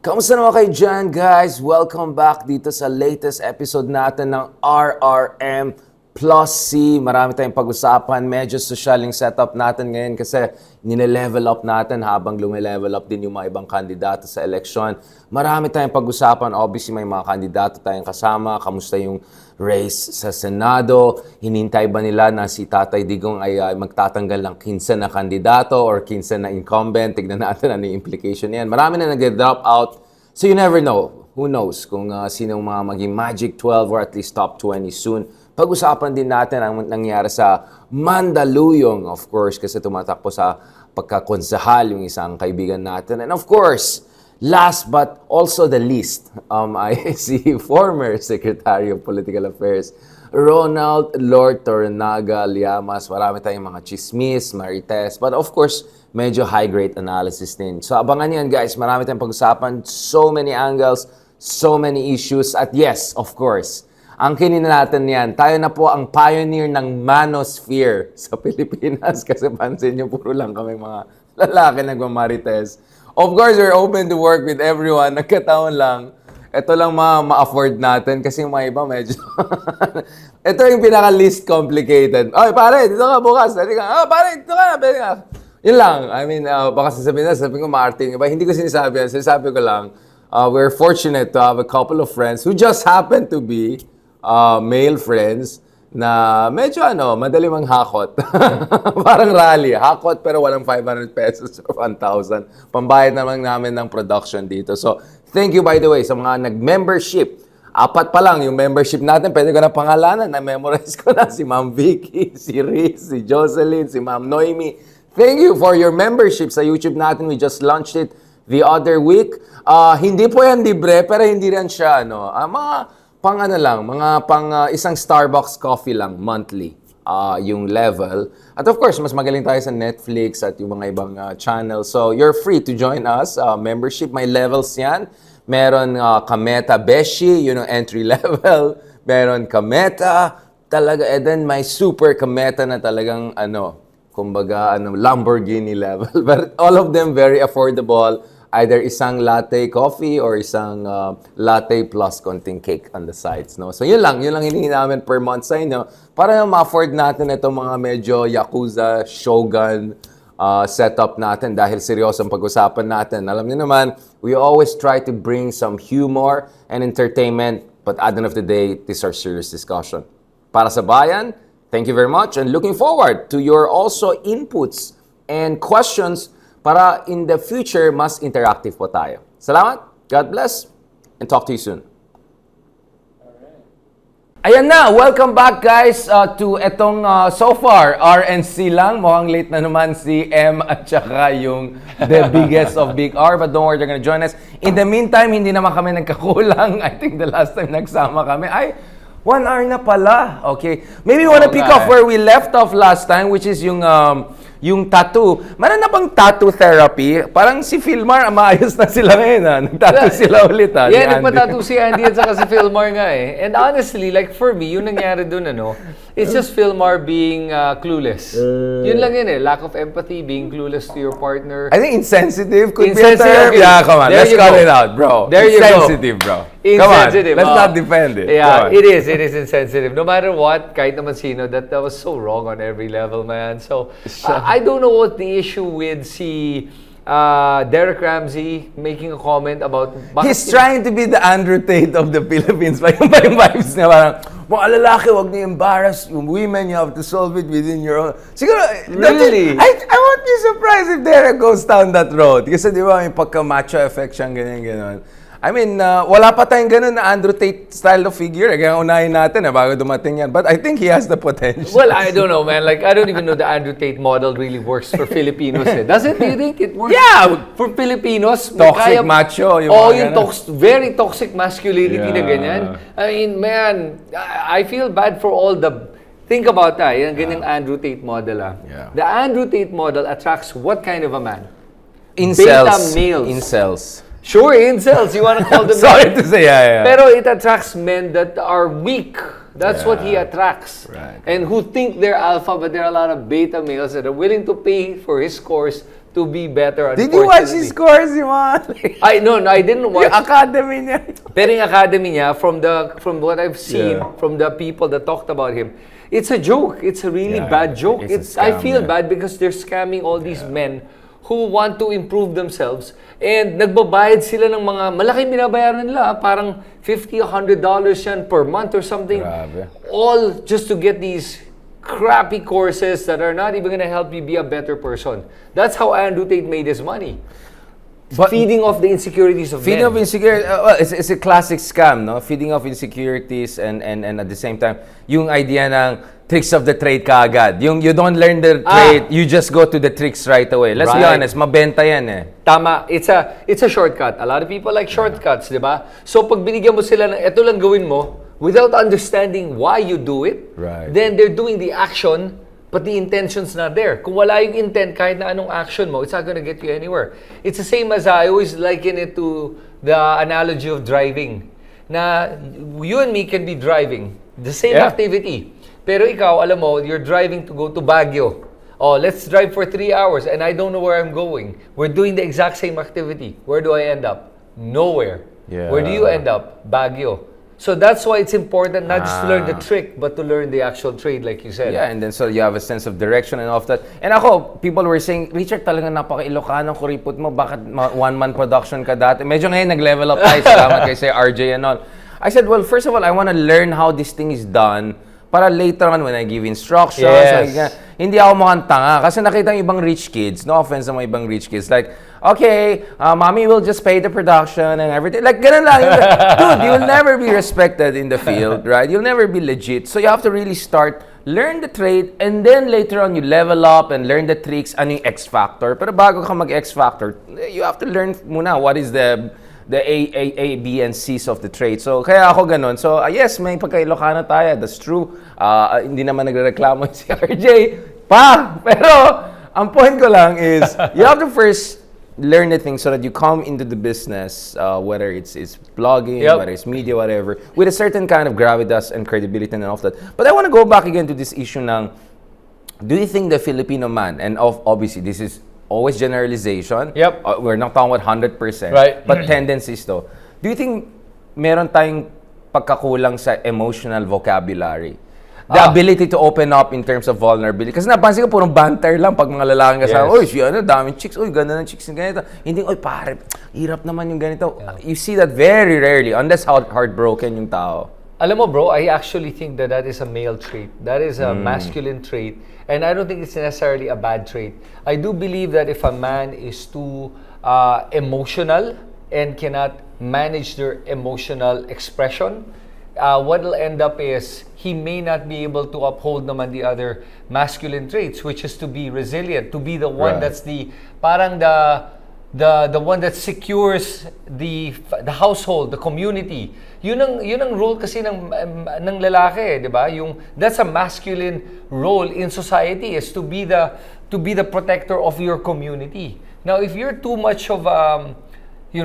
Kamusta naman kayo dyan, guys? Welcome back dito sa latest episode natin ng RRM Plus C. Marami tayong pag-usapan. Medyo social yung setup natin ngayon kasi nile-level up natin habang lume-level up din yung mga ibang kandidato sa eleksyon. Marami tayong pag-usapan. Obviously, may mga kandidato tayong kasama. Kamusta yung race sa Senado? Hinintay ba nila na si Tatay Digong ay magtatanggal ng 15 na kandidato or 15 na incumbent? Tignan natin ano yung implication niyan. Marami na nag-drop out. So you never know. Who knows kung sinong mga maging Magic 12 or at least top 20 soon. Pag-usapan din natin ang nangyari sa Mandaluyong, of course, kasi tumatakbo sa pagkakonsehal yung isang kaibigan natin. And of course, last but also the least, ay si former Secretary of Political Affairs, Ronald Lord Tornaga Llamas. Marami tayong mga chismis, marites, but of course, medyo high-grade analysis din. So abangan yan, guys. Marami tayong pag-usapan. So many angles, so many issues. At yes, of course, ang kinin natin yan, tayo na po ang pioneer ng manosphere sa Pilipinas. Kasi pansin nyo, puro lang kami mga lalaki nagmamarites. Of course, we're open to work with everyone. Nagkataon lang, ito lang ma-afford natin kasi yung mga iba medyo... ito yung pinaka-least complicated. Oy, pare, dito ka bukas. Dito ka. Pare, dito ka. Yun lang. I mean, baka sasabihin ko maarte yung iba. Hindi ko sinasabi yan. Sinasabi ko lang, we're fortunate to have a couple of friends who just happen to be male friends na medyo madali manghakot. Parang rally. Hakot pero walang 500 pesos or 1,000. Pambayad naman namin ng production dito. So, thank you by the way sa mga nag-membership. 4 pa lang yung membership natin. Pwede ko na pangalanan. Na-memorize ko na si Ma'am Vicky, si Riz, si Jocelyn, si Ma'am Noemi. Thank you for your membership sa YouTube natin. We just launched it the other week. Hindi po yan libre, pero hindi rin siya, mga isang Starbucks coffee lang monthly yung level. At of course, mas magaling tayo sa Netflix at yung mga ibang channels. So, you're free to join us. Membership, may levels yan. Meron Kameta Beshi, yun ang entry level. Meron Kameta, talaga. And then may Super Kameta na talagang Lamborghini level. But all of them very affordable. Either isang latte coffee or isang latte plus konting cake on the sides, no? So yun lang hinihingi namin per month sa inyo para ma-afford natin itong mga medyo Yakuza, Shogun setup natin dahil seryoso ang pag-usapan natin. Alam niyo naman, we always try to bring some humor and entertainment, but at the end of the day, these are serious discussion. Para sa bayan, thank you very much and looking forward to your also inputs and questions para in the future, mas interactive po tayo. Salamat, God bless, and talk to you soon. Ayan na, welcome back guys to etong so far, RNC lang. Mukhang late na naman si M at saka yung the biggest of Big R. But don't worry, they're gonna join us. In the meantime, hindi naman kami nagkakulang. I think the last time nagsama kami, 1 hour na pala. Okay, maybe you wanna pick off where we left off last time, which is yung tattoo. Meron na bang tattoo therapy? Parang si Philmar, maayos na sila ngayon. Nag-tattoo sila ulit Yeah, nagpa-tattoo si Andy at saka si Philmar nga eh. And honestly, like for me, yung nangyari dun it's just Philmar being clueless. Yun lang yun eh. Lack of empathy, being clueless to your partner. I think insensitive could be a Insensitive. term. Yeah, come on. There Let's you cut go. it out, bro. There you go. Insensitive, bro. Insensitive. Come on. Let's not defend it. Yeah, it is insensitive. No matter what, kahit naman sino, that was so wrong on every level, man. So, I don't know what the issue with Derek Ramsey making a comment about... He's trying to be the Andrew Tate of the Philippines. Yung vibes niya parang, mga lalaki, wag niyo embarrass yung women, you have to solve it within your own. Siguro, really? I won't be surprised if Derek goes down that road. Kasi di ba, may pagka-macho effect siyang ganyan-ganon. I mean, wala pa tayong ganun na Andrew Tate style of figure. Kaya unahin natin bago dumating yan. But I think he has the potential. Well, I don't know, man. Like, I don't even know the Andrew Tate model really works for Filipinos. Does it? Do you think it works? Yeah! For Filipinos? Toxic macho. Yung very toxic masculinity na ganyan. I mean, man, I feel bad for all the... Think about that. Yung ganyang Andrew Tate model. Yeah. The Andrew Tate model attracts what kind of a man? Incels. Beta males. Incels. Sure, incels. You want to call them Sorry to say, yeah. Pero it attracts men that are weak. That's what he attracts. Right. And who think they're alpha, but there are a lot of beta males that are willing to pay for his course to be better. Did you watch his scores, man? No, I didn't watch. Yung academy niya. Pero yung academy niya, from what I've seen, Yeah. from the people that talked about him, it's a joke. It's a really Yeah, bad joke. it's a I scam, feel yeah. bad because they're scamming all these men who want to improve themselves and nagbabayad sila ng mga malaking binabayaran nila, parang $50, $100 yan per month or something. Grabe. All just to get these crappy courses that are not even gonna help you be a better person. That's how Andrew Tate made his money. But- Feeding off the insecurities of Feeding men. off insecurity, well, it's a classic scam, no? Feeding off insecurities and at the same time, yung idea ng tricks of the trade kaagad. Yung you don't learn the trade, you just go to the tricks right away. Let's be Right. honest, mabenta yan eh. Tama, it's a shortcut. A lot of people like shortcuts, di ba? So pag binigyan mo sila ng eto lang gawin mo, without understanding why you do it, Right. then they're doing the action, but the intention's not there. Kung wala yung intent, kahit na anong action mo, it's not gonna get you anywhere. It's the same as I always liken it to the analogy of driving. Na you and me can be driving, the same Yeah. activity. Pero ikaw, alam mo, you're driving to go to Baguio. Oh, let's drive for 3 hours and I don't know where I'm going. We're doing the exact same activity. Where do I end up? Nowhere. Yeah. Where do you end up? Baguio. So that's why it's important not just to learn the trick, but to learn the actual trade, like you said. Yeah, and then so you have a sense of direction and all of that. And ako, people were saying, Richard, talagang napaka-Ilocano kuripot mo. Bakit one-man production ka dati? Medyo ngayon nag-level up tayo. Salamat kay Sir RJ and all. I said, well, first of all, I want to learn how this thing is done para later on when I give instructions, Yes. hindi ako mukhang tanga. Kasi nakita yung ibang rich kids, no offense sa mga ibang rich kids, like, okay, mommy will just pay the production and everything. Like, ganun lang. Dude, you will never be respected in the field, right? You'll never be legit. So you have to really start, learn the trade, and then later on you level up and learn the tricks, ano yung X factor. Pero bago ka mag-X factor, you have to learn muna what is the A, B, and C's of the trade. So, kaya ako ganun. So, yes, may pagka-Ilocano tayo. That's true. Hindi naman nagrereklamo si RJ. Pero, ang point ko lang is, you have to first learn the things so that you come into the business, whether it's blogging, Yep. whether it's media, whatever, with a certain kind of gravitas and credibility and all of that. But I want to go back again to this issue ng, do you think the Filipino man, and obviously this is always generalization. Yep. We're not talking about 100%. Right. But tendencies though. Do you think meron tayong pagkakulang sa emotional vocabulary? The ability to open up in terms of vulnerability. Kasi napansin ko, purong banter lang pag mga lalaking kasama. Yes. Uy, siya, daming chicks. Uy, ganda ng chicks ng ganito. Hindi, uy, pare, hirap naman yung ganito. You see that very rarely, unless heartbroken yung tao. Alam mo bro, I actually think that is a male trait. That is a masculine trait. And I don't think it's necessarily a bad trait. I do believe that if a man is too emotional and cannot manage their emotional expression, what will end up is he may not be able to uphold naman the other masculine traits, which is to be resilient, to be the one Right. that's parang the one that secures the household, the community. Yun ang role kasi ng lalaki, 'di ba? That's a masculine role in society, is to be the protector of your community. Now, if you're too much of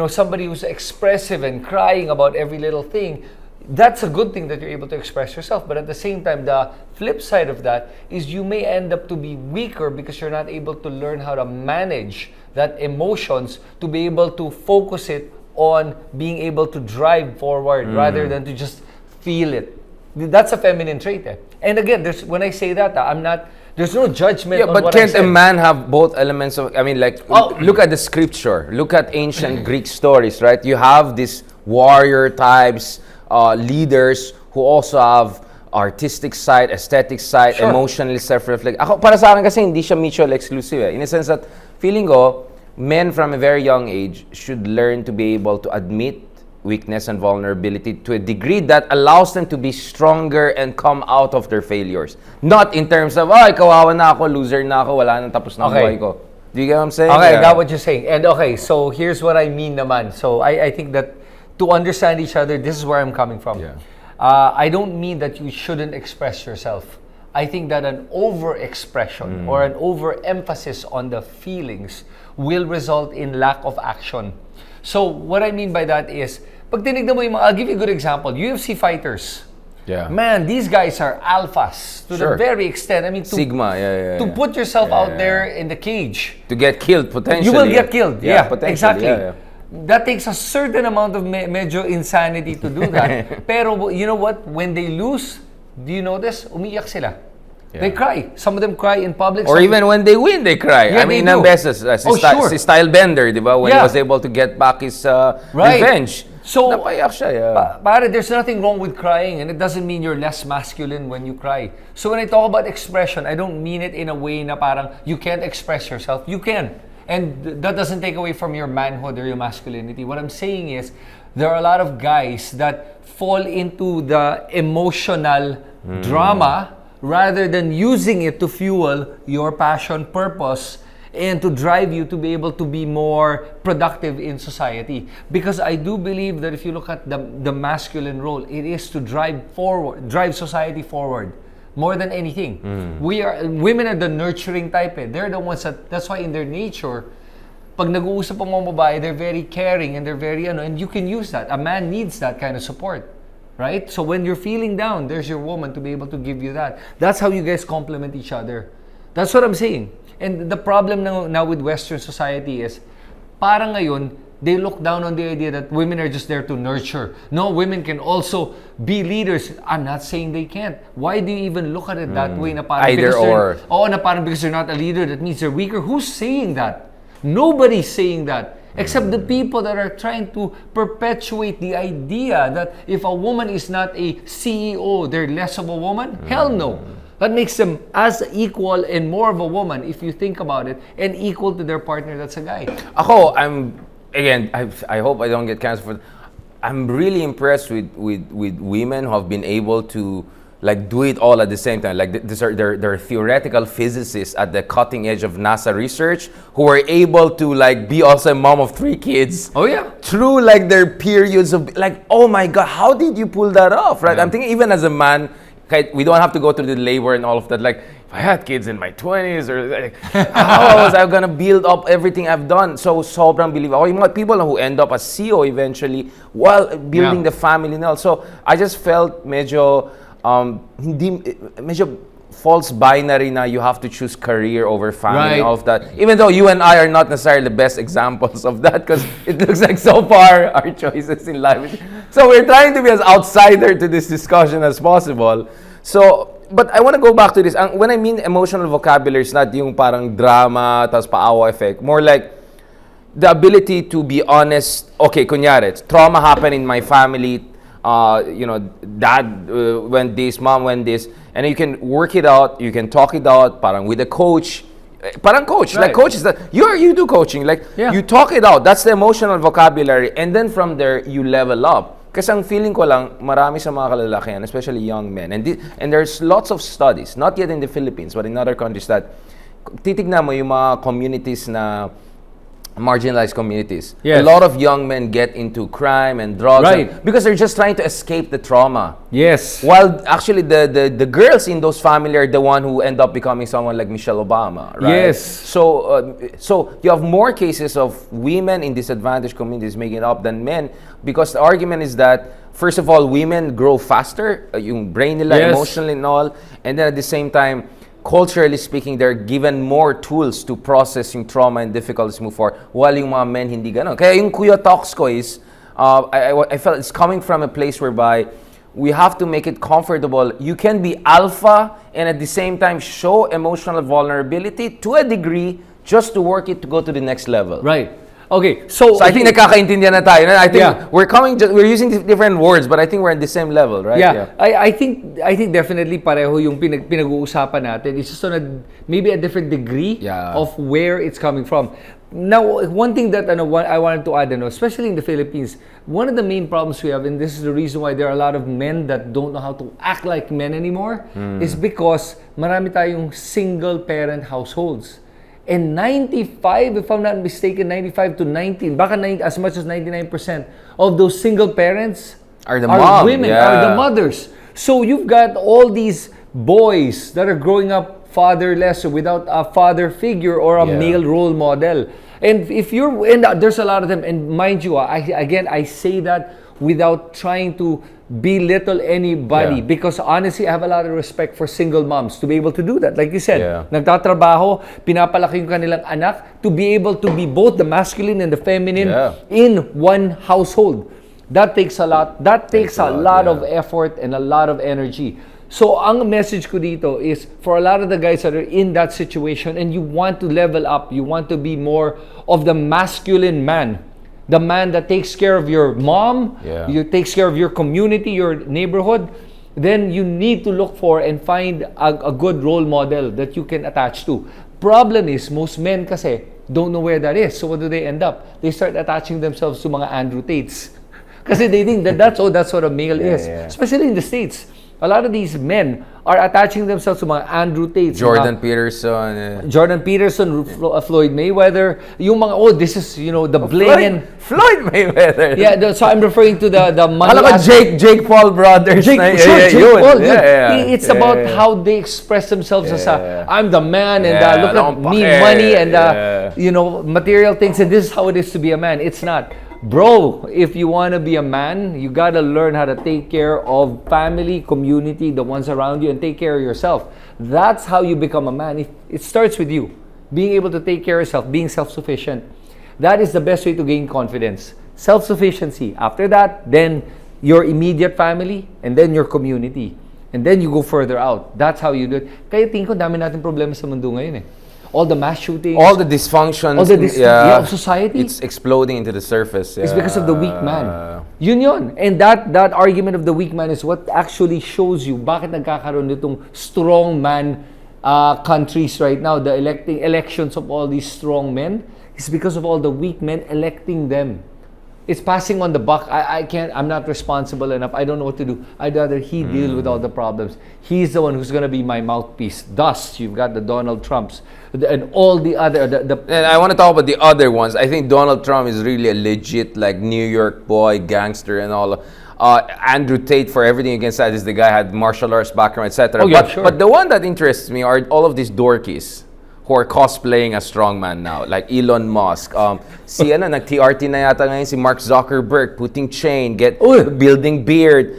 somebody who's expressive and crying about every little thing, that's a good thing that you're able to express yourself. But at the same time, the flip side of that is you may end up to be weaker because you're not able to learn how to manage that emotions, to be able to focus it on being able to drive forward rather than to just feel it. That's a feminine trait. And again, when I say that, there's no judgment Yeah, on but what I can't a said. man have both elements of, I mean, like, look at the scripture, look at ancient Greek stories, right? You have these warrior types, leaders who also have artistic side, aesthetic side, Sure. emotionally self-reflect. Ako, para sa akin kasi hindi siya mutual exclusive. In a sense that, feeling ko, men from a very young age should learn to be able to admit weakness and vulnerability to a degree that allows them to be stronger and come out of their failures. Not in terms of, ay, kawawa na ako, loser na ako, wala nang tapos na Okay. buhay ko. Do you get what I'm saying? Okay, I Yeah. got what you're saying. And okay, so here's what I mean naman. So I think that to understand each other, this is where I'm coming from. Yeah. I don't mean that you shouldn't express yourself. I think that an over-expression or an over-emphasis on the feelings will result in lack of action. So what I mean by that is, pag tinignan mo I'll give you a good example. UFC fighters, Yeah. Man, these guys are alphas to the Sure. very extent. I mean, to, Sigma, yeah. to put yourself out there in the cage. To get killed, potentially. You will get killed. Yeah, potentially, exactly. yeah. That takes a certain amount of medyo insanity to do that. Pero you know what? When they lose, do you notice? Umiyak sila. They cry. Some of them cry in public. Or even when they win, they cry. Yeah, I mean, they do. ilang beses. Sure. Si Stylebender, di ba? When he Yeah. was able to get back his Right. revenge. So, napaiyak siya, yeah. Pare, there's nothing wrong with crying, and it doesn't mean you're less masculine when you cry. So when I talk about expression, I don't mean it in a way na parang you can't express yourself. You can. And that doesn't take away from your manhood or your masculinity. What I'm saying is, there are a lot of guys that fall into the emotional drama rather than using it to fuel your passion, purpose, and to drive you to be able to be more productive in society. Because I do believe that if you look at the masculine role, it is to drive society forward more than anything. Women are the nurturing type. They're the ones that's why in their nature, pag nag-uusap ang mga babae, they're very caring and they're very and you can use that. A man needs that kind of support. Right? So when you're feeling down, there's your woman to be able to give you that. That's how you guys complement each other. That's what I'm saying. And the problem now with Western society is, parang ngayon, they look down on the idea that women are just there to nurture. No, women can also be leaders. I'm not saying they can't. Why do you even look at it that way? Na parang Either or. Na parang because they're not a leader, that means they're weaker. Who's saying that? Nobody's saying that. Except the people that are trying to perpetuate the idea that if a woman is not a CEO, they're less of a woman. Hell no. That makes them as equal and more of a woman, if you think about it, and equal to their partner that's a guy. I hope I don't get canceled for. I'm really impressed with women who have been able to like do it all at the same time. Like they're theoretical physicists at the cutting edge of NASA research who were able to like be also a mom of 3 kids. Oh yeah. Through like their periods of like, oh my God, how did you pull that off? Right? Yeah. I'm thinking even as a man, we don't have to go through the labor and all of that. Like if I had kids in my 20s or like, how was I gonna build up everything I've done? So sobrang believable. Yung mga people who end up as CEO eventually while building the family and all. So I just felt medyo false binary na you have to choose career over family and all of that. Even though you and I are not necessarily the best examples of that because it looks like so far our choices in life. So we're trying to be as outsider to this discussion as possible. So, but I want to go back to this. When I mean emotional vocabulary, it's not yung parang drama, tas paawa effect. More like the ability to be honest. Okay, kunyari, trauma happened in my family. Dad went this, mom went this, and you can work it out, you can talk it out, parang with a coach, parang coach, right. Like coach is that, you do coaching, like, you talk it out, that's the emotional vocabulary, and then from there, you level up. Kasi ang feeling ko lang, marami sa mga kalalakihan, especially young men, and there's lots of studies, not yet in the Philippines, but in other countries that, titignan mo yung mga communities na, marginalized communities. Yes. A lot of young men get into crime and drugs because they're just trying to escape the trauma. Yes. While actually the girls in those families are the one who end up becoming someone like Michelle Obama, right? Yes. So you have more cases of women in disadvantaged communities making it up than men because the argument is that first of all, women grow faster, yung brain nila, emotionally and all, and then at the same time, culturally speaking, they're given more tools to process yung trauma and difficulties move forward, while yung mga men hindi ganun. Kaya yung Kuya Talks ko is, I felt it's coming from a place whereby we have to make it comfortable. You can be alpha and at the same time show emotional vulnerability to a degree just to work it to go to the next level. Right. Okay, so I think nagkakaintindihan na tayo. I think we're using different words, but I think we're at the same level, right? Yeah. I think definitely pareho yung pinag-uusapan natin. It's just on maybe a different degree of where it's coming from. Now, one thing that I wanted to add, especially in the Philippines, one of the main problems we have, and this is the reason why there are a lot of men that don't know how to act like men anymore, is because marami tayong single-parent households. And 95, if I'm not mistaken, 95 to 19, baka as much as 99% of those single parents are women, are the mothers. So you've got all these boys that are growing up fatherless or without a father figure or a male role model. And there's a lot of them, and mind you, I say that without trying to belittle anybody. Yeah. Because honestly, I have a lot of respect for single moms to be able to do that. Like you said, Yeah. nagtatrabaho, pinapalaki yung kanilang anak to be able to be both the masculine and the feminine Yeah. in one household. That takes a lot. That takes a lot yeah. of effort and a lot of energy. So, ang message ko dito is for a lot of the guys that are in that situation and you want to level up, you want to be more of the masculine man, the man that takes care of your mom, Yeah. you takes care of your community, your neighborhood, then you need to look for and find a good role model that you can attach to. Problem is, most men kasi don't know where that is. So what do they end up? They start attaching themselves to mga Andrew Tates. Kasi they think that that's what a male is. yeah. Especially in the States. A lot of these men are attaching themselves to mga Andrew Tates. Jordan mga Peterson. Jordan Peterson, Floyd Mayweather. Yung mga, this is, the bling and... Floyd Mayweather. Yeah, so I'm referring to the money. Alam ko Jake Paul brothers. Jake yun. Paul, dude. Yeah. It's about how they express themselves as I'm the man and Yeah, look at me, pake. money and Yeah. material things, and this is how it is to be a man. It's not. Bro, if you want to be a man, you got to learn how to take care of family, community, the ones around you, and take care of yourself. That's how you become a man. It starts with you. Being able to take care of yourself, being self-sufficient. That is the best way to gain confidence. Self-sufficiency. After that, then your immediate family, and then your community. And then you go further out. That's how you do it. Kaya tingin ko, dami natin problema sa mundo ngayon eh. All the mass shootings. All the dysfunctions. Of society. It's exploding into the surface. It's because of the weak man. Yun. And that argument of the weak man is what actually shows you bakit nagkakaroon nitong strong man countries right now. The elections of all these strong men is because of all the weak men electing them. It's passing on the buck. I'm not responsible enough. I don't know what to do. I'd rather he deal with all the problems. He's the one who's going to be my mouthpiece. Thus, you've got the Donald Trumps and all the other... And I want to talk about the other ones. I think Donald Trump is really a legit, like, New York boy, gangster and all. Andrew Tate, for everything against that, is the guy had martial arts background, etc. Oh, yeah, sure. But the one that interests me are all of these dorkies who are cosplaying as strongman now, like Elon Musk. Nag-TRT na yata ngayon si Mark Zuckerberg, putting chain, building beard.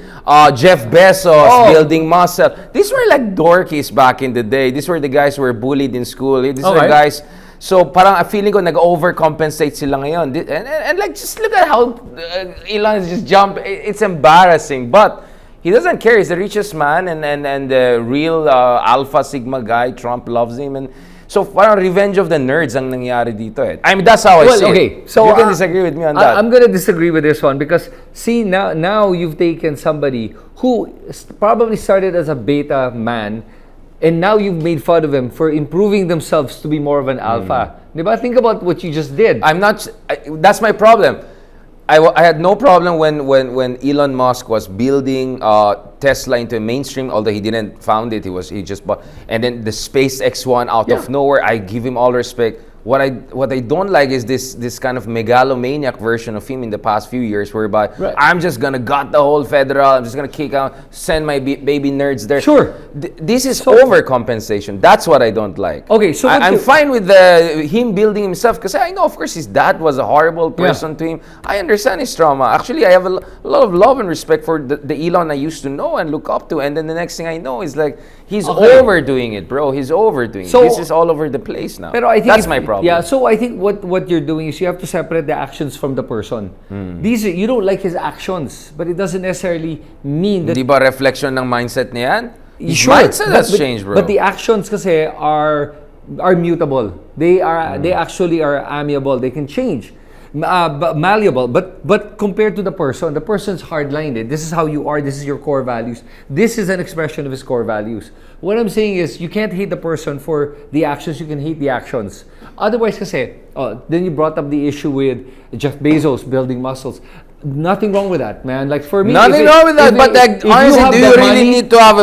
Jeff Bezos, building muscle. These were like dorkies back in the day. These were the guys who were bullied in school. These were guys... So parang feeling ko nag-overcompensate sila ngayon. And like, just look at how Elon just jumped. It's embarrassing. But he doesn't care. He's the richest man and the real alpha sigma guy. Trump loves him. And so parang revenge of the nerds ang nangyari dito eh. I mean, that's how I see it. So you can disagree with me on that. I'm gonna disagree with this one because see now you've taken somebody who probably started as a beta man and now you've made fun of him for improving themselves to be more of an alpha. Diba? Think about what you just did. That's my problem. I had no problem when Elon Musk was building Tesla into mainstream, although he didn't found it. He just bought, and then the SpaceX one out of nowhere. I give him all respect. What I don't like is this kind of megalomaniac version of him in the past few years, whereby I'm just gonna gut the whole federal. I'm just gonna kick out, send my baby nerds there. Sure, this is overcompensation. That's what I don't like. Okay, so I'm fine with him building himself because I know, of course, his dad was a horrible person to him. I understand his trauma. Actually, I have a lot of love and respect for the Elon I used to know and look up to. And then the next thing I know is like he's overdoing it, bro. He's overdoing it. This is all over the place now. Pero I think that's my problem. Yeah, so I think what you're doing is you have to separate the actions from the person. You don't like his actions, but it doesn't necessarily mean that... Di ba reflection ng mindset niya yan? His Sure, mindset has changed, bro. But the actions kasi are mutable. They actually are amiable. They can change. Malleable, but compared to the person's hard-lined. This is how you are. This is your core values. This is an expression of his core values. What I'm saying is, you can't hate the person for the actions. You can hate the actions. Otherwise, kasi, then you brought up the issue with Jeff Bezos building muscles. Nothing wrong with that, man. Like for me, nothing wrong with that. But like, honestly, do you really need to have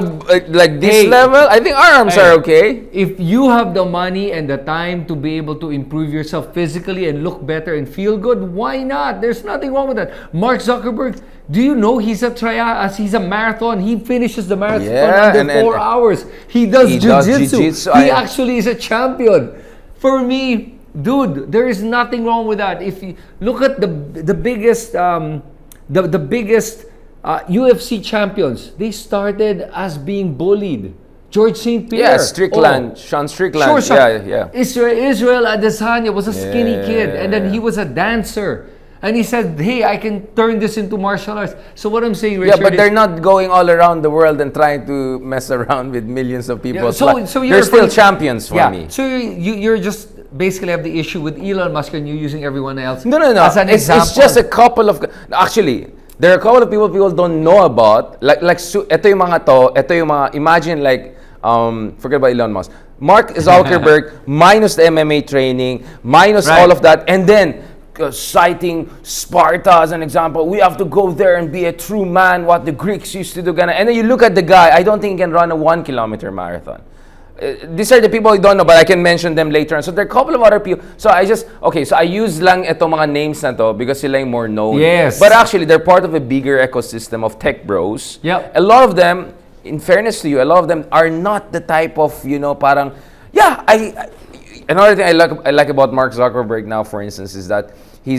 like this level? I think our arms are okay. If you have the money and the time to be able to improve yourself physically and look better and feel good, why not? There's nothing wrong with that. Mark Zuckerberg, do you know he's a marathon? He finishes the marathon under 4 hours. He does jiu-jitsu. He actually is a champion. For me, dude, there is nothing wrong with that. If you look at the biggest the biggest UFC champions, they started as being bullied. George St. Pierre. Yeah, Strickland, Sean Strickland. Sure, yeah. Israel Adesanya was a skinny Yeah, kid, and then yeah. he was a dancer. And he said, hey, I can turn this into martial arts. So what I'm saying, Yeah, Richard, but they're is, not going all around the world and trying to mess around with millions of people. Yeah, so you're they're still referring- champions for me. So you're just basically have the issue with Elon Musk and you using everyone else. No. As an It's example. just a couple of... Actually, there are a couple of people don't know about. Ito yung mga to, ito yung mga... Imagine like... forget about Elon Musk. Mark Zuckerberg, minus the MMA training, minus Right. all of that, and then citing Sparta as an example. We have to go there and be a true man, what the Greeks used to do. And then you look at the guy, I don't think he can run a 1-kilometer marathon. These are the people I don't know, but I can mention them later on. So there are a couple of other people. So I use lang itong mga names na to because sila yung more known. Yes. But actually, they're part of a bigger ecosystem of tech bros. Yep. A lot of them, in fairness to you, a lot of them are not the type of, parang, another thing I like about Mark Zuckerberg now, for instance, is that he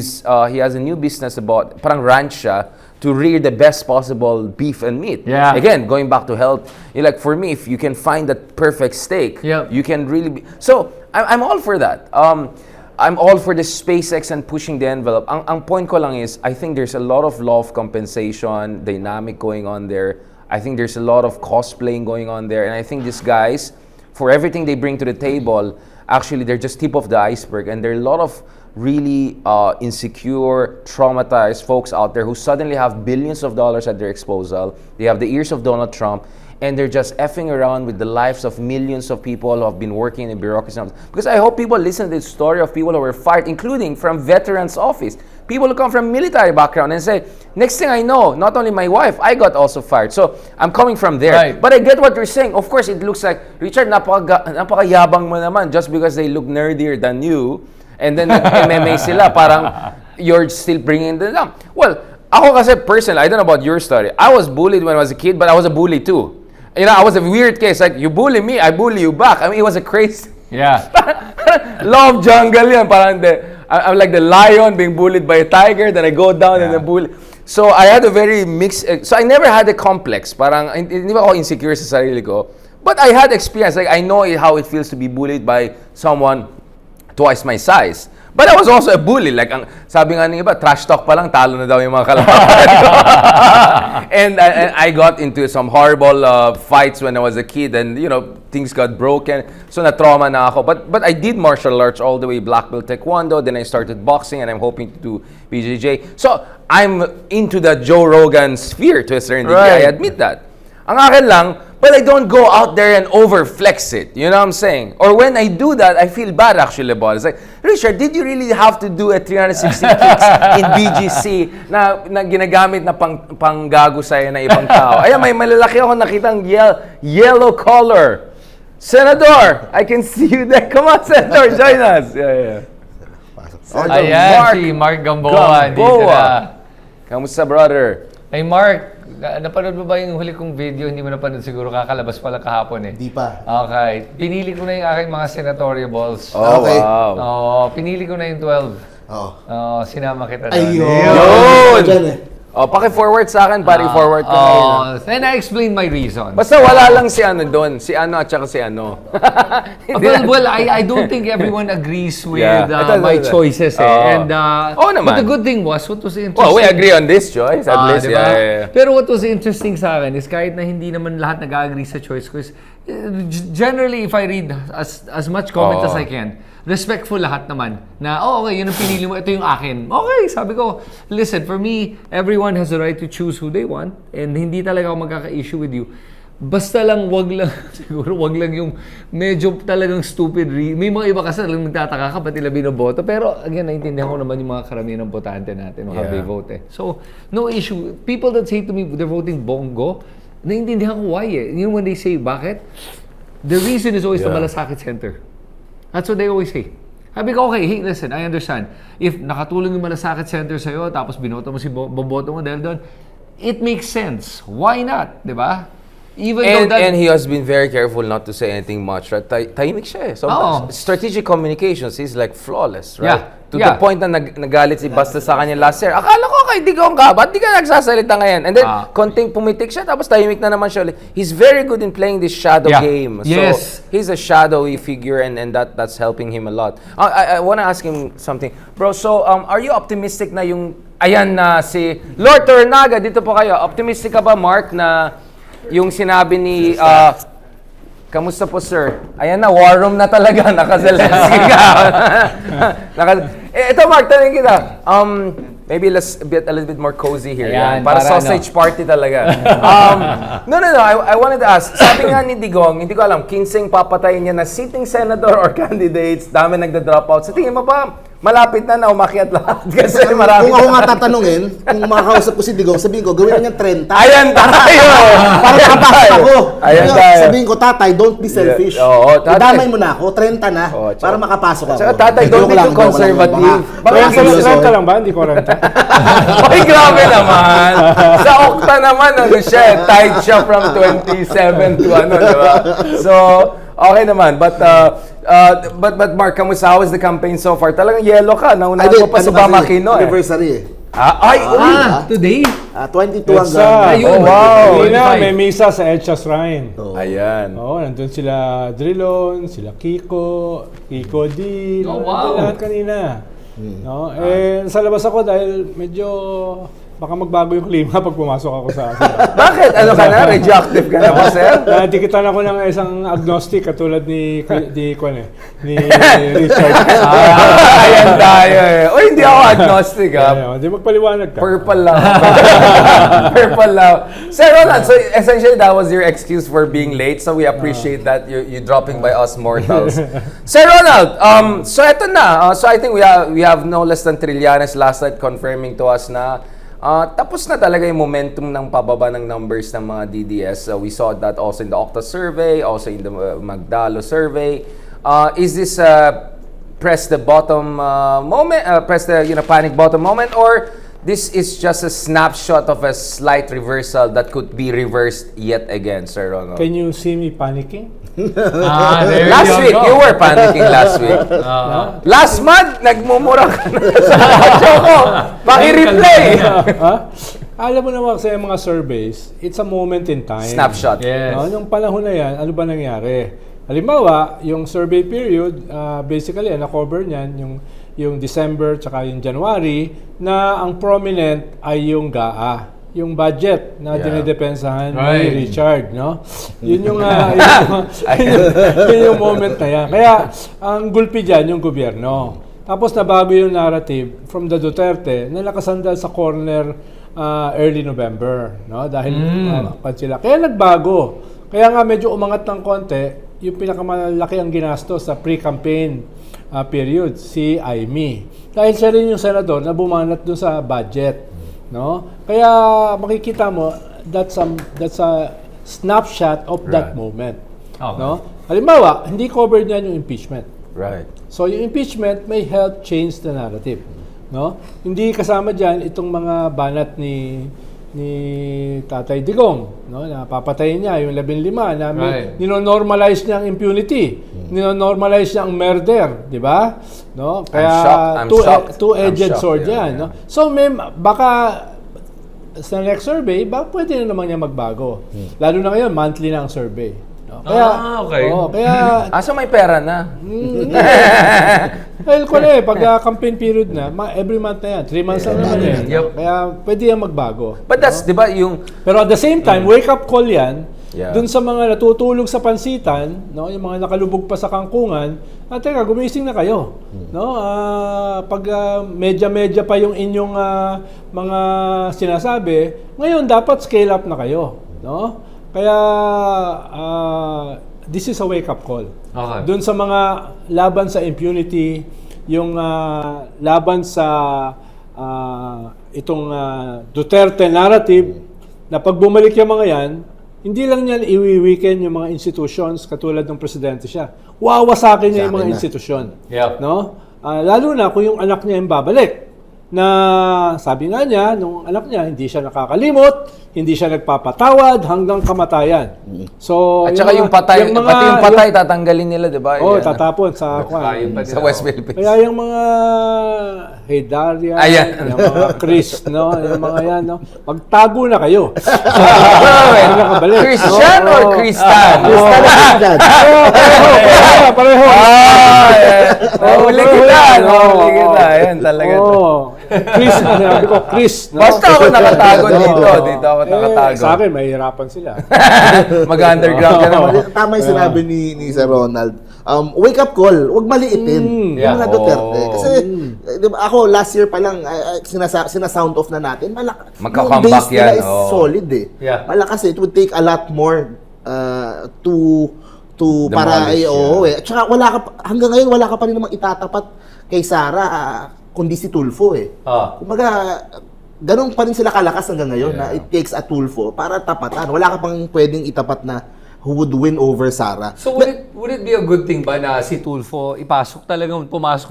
has a new business about, parang ranch siya, to rear the best possible beef and meat. Yeah. Again, going back to health, for me, if you can find that perfect steak, Yep. you can really be... So, I'm all for that. I'm all for the SpaceX and pushing the envelope. Ang point ko lang is, I think there's a lot of law of compensation, dynamic going on there. I think there's a lot of cosplaying going on there. And I think these guys, for everything they bring to the table, actually, they're just tip of the iceberg. And there are a lot of really insecure, traumatized folks out there who suddenly have billions of dollars at their disposal. They have the ears of Donald Trump, and they're just effing around with the lives of millions of people who have been working in the bureaucracy. Because I hope people listen to the story of people who were fired, including from Veterans Office. People who come from military background and say, next thing I know, not only my wife, I got also fired. So I'm coming from there. Right. But I get what you're saying. Of course, it looks like, Richard, napakayabang mo naman just because they look nerdier than you. And then nag-MMA sila, parang you're still bringing them down. Well, ako kasi personally, I don't know about your story. I was bullied when I was a kid, but I was a bully too. I was a weird case. Like, you bully me, I bully you back. I mean, it was a crazy... Yeah. Law of jungle yan. Parang I'm like the lion being bullied by a tiger, then I go down and then bully. So I had a very mixed... So I never had a complex. Parang, hindi ba ako insecure sa sarili ko. But I had experience. Like, I know how it feels to be bullied by someone twice my size. But I was also a bully. Like, sabi nga ng iba, trash talk pa lang, talo na daw yung mga kalaban ko. And I got into some horrible fights when I was a kid, and things got broken. So na-trauma na ako. But I did martial arts all the way, black belt taekwondo. Then I started boxing, and I'm hoping to do BJJ. So I'm into the Joe Rogan sphere to a certain degree. Right. I admit that. Ang akin lang, but I don't go out there and overflex it. You know what I'm saying? Or when I do that, I feel bad actually about it. It's like, Richard, did you really have to do a 360 kicks in BGC na ginagamit na panggago sa'yo na ibang tao? Ayan, may malalaki ako nakitang yellow color. Senator, I can see you there. Come on, Senator, join us. Yeah. Ayan, si Mark Gamboa. Dito na. Kamusta, brother? Hey, Mark. Napanood mo ba yung huli kong video? Hindi mo napanood siguro, kakalabas pala kahapon eh. Hindi pa. Okay. Pinili ko na yung aking mga senatorial balls. Oh, Okay. wow. Oo, pinili ko na yung 12. Oo. Oo, sinama kita doon. Yun! Diyan eh. Oh, paki-forward sa akin, pari forward ko na yun. Then I explained my reason. Basta wala lang si ano doon. Si ano at saka si ano. Well, I don't think everyone agrees with Yeah. my choices. Oo. Oo naman. But the good thing was, what was interesting... Well, we agree on this choice. At least, diba? yeah. Pero what was interesting sa akin is kahit na hindi naman lahat nag-agree sa choice ko is, generally, if I read as much comment as I can, respectful lahat naman na, okay, yun ang pinili mo, ito yung akin. Okay, sabi ko, listen, for me, everyone has the right to choose who they want and hindi talaga ako magkaka-issue with you. Basta lang, wag lang yung medyo talagang stupid. May mga iba kasi talagang nagtataka ka, ba't nila binoboto? Pero, again, naintindihan ko naman yung mga karamihan ng botante natin, how they vote eh. So, no issue. People that say to me, they're voting bongo, naintindihan ko why eh. You know when they say, bakit? The reason is always the Malasakit Center. That's what they always say. Sabi ko, okay, hey, listen, I understand. If nakatulong yung Malasakit Center sa'yo, tapos binoto mo boboto mo dahil doon, it makes sense. Why not? Di ba? Even though that... And he has been very careful not to say anything much, right? Tahimik siya eh. So, strategic communications, he's like flawless, right? Yeah. To the point na nagalit si Basta sa kanya last year. Akala ko kay Digong ka, ba't di ka nagsasalita ngayon? And then, konting pumitik siya, tapos tahimik na naman siya ulit. He's very good in playing this shadow game. So, he's a shadowy figure and that's helping him a lot. I want to ask him something. Bro, so, are you optimistic na yung, ayan na si Lord Tornaga, dito po kayo. Optimistic ka ba, Mark, na yung sinabi ni, kamusta po, sir? Ayan na, war room na talaga. Naka-Zelensky ka. Ito, Mark, tanongin kita. Maybe let's get a little bit more cozy here. Ayan, para sausage party talaga. No. I wanted to ask. Sabi nga ni Digong, hindi ko alam, 15 papatayin niya na sitting senator or candidates, dami nagda-drop out. Sa tingin mo ba, malapit na umakyat lahat? Kasi marami. Kung ako nga tatanungin, kung makakausap ko si Digong, sabihin ko, gawin na niya 30. Ayan tayo! Para makapasok ako. Ayan tayo. Sabihin ko, tatay, don't be selfish. Oo, tatay. Idamay mo na ako, 30 na, para makapasok ako. Saka tatay, don't be too conservative. Bakit renta lang ba? Hindi ko renta. Ay, grabe naman. Sa Okta naman, ano siya, tied siya from 27 to ano, di ba? So, okay naman. But Mark, kamusta? How is the campaign so far? Talagang yellow ka. Naunahan mo pa si Bam Aquino. Anniversary eh. Today? 22 Yes, hanggang. Oh, wow. Hindi na, may misa sa Etcha Shrine. Ayan. Oo, nandun sila Drilon, sila Kiko D. Oh, Nandun wow. lahat kanina. No? Sa labas ako dahil medyo baka magbago yung klima pag pumasok ako sa Bakit? Ano ka na? Radioactive ka na ba, sir? Natikitan ako ng isang agnostic katulad ni Richard. Ayan tayo eh. O, hindi ako agnostic, ha? Hindi magpaliwanag ka. Purple lang. Purple lang. Sir Ronald, so essentially that was your excuse for being late. So we appreciate that you dropping by us mortals. Sir Ronald, so eto na. So I think we have no less than Trillanes last night confirming to us na tapos na talaga yung momentum ng pababa ng numbers ng mga DDS. We saw that also in the Okta survey, also in the Magdalo survey. Is this press the bottom moment, press the panic bottom moment, or this is just a snapshot of a slight reversal that could be reversed yet again, Sir Ronald? Can you see me panicking? There Last week, go. you were panicking last week. Last month, nagmumura ka na sa Choco. Paki-replay. Alam mo naman sa mga surveys, it's a moment in time. Snapshot. Yes. No, yung panahon na yan, ano ba nangyari? Halimbawa, yung survey period, basically, na-cover niyan, yung December tsaka yung January, na ang prominent ay yung GAA. Yung budget na dinidepensahan ni Richard, no? Yun yung yung moment na yan. Kaya ang gulpi diyan yung gobyerno. Tapos nabago yung narrative from the Duterte na nakasandal sa corner early November, no? Dahil sila. Kaya nagbago. Kaya nga medyo umangat ng konti yung pinakamalaki ang ginastos sa pre-campaign period, si Aimee. Dahil siya rin yung senador na bumanat dun sa budget. No? Kaya makikita mo that's a snapshot of that moment. Okay. No? Halimbawa, hindi covered niyan yung impeachment. Right. So yung impeachment may help change the narrative. No? Hindi kasama diyan itong mga banat ni Tatay Digong, no? Na papatayin niya yung 15 na nino-normalize niya ang impunity. Nino-normalize niya ang murder, di ba? No? Kaya I'm shocked. two-edged sword yan, no? So baka sa next survey, pwede na naman niya magbago. Lalo na ngayon, monthly na ang survey. No? Kaya, okay. Kaya Asa may pera na? dahil ko na pag campaign period na, every month na yan, 3 months na naman yan. Yep. Kaya pwede yan magbago. But that's, di ba, yung... Pero at the same time, wake up call yan, Yeah. dun sa mga natutulog sa pansitan, no, yung mga nakalubog pa sa kangkungan, teka, gumising na kayo. No? Pag medya-medya pa yung inyong mga sinasabi, ngayon dapat scale up na kayo. No? Kaya this is a wake up call. Okay. Dun sa mga laban sa impunity, yung laban sa itong Duterte narrative, na pag bumalik yung mga yan, hindi lang niyan iwi-weekend yung mga institutions katulad ng presidente siya. Wawasakin niya yung mga institusyon. Yep. No? Lalo na kung yung anak niya yung babalik. na sabi nga niya, nung anak niya, hindi siya nakakalimot, hindi siya nagpapatawad hanggang kamatayan. So, At saka yung patay, pati yung patay tatanggalin nila, di ba? Oo, Yan. tatapon sa Kaya pa Sa West Philippines. Kaya yung mga Hedaria, Ayan. yung mga Chris, no? Yung mga yan, no? Magtago na kayo. Well, nakabalik. Christian or Oo. Christian? Pareho. Huli kita, huli kita. Yan talaga. Chris, sabi ko, Chris. No? Basta ako nakatago dito. Oo. Dito ako nakatago. Sa akin, mahihirapan sila. Mag-underground ka naman. Tama yung sinabi ni Sir Ronald. Wake up call, huwag maliitin. Yeah. Yung mga Duterte. Oh. Kasi, di ba, ako, last year pa lang, sina-sound off na natin. Magka-comeback yung base nila yan, is oh. solid eh. Yeah. Malakas eh. It would take a lot more to para Demolish, eh. At saka hanggang ngayon wala ka pa rin namang itatapat kay Sara kundi si Tulfo eh. Kumbaga ganun pa rin sila kalakas hanggang ngayon na it takes a Tulfo para tapatan. Wala ka pang pwedeng itapat na who would win over Sara. So would it be a good thing ba na si Tulfo pumasok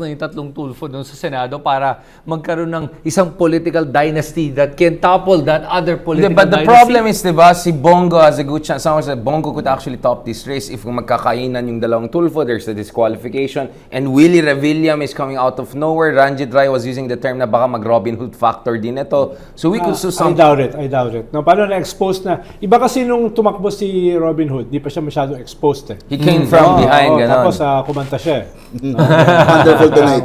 na yung tatlong Tulfo doon sa Senado para magkaroon ng isang political dynasty that can topple that other political But the dynasty? problem is, di ba, si Bongo has a good chance. Someone said Bongo could actually top this race if magkakainan yung dalawang Tulfo, there's a disqualification. And Willie Revillame is coming out of nowhere. Ranjit Rai was using the term na baka mag-Robin Hood factor din ito. So we could do I doubt it. No, paano na-expose na? Iba kasi nung tumakbo si Robin Hood, di pa siya masyadong exposed eh. He came from behind, gano'n. Tapos kumanta siya. Wonderful tonight.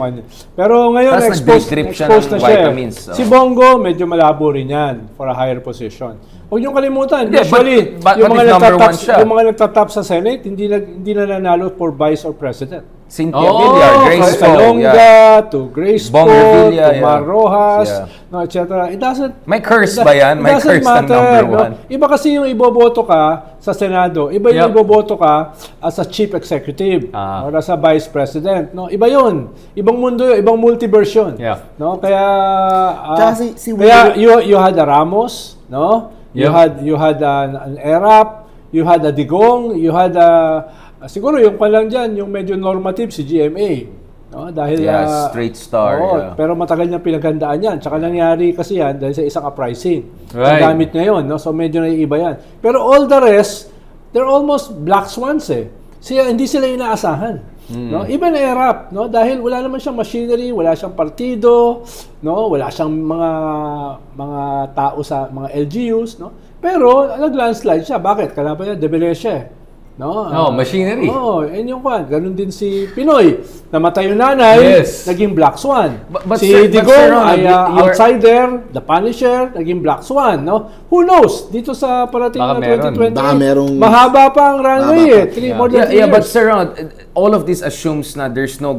Pero ngayon, Tapos nag-drip siya exposed ng na siya. vitamins, so. Si Bongo, medyo malabo rin yan for a higher position. Huwag niyong kalimutan. Yeah, Usually, but yung, if mga number nagtatap, one siya? yung mga nagtatap sa Senate, hindi na nanalo for vice or president. Cynthia Oh, Villar, From Grace Poe, Salonga yeah. to Grace Bong Poe, Revilla, to Mar yeah. Rojas, Yeah. no, etc. It doesn't... May curse ba yan? it May doesn't curse ng number one. No? Iba kasi yung iboboto ka sa Senado, iba yung Yep. iboboto ka as a chief executive or as a vice president. No? Iba yun. Ibang mundo yun, ibang multiverse yun. Yeah. No? Kaya, Tsaka si kaya you had a Ramos, no? Yep. You had an Erap, you had a Digong, you had a siguro yung pa lang dyan, yung medyo normative si GMA. No? Dahil, Yeah, straight star, oo, yeah. pero matagal niya pinaghandaan yan. Tsaka nangyari kasi yan dahil sa isang uprising. Right. Nagamit niya yun, no? So medyo naiiba yan. Pero all the rest, they're almost black swans eh. Hindi sila inaasahan. No? Iba na Erap, no? Dahil wala naman siyang machinery, wala siyang partido, no? Wala siyang mga tao sa mga LGUs, no? Pero nag-landslide siya. Bakit? Kalaban niya, debele siya eh. No, machinery. Yung kwan. Ganun din si Pinoy. Namatay yung nanay, Yes. naging Black Swan. But Si Sir Digong Ronald, ay you're- outsider, The Punisher, naging Black Swan. No? Who knows? Dito sa parating Baka na meron. 2020, Baka merong- mahaba pa ang runway Mahaba pa. eh. More than 3 Yeah, but years. Sir Ronald, all of this assumes na there's not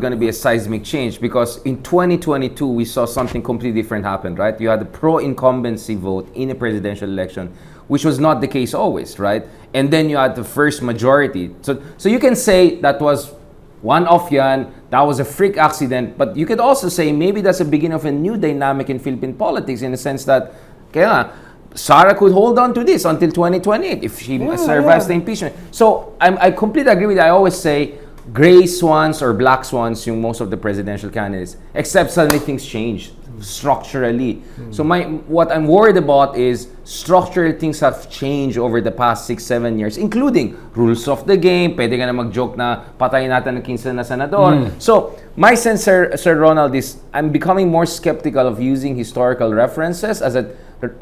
gonna be a seismic change because in 2022 we saw something completely different happen, right? You had the pro-incumbency vote in a presidential election, which was not the case always, right? And then you had the first majority. So you can say that was one-off yan, that was a freak accident, but you could also say maybe that's the beginning of a new dynamic in Philippine politics in the sense that kaya Sara could hold on to this until 2028 if she survives the impeachment. So I completely agree with that. I always say gray swans or black swans yung most of the presidential candidates, except suddenly things change structurally. So what I'm worried about is structural things have changed over the past 6-7 years, including rules of the game. Pwede ka na mag-joke na patayin natin ng 15 na senador. So my sense, Sir Ronald, is I'm becoming more skeptical of using historical references as a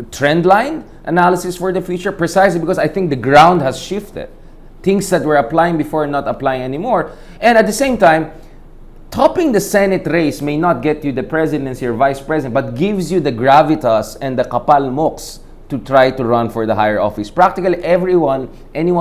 trend line analysis for the future, precisely because I think the ground has shifted. Things that were applying before are not applying anymore. And at the same time, topping the Senate race may not get you the presidency or vice president, but gives you the gravitas and the kapal moks to try to run for the higher office. Practically anyone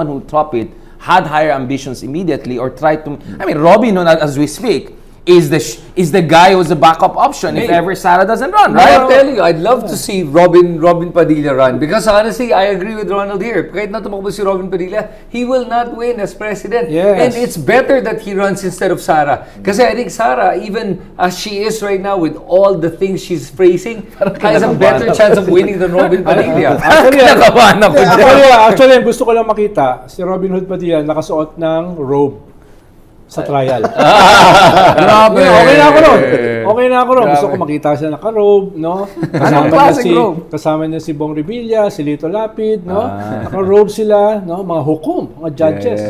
who top it, had higher ambitions immediately or tried to... I mean, Robin Hood, as we speak, is the guy who's the backup option if Hey. ever Sara doesn't run, Right? I'm right? telling you, I'd love to see Robin Padilla run because honestly, I agree with Ronald here. Kahit na tumakbo si Robin Padilla, he will not win as president. Yes. And it's better that he runs instead of Sara. Kasi I think Sara, even as she is right now with all the things she's facing, has a better chance of winning than Robin Padilla. Kinakabahan ako dyan. Actually, gusto ko lang makita si Robin Hood Padilla nakasuot ng robe. sa trial. Grabe. Okay na ako ron. Okay na ako ron. Gusto ko makita siya naka-robe, no? Anong klaseng robe? Kasama niya si Bong Revilla, si Lito Lapid, no? Naka-robe sila, no? Mga hukom, mga judges.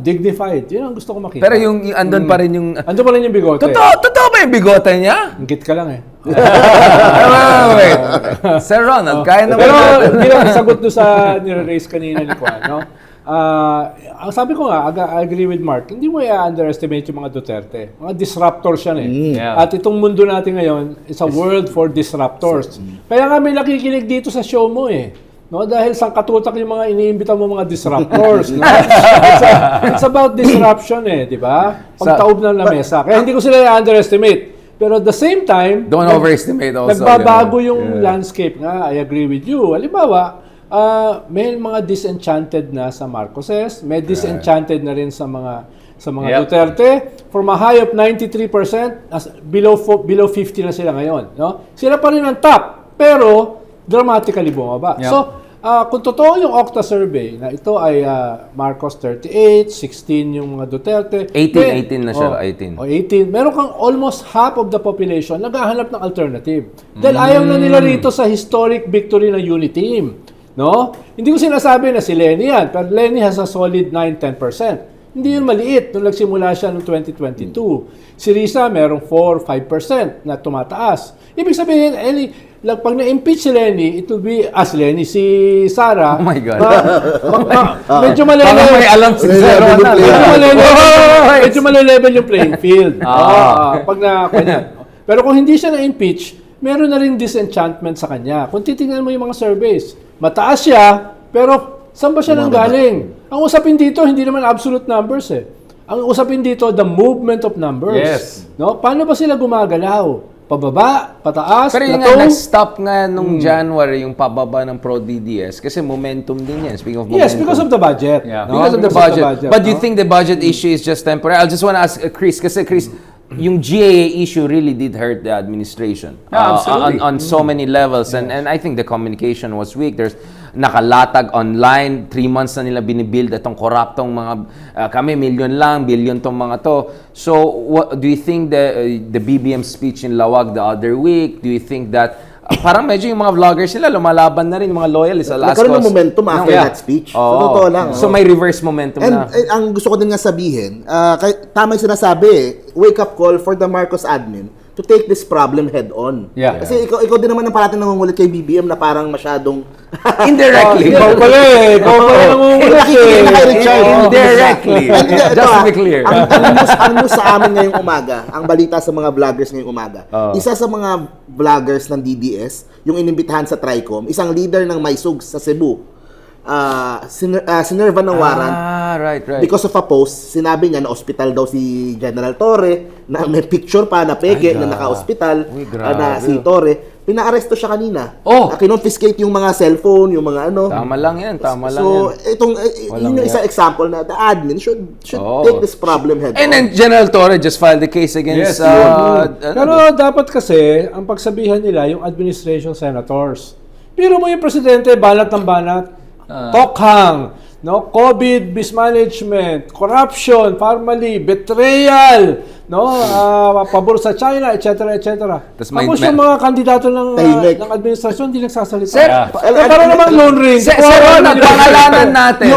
Dignified. Yun ang gusto ko makita. Pero yung andun pa rin yung... Ando pa rin yung bigote. Totoo ba yung bigote niya? Ingit ka lang eh. Wait. Sir Ronald, kaya naman Pero natin. bilang sagot doon sa nire-raise kanina ni Juan, no? Ang sabi ko nga, I agree with Mark, hindi mo i-underestimate yung mga Duterte. Mga disruptors yan eh. Yeah. At itong mundo natin ngayon, it's a world for disruptors. Kaya nga may nakikinig dito sa show mo eh. No, dahil sangkatutak yung mga iniimbita mo mga disruptors. No? It's about disruption eh, di ba? Pagtaob ng lamesa. Kaya hindi ko sila i-underestimate. Pero at the same time, Don't overestimate also. nagbabago yung landscape nga. I agree with you. Halimbawa, may mga disenchanted na sa Marcoses, may disenchanted na rin sa mga Yep. Duterte. From a high of 93%, below 50 na sila ngayon, no? Sila pa rin ang top, pero dramatically bumaba. Yep. So, kung totoo yung Okta survey na ito ay Marcos 38, 16 yung mga Duterte. 18 na siya, 18. 18. Meron kang almost half of the population naghahanap ng alternative. Dahil ayaw na nila rito sa historic victory ng unity team. No? Hindi ko sinasabi na si Lenny yan, pero Lenny has a solid 9-10%. Hindi yun maliit nung nagsimula siya noong 2022. Si Risa merong 4-5% na tumataas. Ibig sabihin, pag na-impeach si Lenny, it will be, si Sara. Oh my God. Medyo malelevel. Parang may alam si Sir Ronald. Medyo malelevel yung playing field. Pag na, kanya. Pero kung hindi siya na-impeach, meron na rin disenchantment sa kanya. Kung titingnan mo yung mga surveys, mataas siya, pero saan ba siya nanggaling? Ang usapin dito, hindi naman absolute numbers eh. Ang usapin dito, the movement of numbers. Yes. No? Paano ba sila gumagalaw? Pababa, pataas, Pero yung plateau? nga, nag-stop nga nung January yung pababa ng Pro-DDS kasi momentum din yan. Speaking of momentum. Yes, because of the budget. Yeah. No? Because of the budget. But you no? think the budget issue is just temporary? I just want to ask Chris, kasi Chris, yung GAA issue really did hurt the administration. Yeah, absolutely. On so many levels. And I think the communication was weak. There's nakalatag online, 3 months na nila binibuild itong koraptong mga, kami million lang, billion tong mga to. So, what, do you think the BBM speech in Lawag the other week, do you think that parang medyo yung mga vloggers sila, lumalaban na rin yung mga loyalists sa last Nagkaroon ng cause. momentum after that speech. So, totoo lang. So, may reverse momentum And na. ang gusto ko din nga sabihin, tama yung sinasabi wake up call for the Marcos admin to take this problem head on. Yeah. Kasi ikaw din naman ang parating nangungulit kay BBM na parang masyadong Indirectly. Ikaw pala eh. Ikaw pala nangungulit eh. na kay Richard. Indirectly. And, Just to be clear. ang news sa amin ngayong umaga, ang balita sa mga vloggers ngayong umaga, isa sa mga vloggers ng DDS, yung inimbitahan sa TRICOM, isang leader ng Maisug sa Cebu, sinerva ng warrant. Right. Because of a post, sinabi niya na ospital daw si General Torre, na may picture pa na peke na naka-ospital, Uy, grabe. na si Torre. Pinaaresto siya kanina. Oh! Kinonfiscate yung mga cellphone, yung mga ano. Tama lang yan, tama lang So, yan. itong, Walang yun yung yan. isang example na the admin should take this problem head And on. then General Torre just filed the case against... Pero dapat kasi, ang pagsabihan nila, yung administration senators. Pero mo yung presidente, banat ng banat. Tokhang, no? COVID, mismanagement, corruption, formally, betrayal, no? Pabor sa China, etc. Tas Tapos yung mga kandidato ng administrasyon, hindi nagsasalita. Sir, para naman Lone Ranger. Sir Ronald, pangalanan natin.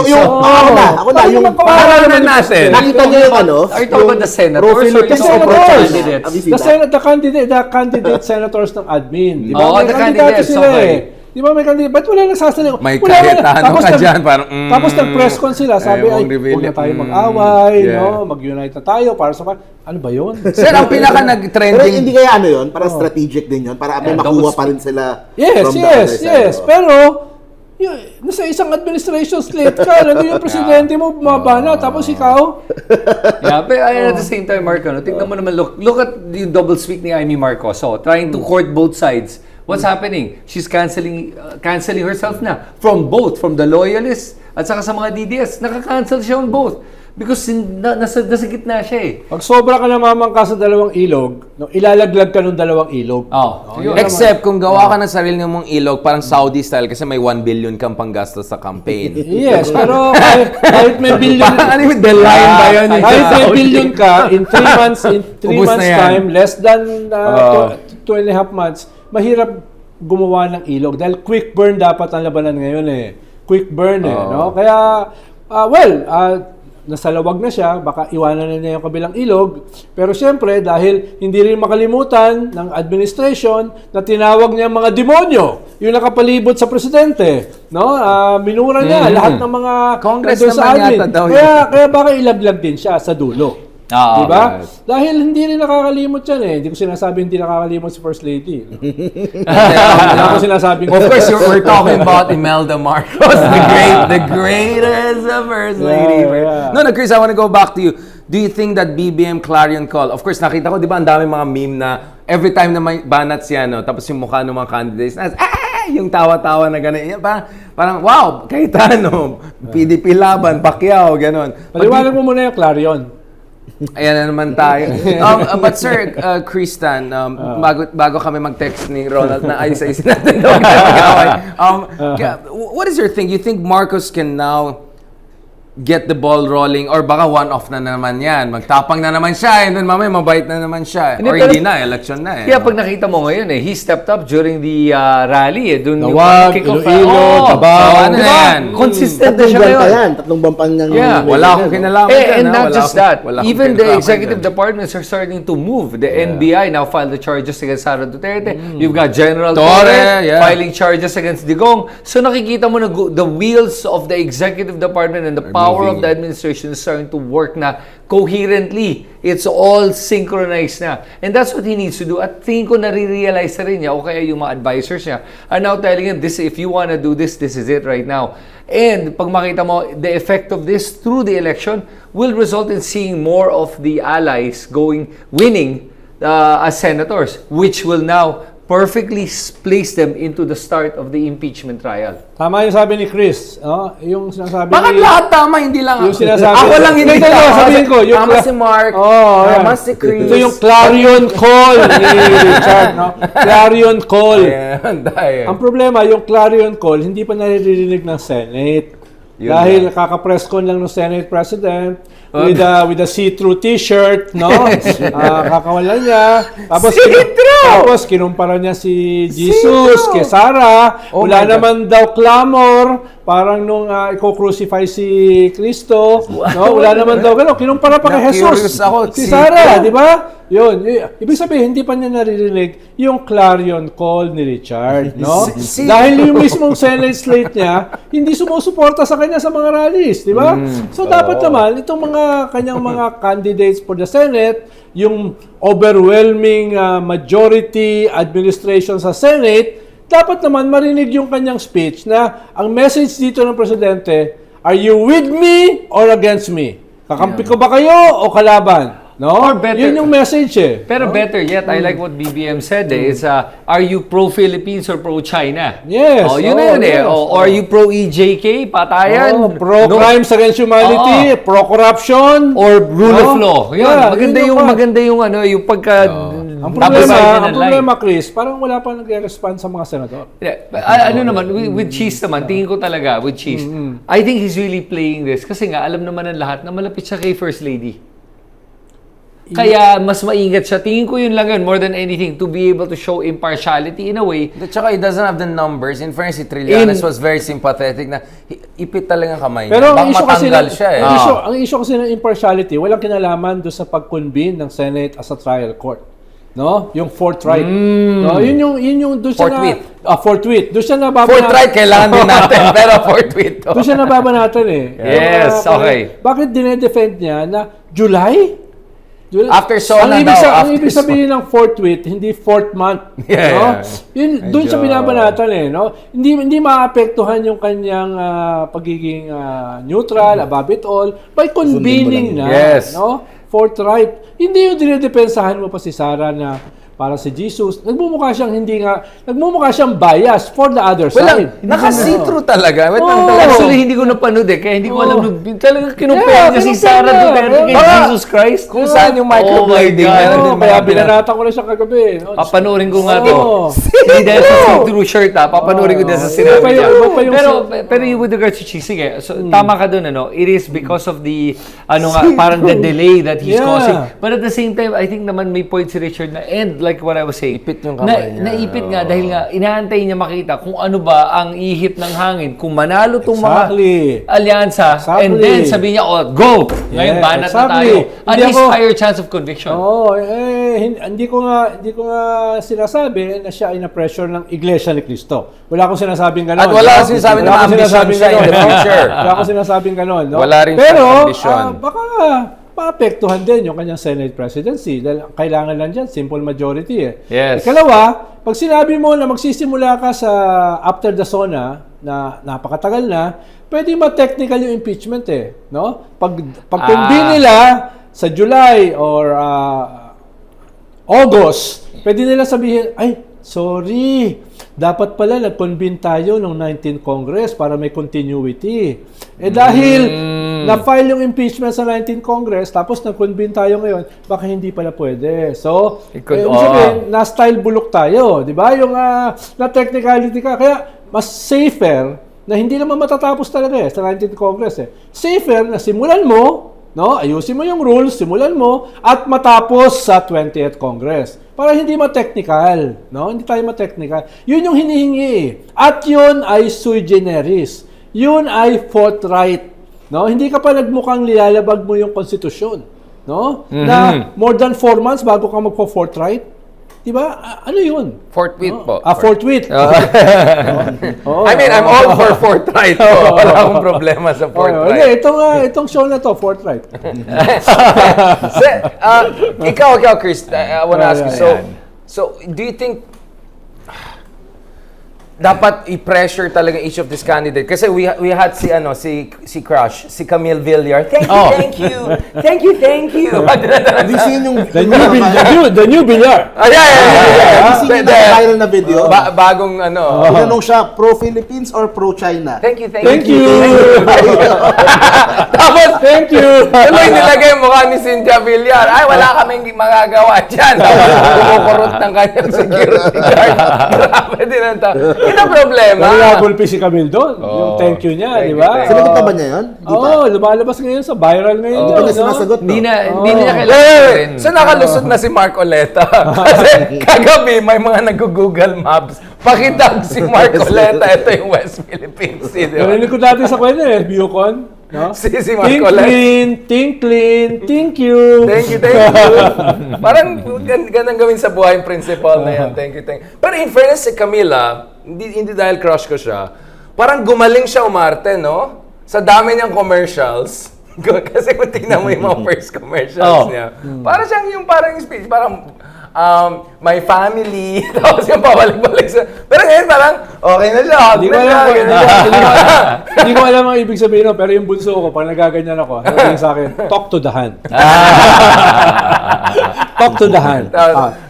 Pangalanan natin. Nakita niyo yung ano? Are you talking about the senators or Philippe the Senators. candidates? The candidate senators ng admin. Di ba? Oo, May the kandidato candidates, sila okay. eh. Di ba may kandidato? Ba't wala nagsasalita? May Wala kahit na. ano ka dyan, parang, Tapos nag-press con sila. Sabi, Bong ay, Revilla, huwag na tayo mag-away, yeah. no? Mag-unite na tayo para sa... Ano ba yun? Sir, ang pinaka Pero nag-trending... hindi kaya ano yun? Para strategic din yun? Para may makuha pa rin sila Yes, from the other side. yes. Pero, nasa isang administration slate ka, nandun yung presidente mo, bumaba na, tapos ikaw, Yeah, but at the same time, Marco, no, tingnan mo naman, look at the double speak ni Amy Marcos. So, trying to court both sides. What's happening? She's canceling herself na from both, from the loyalists at saka sa mga DDS. Naka-cancel siya on both. Because nasa gitna siya eh. Pag sobra ka namamangka sa dalawang ilog, no, ilalaglag ka ng dalawang ilog. Except kung gawa ka ng sarili mong ilog, parang Saudi style kasi may 1 billion kang panggastos sa campaign. Yes, pero kahit may billion, Ano yung the line ba yun? kahit may billion ka, in 3 months, Ubus na yan. time, less than 2.5 months, mahirap gumawa ng ilog. Dahil quick burn dapat ang labanan ngayon eh. Quick burn no? Kaya, nasalawag na siya, baka iwanan na niya yung kabilang ilog. Pero siyempre, dahil hindi rin makalimutan ng administration na tinawag niya mga demonyo, yung nakapalibot sa presidente. No? Minura niya lahat ng mga Congress nandun naman yata daw yun. Kaya baka ilaglag din siya sa dulo. Diba? yes. Dahil hindi rin nakakalimot yan eh. Hindi ko sinasabi hindi nakakalimot si First Lady. Hindi ko sinasabing... Of course, we're talking about Imelda Marcos, the greatest First Lady. Yeah. No, Chris, I want to go back to you. Do you think that BBM clarion call, of course, nakita ko, di ba, ang dami mga meme na every time na may banat siya, no, tapos yung mukha ng mga candidates, yung tawa-tawa na gano'n. Parang, wow, Cayetano, PDP laban, Pacquiao, gano'n. Paliwanag mo muna yung clarion. Ayan na naman tayo. But Sir Christian, bago kami mag-text ni Ronald na ayos-ayos natin daw mag-away. What is your thing? You think Marcos can now get the ball rolling or baka one-off na naman yan? Magtapang na naman siya and then mamaya mabait na naman siya. Hindi na, election na eh. Kaya pag nakita mo ngayon he stepped up during the rally Dun Tawag, Iloilo, Tabaw. Ano na yan? Consistent na siya Tatlong buwan pa ngayon. yan. Tatlong buwan pa niyang... Wala akong kinalaman dyan. And not just that, even the executive department. departments are starting to move. The NBI now filed the charges against Sara Duterte. You've got General Torre, filing charges against Digong. So nakikita mo na the wheels of the executive department and the power of the administration is starting to work na coherently. It's all synchronized na. And that's what he needs to do. At tingin ko nare-realize na rin niya o kaya yung mga advisors niya are now telling him, this, if you wanna do this, this is it right now. And pag makita mo, the effect of this through the election will result in seeing more of the allies winning as senators, which will now perfectly place them into the start of the impeachment trial. Tama yung sabi ni Chris. Yung sinasabi Bakit lahat tama, hindi lang yung sinasabi, ako lang hindi Ito, tama. sabihin ko, yung Tama si Mark, tama si Chris. Ito yung clarion call ni Richard, no? Clarion call. Ayan, dahil. Ang problema, yung clarion call, hindi pa naririnig ng Senate. Yun Dahil kaka-press con lang ng Senate President with a see-through t-shirt, no? Kakawalan niya. Tapos kinumpara niya si Jesus kay Sarah. Wala naman daw clamor. Parang nung i-crucify si Cristo. No? Wala naman daw gano'n. Kinumpara pa kay Jesus. Si Sarah, di ba? Yun. Ibig sabihin, hindi pa niya naririnig yung clarion call ni Richard, no? Dahil yung mismong Senate slate niya, hindi sumusuporta sa kanya sa mga rallies, di ba? So dapat naman, itong mga kanyang mga candidates for the Senate, yung overwhelming majority administration sa Senate, dapat naman marinig yung kanyang speech na ang message dito ng presidente, are you with me or against me? Kakampi ko ba kayo o kalaban? No? Or better, yun yung message eh. Pero better yet, I like what BBM said is, are you pro-Philippines or pro-China? Yes. Yun na yun eh. Or are you pro-EJK? Patayan. Pro-crimes against humanity, pro-corruption. Or rule of law. Yun. Yeah, maganda yung yung pagka... Ang problema, Chris, parang wala pa nagre-respond sa mga senador. Yeah. Ano naman, with Cheese naman, tingin ko talaga, with Cheese, I think he's really playing this. Kasi nga, alam naman ng lahat na malapit siya kay First Lady. Kaya mas maingat siya. Tingin ko yun lang yun, more than anything, to be able to show impartiality in a way. At saka, he doesn't have the numbers. In fairness, si Trillanes was very sympathetic na ipit talaga ang kamay niya. Pero Bang matanggal siya eh. Ang issue kasi ng impartiality, walang kinalaman doon sa pag-convene ng Senate as a trial court. No? Yung forthright. No? Yun yung doon siya Forthwith. Forthwith. Doon siya nababanatan. Forthright, kailangan din natin. Pero forthwith. Doon siya nababanatan eh. Yes, okay. Bakit dinedefend niya na July? After SONA ang ibig sabihin ng forthwith, hindi fourth month. Yeah. Yun, doon siya binabanatan eh. No? Hindi maapektuhan yung kanyang pagiging neutral, above it all, by convening na. Yes. No? Forthright. Hindi yung dinedepensahan mo pa si Sarah na para si Jesus. Nagmumukha siyang bias for the other Walang, side. naka-see-through talaga. Wait lang Oo. talaga. Actually, hindi ko napanood kaya hindi ko alam. Talagang kinumpare Yeah, niya si kinumpare Sara niya. Duterte kay Baka Jesus Christ. Kung saan yung microblading Oh my yan. God. yung Kaya mga binanata ko na siya kagabi. No? Papanoorin ko nga to. Oo. Hindi dahil sa see-through shirt papanoorin ko dahil sa sinabi Iba niya. pa yung Pero yung with regards to cheese, sige, so, tama ka dun, it is because of the, parang the delay that he's Yeah. causing. But at the same time, I think naman may point si Richard na, and like what I was saying, Ipit yung kamay niya. Naipit nga dahil nga, inaantay niya makita kung ano ba ang ihip ng hangin, kung manalo tong Exactly. mga alyansa, and Exactly. then sabi niya, go! Ngayon, Yeah, banat na exactly. tayo. At Hindi least ako- higher chance of conviction. Oo, hindi ko nga sinasabi na siya ay na-pressure ng Iglesia ni Cristo. Wala akong sinasabing gano'n. At wala akong sinasabing na Wala akong ma-ambition sinasabing siya in the gano'n. future. Wala akong sinasabing gano'n. No? Wala rin Pero, siyang ambisyon. baka maapektuhan din yung kanyang Senate presidency dahil ang kailangan lang dyan, simple majority Yes. Ikalawa, pag sinabi mo na magsisimula ka sa after the SONA na napakatagal na, pwede ma-technical yung impeachment no? Pag convene nila sa July or August, pwede nila sabihin, ay, sorry, dapat pala nag-convene tayo ng 19th Congress para may continuity. Dahil na-file yung impeachment sa 19th Congress, tapos nag-convene tayo ngayon, baka hindi pala pwede. So, It could- ibig sabihin, na-style bulok tayo, di ba? Yung na-technicality ka. Kaya, mas safer na hindi naman matatapos talaga sa 19th Congress. Safer na simulan mo, no? Ayusin mo yung rules, simulan mo, at matapos sa 20th Congress. Para hindi ma-technical, no? Hindi tayo ma-technical. Yun yung hinihingi. At yun ay sui generis. Yun ay forthright, no? Hindi ka pa nagmukhang nilalabag mo yung konstitusyon, no? Na more than 4 months bago ka magpo-forthright. Diba? Ano yun? Forthwith po. Forthwith. Oo. I mean, I'm all for forthright po. Wala akong problema sa forthright. Itong show na to, forthright. Ikaw, Chris, I wanna ask you. So, do you think dapat i-pressure talaga each of this candidate? Kasi we had si Crush, si Camille Villar. Thank you. Hindi siya yung... The new Villar. Hindi siya yung viral na video. Bagong Tinanong siya, pro-Philippines or pro-China? Thank you. Thank you. Tapos, Thank you. tuloy nilagay yung mukha ni Cynthia Villar. Ay, wala kaming magagawa dyan. Tapos, kumukurot ng kanyang security guard. Grabe din ang tao. Ito problema. Nagagulpi si Camille doon. Yung thank you niya, di ba? Sinagot pa ba niya yun? Hindi pa. Oo, lumalabas ngayon sa viral ngayon. Hindi pa yun, niya sinasagot, no? Hindi na niya kailangan rin. So nakalusot na si Mark Oleta. Kasi kagabi may mga nag-Google Maps. Pakitag si Mark Oleta. Ito yung West Philippine Sea. Di ba? Narinig ko dati sa kwento Viewcon. No? Si Mark Think Oleta. clean, thank you. Thank you. Parang ganang gawin sa buhay yung principal na yan. Thank you. Pero in fairness si Camila, hindi dahil crush ko siya, parang gumaling siya umarte, no? Sa dami niyang commercials. Kasi kung tingnan mo yung mga first commercials niya, parang siyang yung parang speech, parang my family, tapos yung pabalik-balik sa... Pero ngayon parang, okay na siya, Hindi ko alam ang ibig sabihin, no? Pero yung bunso ko, pag nagaganyan ako, sabihin sa akin, talk to the hand. Talk to the hand.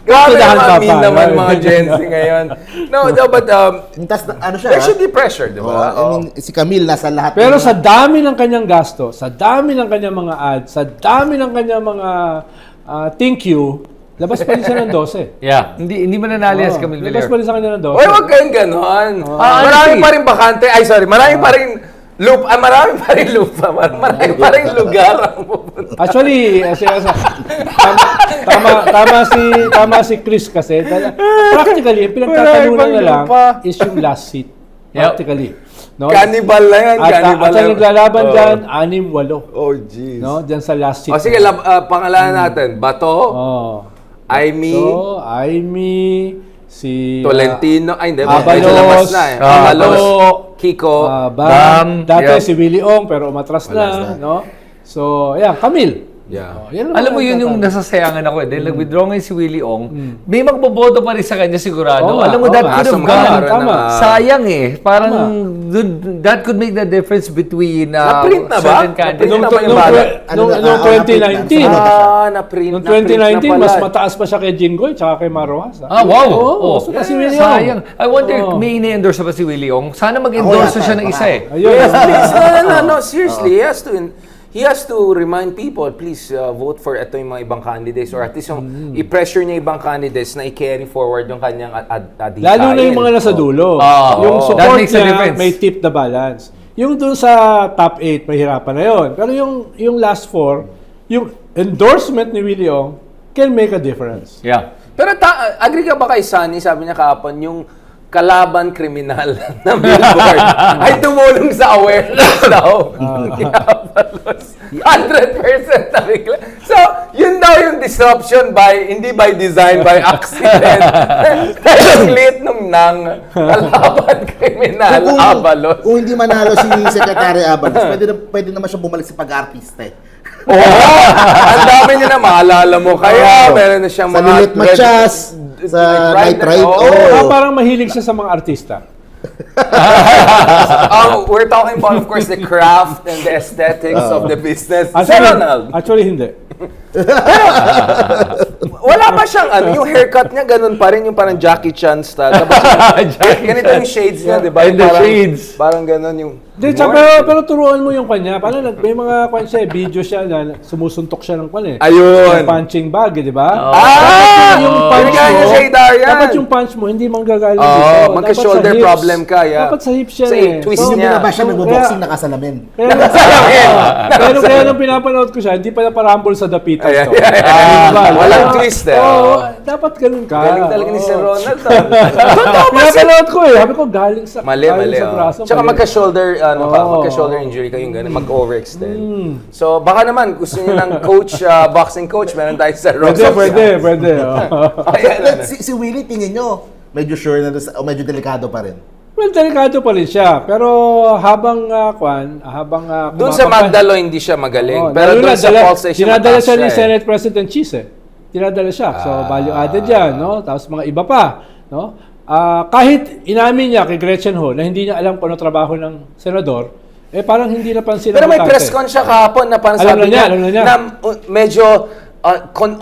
Grabe naman, mean naman mga Gen Z ngayon. No, but Tas, ano siya, there should be pressure, di ba? I mean, si Camille nasa lahat. Pero ng- sa dami ng kanyang gasto, sa dami ng kanyang mga ads, sa dami ng kanyang mga thank you, labas pa rin siya ng 12. Yeah. Hindi mananali si Camille Labas Villar. pa rin sa kanya ng 12. Uy, wag kayong ganon. Marami honestly. pa rin bakante. Ay, sorry. Marami pa rin marami pa rin lupa. Marami pa rin lugar ang pupunta. Actually, tama si Chris kasi. Practically, ang pinagtatalunan na lang is yung last seat. Practically. No? Cannibal na yan. At Cannibal ang na. naglalaban dyan, 6-8. Oh, jeez. No? Diyan sa last seat. O sige, pangalanan natin. Bato, Oh. Aimee, So, Aimee, si Tolentino. Ay, hindi. Abalos, Medyo labas na eh. Abalos, Kiko, Bam. Dati yeah. si Willie Ong, pero umatras na. No? So, ayan, Camille. Yeah. Yan Alam mo yun yung nasasayangan ako eh. Dahil nag-withdraw ngayon si Willie Ong, may magboboto pa rin sa kanya sigurado. Oo nga, Alam mo, oo that nga. could have Kaso magkakaroon gone. Tama. Sayang eh. Parang that could make the difference between Na-print na ba? certain candidates. Na-print na ba yung ballot? Noong 2019, na-print. noong 2019, mas mataas pa siya kay Jinggoy tsaka kay Marojas. Ah, wow! Oo, so kasi Willie Ong. Sayang. I wonder, may ini-endorse pa si Willie Ong. Sana mag-endorse siya ng isa eh. Ayun. Yes, please. No, seriously. He has to remind people, please vote for ito yung mga ibang candidates or at least yung i-pressure niya ibang candidates na i-carry forward yung kanyang adhikain. Lalo na yung mga nasa dulo. Yung That support makes a niya difference. may tip the balance. Yung dun sa top 8, mahirapan na yun. Pero yung last 4, yung endorsement ni Willie Ong can make a difference. Yeah. Pero agree ka ba kay Sunny, sabi niya kahapon, yung kalaban kriminal ng billboard ay tumulong sa awareness daw. 100% na bigla. So, yun daw yung disruption hindi by design, by accident. Dahil ang liit nung kalaban kriminal, Abalos. Kung hindi manalo si Secretary Abalos, pwede naman siya bumalik sa pag-artista eh. Oo! Ang dami niya na maalala mo. Kaya meron na siyang Sa mga... Lilit Matias, sa Night Ride. Oo. Parang mahilig siya sa mga artista. We're talking about, of course, the craft and the aesthetics of the business. Sir Ronald, Actually, hindi. wala pa siyang yung haircut niya, ganun pa rin, yung parang Jackie Chan style. Tapos, ganito yung shades niya, di ba? And the Parang- shades. Parang ganun yung... Hindi, pero turuan mo yung kanya. Parang may mga video siya na sumusuntok siya ng Ayun. punching bag, di ba? Yung punch mo, Dapat yung punch mo, hindi manggagaling Oo, dito. Dapat magka-shoulder sa hips. problem ka, yeah. Dapat sa hips siya Sa eh. twist Hindi niya. mo na ba siya So, nagbo-boxing nakasalamin? Pero kaya nung pinapanood ko siya, hindi pala parambol sa dapitan Ayan, to. ayan, ayan. Diba? Walang twist eh. Oo, dapat ganun ka. Galing talaga ni Sir Oo. Ronald. Pinapanood ko eh. Sabi ko, galing sa Mali. sa braso. Tsaka mali. magka-shoulder, Oo. magka-shoulder injury kayo yung ganun, mag-overextend. So, baka naman, gusto niyo ng coach, boxing coach, meron tayo sa Rosa. Pwede. Oo. Ayan, Si Willie, tingin nyo, medyo sure na o medyo delikado pa rin. Well, delikado pa rin siya. Pero habang Doon sa Magdalo, hindi siya magaling. Pero doon sa pulse siya dinadala mataas siya ni siya eh. Senate President Cheese eh. Dinadala siya. So, value added yan, no? Tapos mga iba pa, no? Kahit inamin niya kay Gretchen Ho na hindi niya alam kung ano trabaho ng senador, parang hindi napansin. Pero may botante. press con siya kahapon na parang Alam sabi na niya. na medyo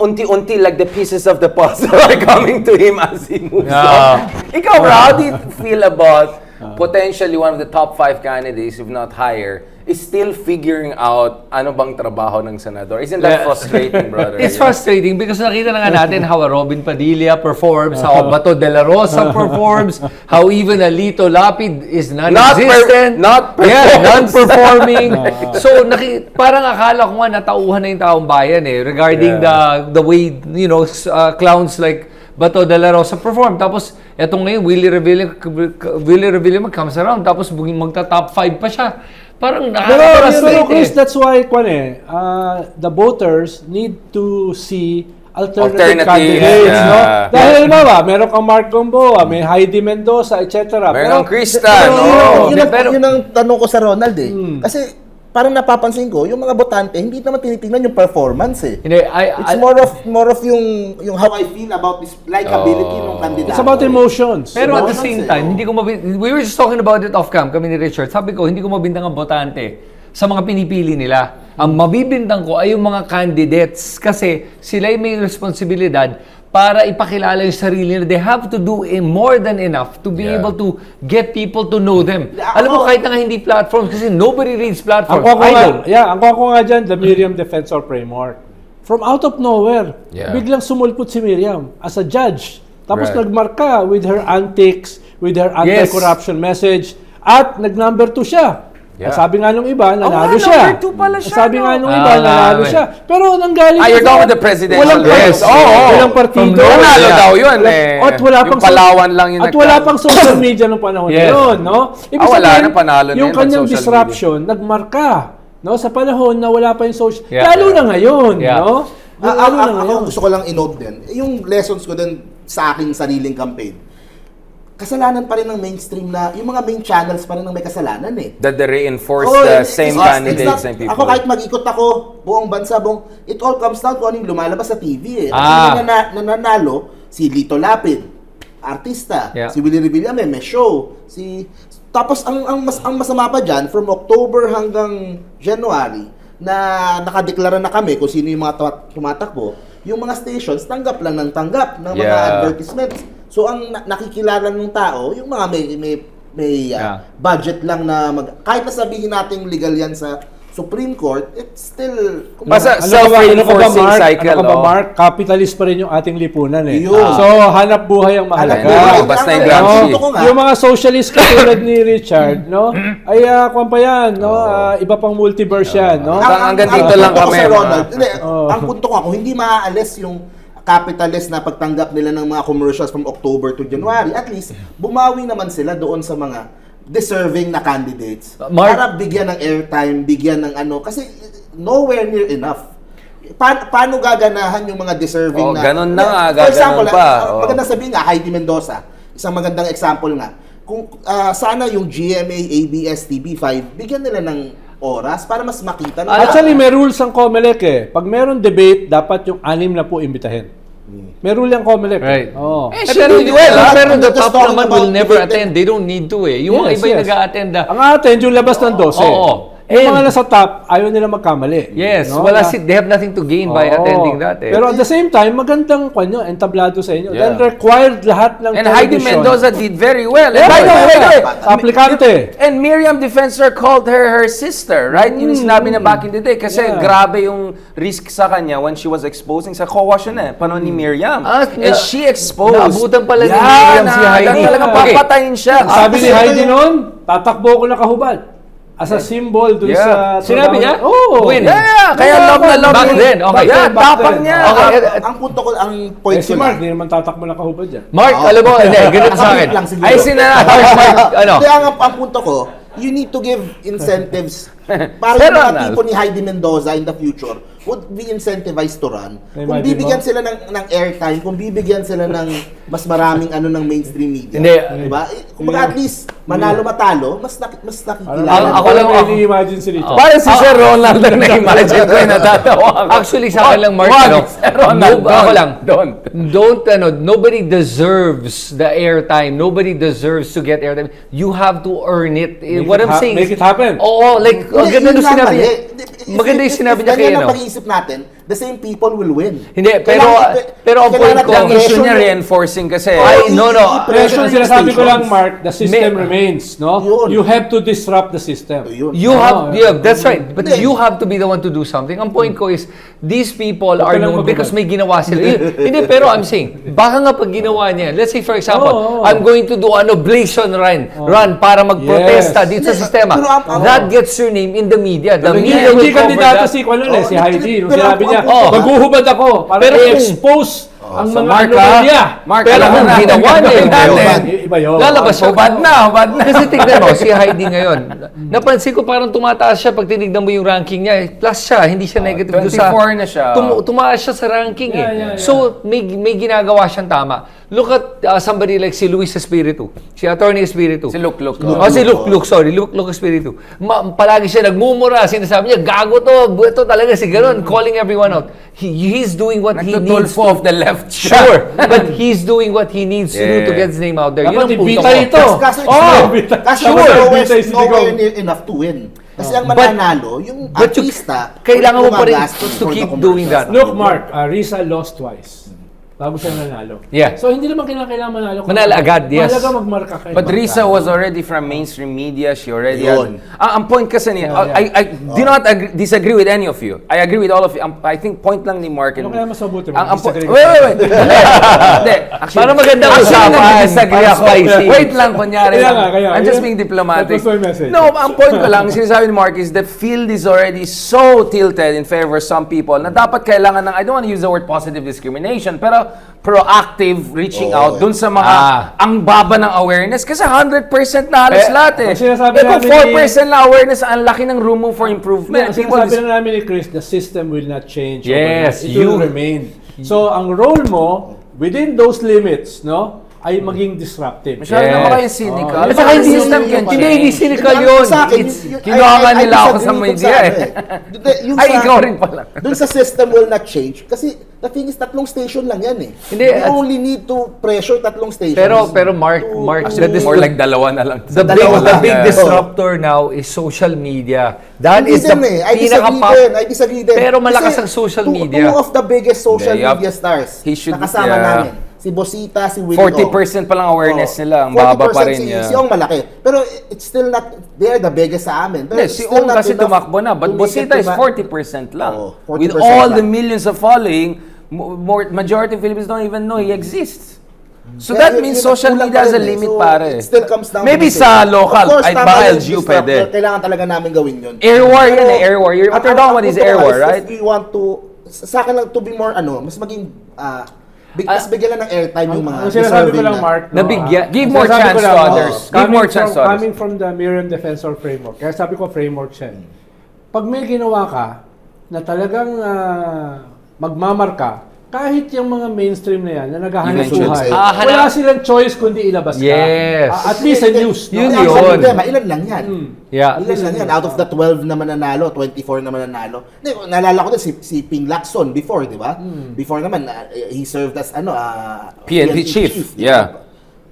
unti-unti like the pieces of the puzzle are coming to him as he moves on. Ikaw, how do you feel about potentially one of the top 5 candidates, if not higher, is still figuring out ano bang trabaho ng senador? Isn't that frustrating, brother? It's frustrating because nakita na nga natin how Robin Padilla performs, how Bato de la Rosa performs, how even Alito Lapid is non-existent. Not non-performing. So, parang akala ko nga natauhan na yung taong bayan regarding the way, clowns like Bato de la Rosa perform. Tapos, etong ngayon, Willie Revilla comes around. Tapos, magta-top 5 pa siya. Parang Pero nakaka-frustrate Chris, that's why the voters need to see alternative Alternatives, candidates, yeah. no? Dahil halimbawa, meron kang Mark Gomboa, may Heidi Mendoza, etc. Meron kang Krista, Pero no? yun ang tanong ko sa Ronald eh. Kasi parang napapansin ko, yung mga botante, hindi naman tinitingnan yung performance eh. Hindi, It's more of yung how I feel about this likability ng kandidato. It's about emotions. Pero at the Emotions same eh, time, hindi ko we were just talking about it off cam, kami ni Richard. Sabi ko, hindi ko mabintang ang botante sa mga pinipili nila. Ang mabibintang ko ay yung mga candidates kasi sila may responsibilidad para ipakilala yung sarili nila. They have to do more than enough to be able to get people to know them. Alam mo, kahit na nga hindi platforms, kasi nobody reads platforms. Ang ko nga dyan, the Miriam Defensor Framework. From out of nowhere, biglang sumulpot si Miriam as a judge. Tapos nagmarka with her antics, with her anti-corruption message, at nag-number 2 siya. Sabi nga nung iba, nanalo siya. Number 2 pala siya. Sabi nga nung iba, nanalo siya. Pero nanggaling you're talking with the presidential walang race. walang partido. Nanalo daw yun eh. At wala pang yung Palawan lang yung At wala pang social media nung panahon na yun, no? Ibig wala sabihin, na, panalo na yung yun, kanyang pag social disruption, nagmarka. No, sa panahon na wala pa yung social, Yeah. lalo na ngayon, Yeah. no? Lalo na ngayon. Ako gusto ko lang i-note din, yung lessons ko din sa aking sariling campaign. kasalanan pa rin ng mainstream na, yung mga main channels pa rin ng may kasalanan eh. That they reinforce Oh, the it's same not- candidates, it's not- same people. Ako kahit mag-ikot ako, buong bansa, it all comes down kung ano yung lumalabas sa TV eh. Ah. Ang nananalo, si Lito Lapid, artista. Yeah. Si Willie Revillame, may show. Tapos ang masama pa dyan, from October hanggang January, na nakadeklara na kami kung sino yung mga tumatakbo, yung mga stations, tanggap lang ng tanggap ng mga Yeah. advertisements. So ang nakikilala ng tao, yung mga may Yeah. budget lang na kahit na sabihin natin legal yan sa Supreme Court, it's still Basta Ano ka ba, self-reinforcing Mark? cycle. Ano ka ba, oh. Mark? Capitalist pa rin yung ating lipunan eh. Yun. So, hanap buhay ang mahalaga. buhay. Basta yung Gramsci. Gusto ko nga, Yung mga socialist katulad ni Richard, no? Ay, kung pa yan, no? Iba pang multiverse yan, no? Hanggang dito lang punto ko, kami, Sir mga- Ronald, ang punto ko, kung hindi maaalis yung capitalist na pagtanggap nila ng mga commercials from October to January, at least bumawi naman sila doon sa mga deserving na candidates. Mark- Para bigyan ng airtime, bigyan ng ano, kasi nowhere near enough. Paano gaganahan yung mga deserving Oh, na... ganun na nga, For gaganon example, pa. Oh. magandang sabihin nga, Heidi Mendoza, isang magandang example nga, kung sana yung GMA, ABS, TV5, bigyan nila ng oras para mas makita nila. Actually, may rules ang COMELEC eh. Pag meron debate, dapat yung 6 na po imbitahin. May rule yung COMELEC. Right. Oh. Pero pero the Just top talking naman about will never debate. attend. They don't need to eh. Yung mga Yes, iba yung yes. nag-a-attend na. Ang attend yung labas ng 12. Oo. Yung And- mga nasa top, ayaw nila magkamali. Yes, No? wala Na- they have nothing to gain by Oo. attending that eh. Pero at the same time, magandang kanyo, entablado sa inyo. Yeah. Dahil required lahat ng And Heidi television. Mendoza did very well. And Yeah, by the way, aplikante. And Miriam Defensor called her sister, right? Yun yung sinabi niya back in the day. Kasi Yeah. grabe yung risk sa kanya when she was exposing sa COA siya na eh. Paano ni Miriam? And she exposed. Naabutan pala ni Miriam si Heidi. Talagang Okay. papatayin siya. Sabi ni kasi Heidi ito noon, tatakbo ko na kahubad. As a symbol dun Yeah. sa... Sinabi niya? Oo. Win. Yeah, kaya love na love. Back ni- then, okay. Yeah, Back tapang then. niya. Okay. ang punto ko, ang point Eh, si ko Mark, lang, hindi naman tatakbo na kahubad yan. Mark, alam mo, hindi, ganito sa akin. lang siguro. Ay, Ano? Kaya ang punto ko, you need to give incentives para Pero yung mga Ronald. tipo ni Heidi Mendoza in the future would be incentivized to run. Kung Imagine bibigyan mo. sila ng airtime, kung bibigyan sila ng mas maraming ng mainstream media. Hindi. Diba? Kung at least manalo matalo, mas nakikilala. Ako Ako lang, lang ako- ini-imagine si Richard. Parang si Sir Ronald ang na-imagine ko yung natatawa ako. Actually, sa akin lang, Mark, Wag, ano, Sir Ronald, ako lang, don't. Nobody deserves the airtime. Nobody deserves to get airtime. You have to earn it. What I'm saying Make it happen. Oo, like, Hindi, ganda yun nung nga sinabi mali. niya. If- Maganda yung if- sinabi if niya kay ganyan ang ano. pag-iisip natin, the same people will win. Hindi, pero ang point ko, Ang issue niya reinforcing kasi. Ay, no. Pressure, yung sinasabi ko lang, stations. Mark, the system May- remains, no? Yun. You have to disrupt the system. Yun. You have, Oo. yeah, that's right. But Hindi. you have to be the one to do something. Ang point ko is, these people Huwag are ka lang known because may maghubad. ginawa sila. Hindi, pero I'm saying, baka nga pag ginawa niya, let's say for example, Oo. I'm going to do an oblation run para magprotesta Yes. dito sa Hindi, sistema. pero That gets your name in the media. The Hindi, media will hindi cover kandidato that. si si Oh, Heidi. Nung pero sinabi niya, ang- maghuhubad ako para Pero kung- i-expose ang so mga Mark, anomalya. Mark, Pero alam kung na natin ginawa niya gagawin yun, natin. Iba yun. Lalabas siya. Hubad na. Kasi tignan mo, si Heidi ngayon, napansin ko parang tumataas siya pag tinignan mo yung ranking niya. Plus siya, hindi siya negative. doon sa- 24 na siya. Tumaas siya sa ranking eh. Yeah. So, may ginagawa siyang tama. Look at somebody like si Luis Espiritu. Si Attorney Espiritu. Si Luke. Si Luke Espiritu. Palagi siya nagmumura. Sinasabi niya, gago to. Ito talaga si Ganon. Calling everyone out. He's doing what he needs Nagtutulfo of the left siya. Sure. But he's doing what he needs to do to get his name out there. Yun Dapat ang punto ibita ko. ito. Kaso it's Oh, kaso sure. it's Bitay si nowhere Digong. near enough to win. Kasi ang But- mananalo, yung but you- artista, kailangan mo pa rin gumagastos to for the keep doing commercials. that. Look, Mark, Risa lost twice. Bago siya nanalo. Yeah. So, hindi naman kailangan manalo. Manalo agad, yes. Mahalaga magmarka kayo. But Risa was already from mainstream media. She already Yun. had... Ang point kasi niya, Yeah. I do not disagree with any of you. I agree with all of you. I think point lang ni Mark and... Ano kaya mas mabuti mo? Ang point... Disagree Wait. Hindi. Para magandang usapan. Nag-disagree Para ako. spicy. Wait lang, kunyari Kaya lang. nga, kaya. I'm just Yun- being diplomatic. that was my message. No, ang point ko lang, sinasabi ni Mark is the field is already so tilted in favor of some people na dapat kailangan ng, I don't want to use the word positive discrimination, pero proactive reaching out dun sa mga ang baba ng awareness kasi 100% na halos lahat eh. ang sinasabi Kung namin 4% na awareness, ang laki ng room for improvement. Ang People sinasabi is- na namin ni Chris, the system will not change. Yes, overnight. It will remain. So, ang role mo, within those limits, no? ay maging disruptive. Masyado Yes. naman kayo cynical. At saka hindi Hindi cynical yun. Sa akin, kinuha nga nila ako sa disagree media kung eh. Yung Ay, sa- ikaw rin pala. Dun sa system will not change. Kasi the thing is, 3 station lang yan eh. Hindi, You only need to pressure 3 stations. Pero Mark, More like dalawa na lang. the Dalawa lang. big Yeah. disruptor now is social media. That Hindi is the din eh. I disagree din. Pero malakas Kasi ang social two media. of the biggest social Yeah, yup. media stars He should- na kasama yeah. namin. Si Bosita, si Willie 40% pa lang awareness nila. Ang baba pa rin niya. Si Ong malaki. Pero it's still not, they are the biggest sa amin. Pero Hindi, it's si still Ong not kasi enough tumakbo na. But to make Bosita it is to 40% lang. Oo, With 40% all lang. the millions of following, majority of Filipinos don't even know he exists. So Kaya that yun- means yun ang social kulang media pa has a rin eh. limit, So, pare. it still comes down Maybe to sa the- local, Of course, ay tama baka yung LGU disruptor. pwede. Kailangan talaga namin gawin yun. Air war yun Pero, eh, air war. What you're talking about is air war, right? If we want to, sa akin lang to be more, mas maging, mas bigyan lang ng airtime yung mga Ang sinasabi ko deserving lang, na. Mark, Nabigyan. Give ang more sinasabi chance ko to lang, others. Give coming more chance to others. Coming from the Miriam Defensor Framework. Kaya sabi ko framework siya. Pag may ginawa ka na talagang magmamarka, kahit yung mga mainstream na yan, na naghahanap Eventually. buhay, Hahanap- wala silang choice kundi ilabas ka. Yes. At least sa news. Yun Ang yun. problema, ilan lang yan. Yeah. Ilan lang yan. Out of the 12 na mananalo, 24 na mananalo. Hindi, naalala ko din si Ping Lacson before, di ba? Before naman, he served as PNP chief. di ba? Yeah.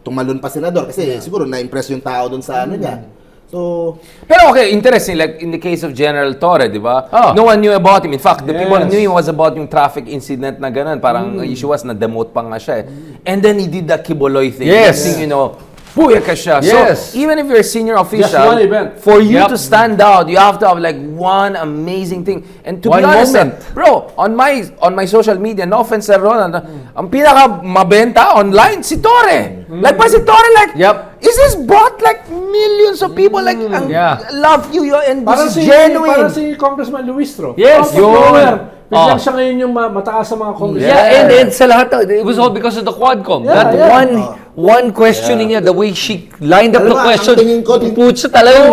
Tumalon pa senador kasi siguro na-impress yung tao dun sa ano niya. So, Pero okay, interesting. Like in the case of General Torre, di ba? Oh. No one knew about him. In fact, the people Yes. knew him was about yung traffic incident na ganun. Parang issue was na-demote pa nga siya eh. And then he did the Kiboloy thing. Yes. Next thing you know, puya ka siya. Yes. So, even if you're a senior official, one event. for you Yep. to stand out, you have to have like one amazing thing. And to One be honest, moment. bro, on my social media, no offense Sir Ronald, ang pinaka mabenta online, si Torre. Like, pa si Torre, like, Yep. is this brought like millions of people like ang Yeah. love you and Parang this is si, genuine. parang si Congressman Luistro. Yes, yun. Biglang Oh. siya ngayon yung mataas sa mga congressman. Yeah, and sa lahat, it was all because of the Quadcom. Yeah, That yeah. one questioning niya, the way she lined up Alam the mo, question, ang tingin ko, putsa talaga,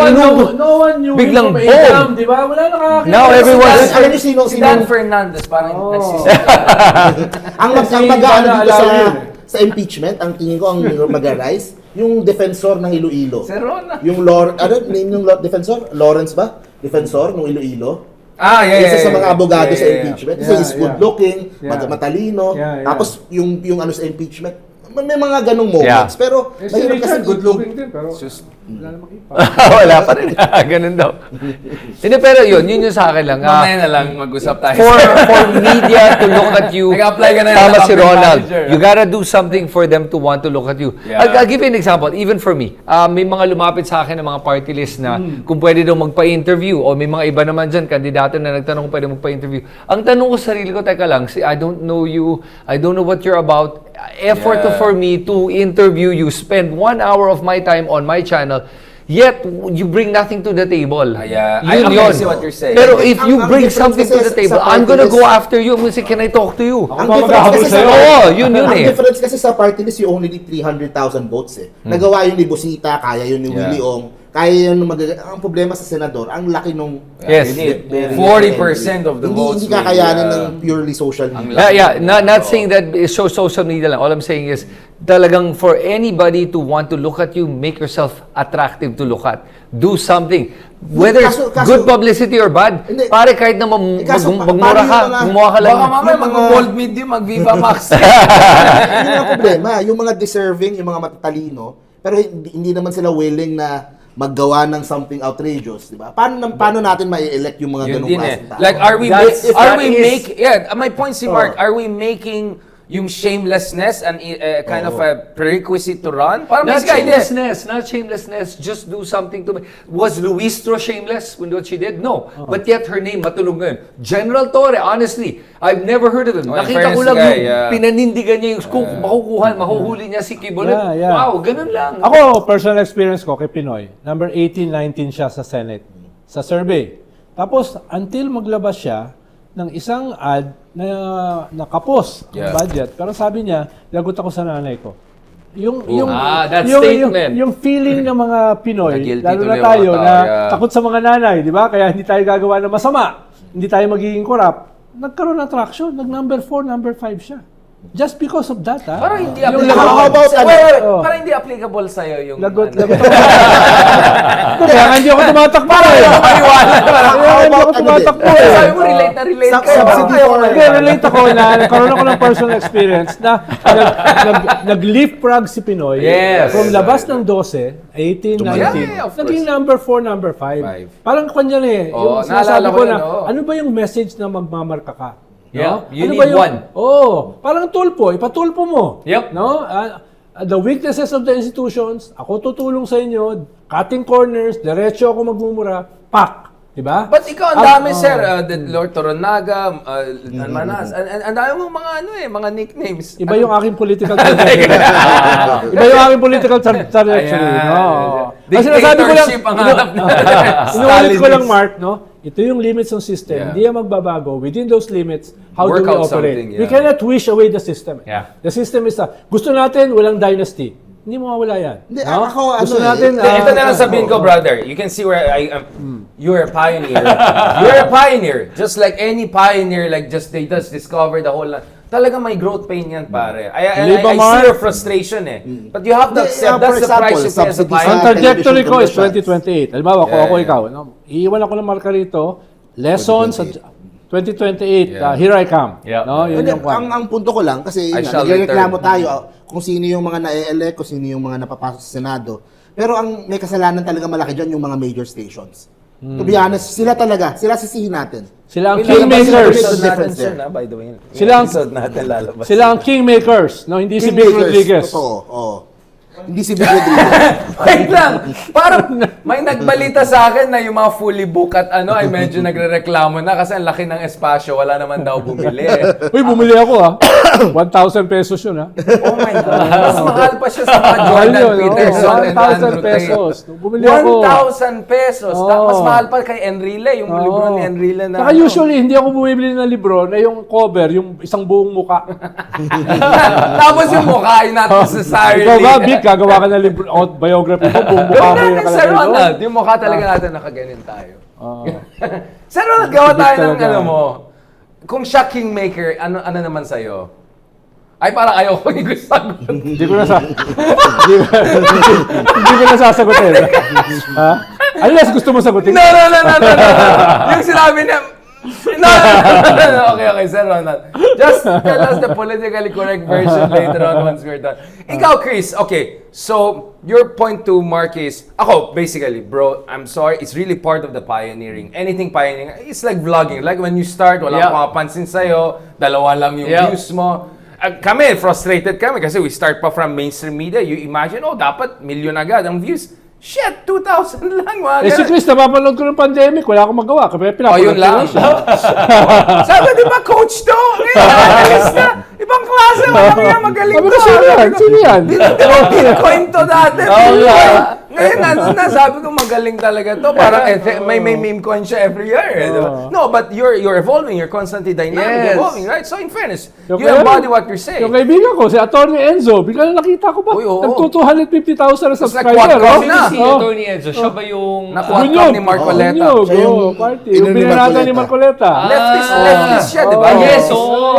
No one knew biglang him from boom. Abraham, di ba? Wala nakakakita. Now everyone's- alam niyo sino, Si Dan Fernandez, parang nagsisisi. ang Kasi mag-aano hindi dito na allow yun sa impeachment, ang tingin ko ang mag-arise, yung defensor ng Iloilo. Si Ronald. Yung name yung defensor? Lawrence ba? Defensor ng Iloilo. Ah, yeah, Isa sa mga abogado sa yeah. impeachment. Kasi he's good looking, Yeah. matalino. Yeah. Tapos yung ano sa impeachment, may mga ganong moments. Yeah. Pero Eh, si mahirap Richard, kasi good looking din, pero Sus. wala namang ipa. Wala pa rin. Ganun daw. Hindi, pero yun yung sa akin lang. Mamaya na lang mag-usap tayo. For media to look at you, Nag-apply ka na yung tama si campaign Ronald, manager, you gotta do something for them to want to look at you. Yeah. I'll give you an example, even for me. May mga lumapit sa akin ng mga party list na kung pwede daw magpa-interview o may mga iba naman dyan, kandidato na nagtanong kung pwede magpa-interview. Ang tanong ko sa sarili ko, teka lang, I don't know you, I don't know what you're about. Effort Yeah. for me to interview you, spend 1 hour of my time on my channel, yet you bring nothing to the table. Yeah. Yun I yun. see what you're saying. Pero if you Ang bring difference something to kasi the table, sa I'm gonna party go list- after you. I'm gonna say, can I talk to you? Ako Ang pa difference maghahabol kasi sa'yo. Oo, yun ang eh. difference kasi sa party list, you only need 300,000 votes eh. Nagawa yun ni Busita, kaya yun ni Yeah. Willie Ong, kaya yun ang problema sa senador, ang laki nung Yes. You need very- 40% of the votes. Hindi kakayanin will, ng purely social ang media. Yeah, not saying that it's social media lang. All I'm saying is, talagang for anybody to want to look at you, make yourself attractive to look at. Do something. Whether it's Kaso- good publicity or bad, Hindi. pare kahit na kaso magmura paano ka, yung mga- gumawa ka lang. Baka mamaya Yung mga- mag-gold medium, mag-Viva Max. Yun ang problema, yung mga deserving, yung mga matatalino, pero hindi naman sila willing na maggawa ng something outrageous, di ba? Paano natin ma-elect yung mga Yun ganung din eh. klaseng tao? Like, are we That's- make, if are that we is- make, yeah, my point si Mark, are we making yung shamelessness and kind of a prerequisite to run? Parang Not this guy did. shamelessness, just do something to me. Was Luistro shameless when what she did? No. But yet her name matunog ngayon. General Torre, honestly, I've never heard of him. Oh, in Nakita ko fairness lang guy, yung yeah. pinanindigan niya yung kung mahuhuli niya si Kibolet. Yeah, yeah. Wow, ganun lang. Ako, personal experience ko kay Pinoy, number 18, 19 siya sa Senate, sa survey. Tapos, until maglabas siya ng isang ad na nakapos ang Yeah. budget, pero sabi niya, lagot ako sa nanay ko. that statement. Yung feeling ng mga Pinoy, Na-guilty lalo tuloy na yung tayo, mga tao, na yeah. takot sa mga nanay, di ba? Kaya hindi tayo gagawa ng masama, hindi tayo magiging corrupt. Nagkaroon ng traction, nag number 4, number 5 siya. Just because of that, ha? Parang hindi Yung applicable. How about ano? Oh. Parang hindi applicable sa'yo yung... Lagot, ano. lagot ako. Kaya nga hindi ako tumatakbo eh. Parang maniwala. Kaya nga hindi ako tumatakbo eh. Sabi mo, relate na relate Sub- kayo. subsidy Ayaw for- ko Hindi, relate ako na nagkaroon ako ng personal experience na nag-leapfrog si Pinoy Yes. from labas ng 12, 18, 19, Yeah, of course. naging number 4, number 5. Five. Parang kanya eh. Oo, Yung sinasabi naalala ko ko na, yun, oo. ano ba yung message na magmamarka ka? Yeah, you Ano need ba yung, one. parang tulpo, ipatulpo mo. Yep. No? The weaknesses of the institutions, ako tutulong sa inyo, cutting corners, diretso ako magmumura, pak. Diba? But ikaw, ang dami, sir. Lord Toronaga, Manas. Ang dami mong mga mga nicknames. Iba yung aking political trajectory. Iba yung aking political trajectory. Ayan. No. Ang sinasabi ko lang, Dictatorship ang hanap natin. inuulit ko lang, Stalinist. Mark, no? Ito yung limits ng system. Yeah. Hindi yan magbabago. Within those limits, how Work do we out operate? something, yeah. We cannot wish away the system. Yeah. The system is gusto natin walang dynasty. Hindi mawawala yan. Hindi, no? ako, Gusto ano natin, Ito na lang sabihin ko, brother. You can see where I am. You're a pioneer. You're a pioneer. Just like any pioneer, like they just discovered the whole... Talaga may growth pain yan, pare. I Liba, see Mark. your frustration eh. But you have to Hindi, accept for that's the price you pay as a subsidies ang pioneer. trajectory ko is television 2028. Halimbawa, kung Yeah, ako yeah. ikaw, no? Iiwan ako ng marka rito, lessons sa 2028, Yeah. here I come. Yeah. No? Yun Hindi, yung kwan. ang punto ko lang, kasi I yun nga, shall nagreklamo return. tayo kung sino yung mga na-elect, kung sino yung mga napapasok sa Senado. Pero ang may kasalanan talaga malaki dyan yung mga major stations. To be honest, sila sisihin natin. Sila ang Kailangan kingmakers. ba sila- natin, sir, na, by the way. Sila ang- Episode natin lalabas. Sila ang kingmakers, no? Hindi si Big Kingmakers. Rodriguez. Totoo, oo. Hindi si Big Rodriguez. Wait lang. Parang may nagbalita sa akin na yung mga fully book at ay medyo nagrereklamo na kasi ang laki ng espasyo. Wala naman daw bumili. Uy, bumili ako 1,000 pesos yun Oh my God. Mas mahal pa siya sa mga Mahal Jordan yun, Peterson and 1,000 Andrew Tate. pesos. Bumili ako. 1,000 pesos. Oo. Mas mahal pa kay Enrile, yung libro ni Enrile na... Saka usually, hindi ako bumibili ng libro na yung cover, yung isang buong muka. Tapos yung mukha ay not necessarily. Ikaw ba, Vic, gagawa ka ng libro, autobiography mo, buong mukha mo yung Sir nakalagay doon? Ronald, yung mukha talaga natin nakaganin tayo. Oo. Sir Ronald, gawa tayo ng talaga. kung siya kingmaker, ano naman sa'yo? Ay, parang ayaw ko yung sagot. Hindi ko na hindi ko na sasagutin. Ha? Unless gusto mo sagutin. No. Yung sinabi niya, no. Okay, Sir Ronald. Just tell us the politically correct version later on once we're done. Ikaw, Chris, okay, so your point to Mark is, basically, bro, I'm sorry, it's really part of the pioneering. Anything pioneering, it's like vlogging. Like when you start, wala Yeah. pumapansin sa'yo, dalawa lang yung Yeah. views mo. Kami, frustrated kami kasi we start pa from mainstream media. You imagine, dapat milyon agad ang views. Shit, 2,000 lang, mga Si ganun. Chris, napapanood ko ng pandemic, wala akong magawa. Kaya pinapanood Yun lang. ko siya. Sabi, di ba, coach to? Alis na. Ibang klase, magaling Sabi to. ko, sino yan? Sino yan? Bitcoin to dati. Oo, Bitcoin. nga. Ngayon, nandun na, sabi ko, magaling talaga to. Parang may meme coin siya every year. Diba? No, but you're evolving. You're constantly dynamic, Yes. evolving, right? So in fairness, Yung you kaya- embody what you're saying. Yung kaibigan ko, si Atty. Enzo, bigla na nakita ko ba? Uy, oo. Nagto-250,000 na subscriber. nag-quad-cop oh. na. Si Oh. Atty. Enzo, siya ba yung... Nakuha Bunyog. ni Marcoleta. Bunyog, Siya yung party. ino Yung ni binanatan ni Marcoleta. Marcoleta. Leftist siya, di ba? Oh, yes, Leftist. oo.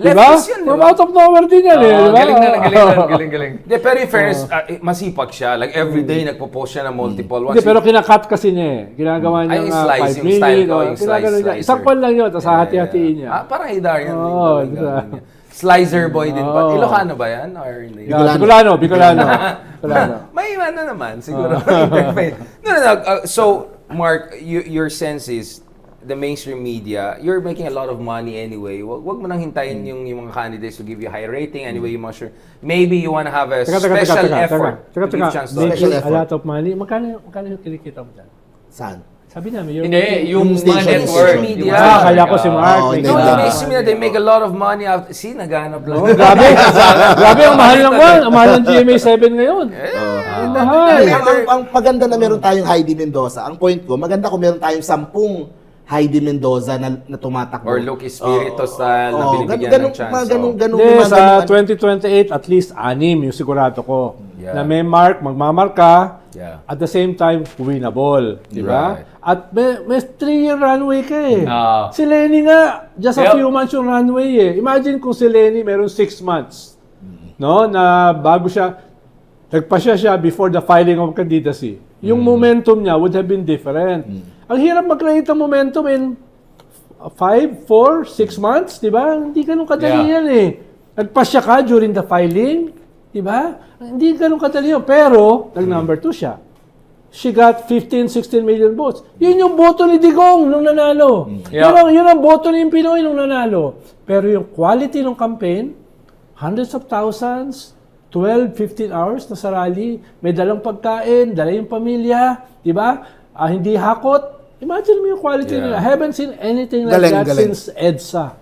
Diba? Leftist yun, di From ba? out of nowhere din yan eh. Diba? Galing na. Hindi, pero in fairness, masipag siya. Like every day, nagpo-post siya ng multiple ones. Hindi, pero kinakat kasi niya eh. Ginagawa niya Ay, yung 5 slicing minutes. style ko, yung Ginagano niya. slicer. Isang kwan lang yun, tapos hahati-hatiin niya. Parang Hidarian. Oo, Yung diba? gagawin niya. Slicer boy din ba? Oo. Ilocano ba yan? Or hindi? Yeah, Bicolano. Bicolano. May naman, siguro. Interface. No. So, Mark, your sense is, the mainstream media, you're making a lot of money anyway. Wag mo nang hintayin yung mga candidates to give you high rating. Anyway, you must sure. Maybe you want to have a special effort to give chance to Special Making a effort. lot of money. Magkano yung kinikita mo dyan? Saan? Sabi namin, yung... Hindi, yung mga station, network. station Yung media. mga- Kaya ko si Mark. Oo, may hindi. No, Yeah. the mainstream media, they make a lot of money out. See, naghahanap lang. Oh, grabe. Grabe, ang mahal ng one. Ang mahal ng GMA7 ngayon. Ang mahal. Ang maganda na meron tayong Heidi Mendoza. Ang point ko, maganda kung meron tayong 10 Heidi Mendoza na tumatakbo. Or Luke Espiritu style na binibigyan ng chance. Ganun. Hindi, sa 2028, at least 6 yung sigurado ko. Yeah. Na may magmamarka, Yeah. at the same time, winnable. Di ba? Right. At may 3-year runway ka eh. Ah. Si Lenny nga, just a Yep. few months yung runway eh. Imagine kung si Lenny meron 6 months. No? Na bago siya, nagpasya siya before the filing of candidacy. Yung momentum niya would have been different. Ang hirap mag-create ng momentum in 5, 4, 6 months, di ba? Hindi ganun kadali Yeah. yan eh. Nagpasya ka during the filing, di ba? Hindi ganun kadali yun. Pero, nag-number 2 siya. She got 15, 16 million votes. Yun yung boto ni Digong nung nanalo. Yeah. Yun ang boto ni Pinoy nung nanalo. Pero yung quality ng campaign, hundreds of thousands, 12, 15 hours na sa rally, may dalang pagkain, dala yung pamilya, di ba? Hindi hakot. Imagine mo yung quality Yeah. nila. I haven't seen anything like Galing, that galing. since EDSA.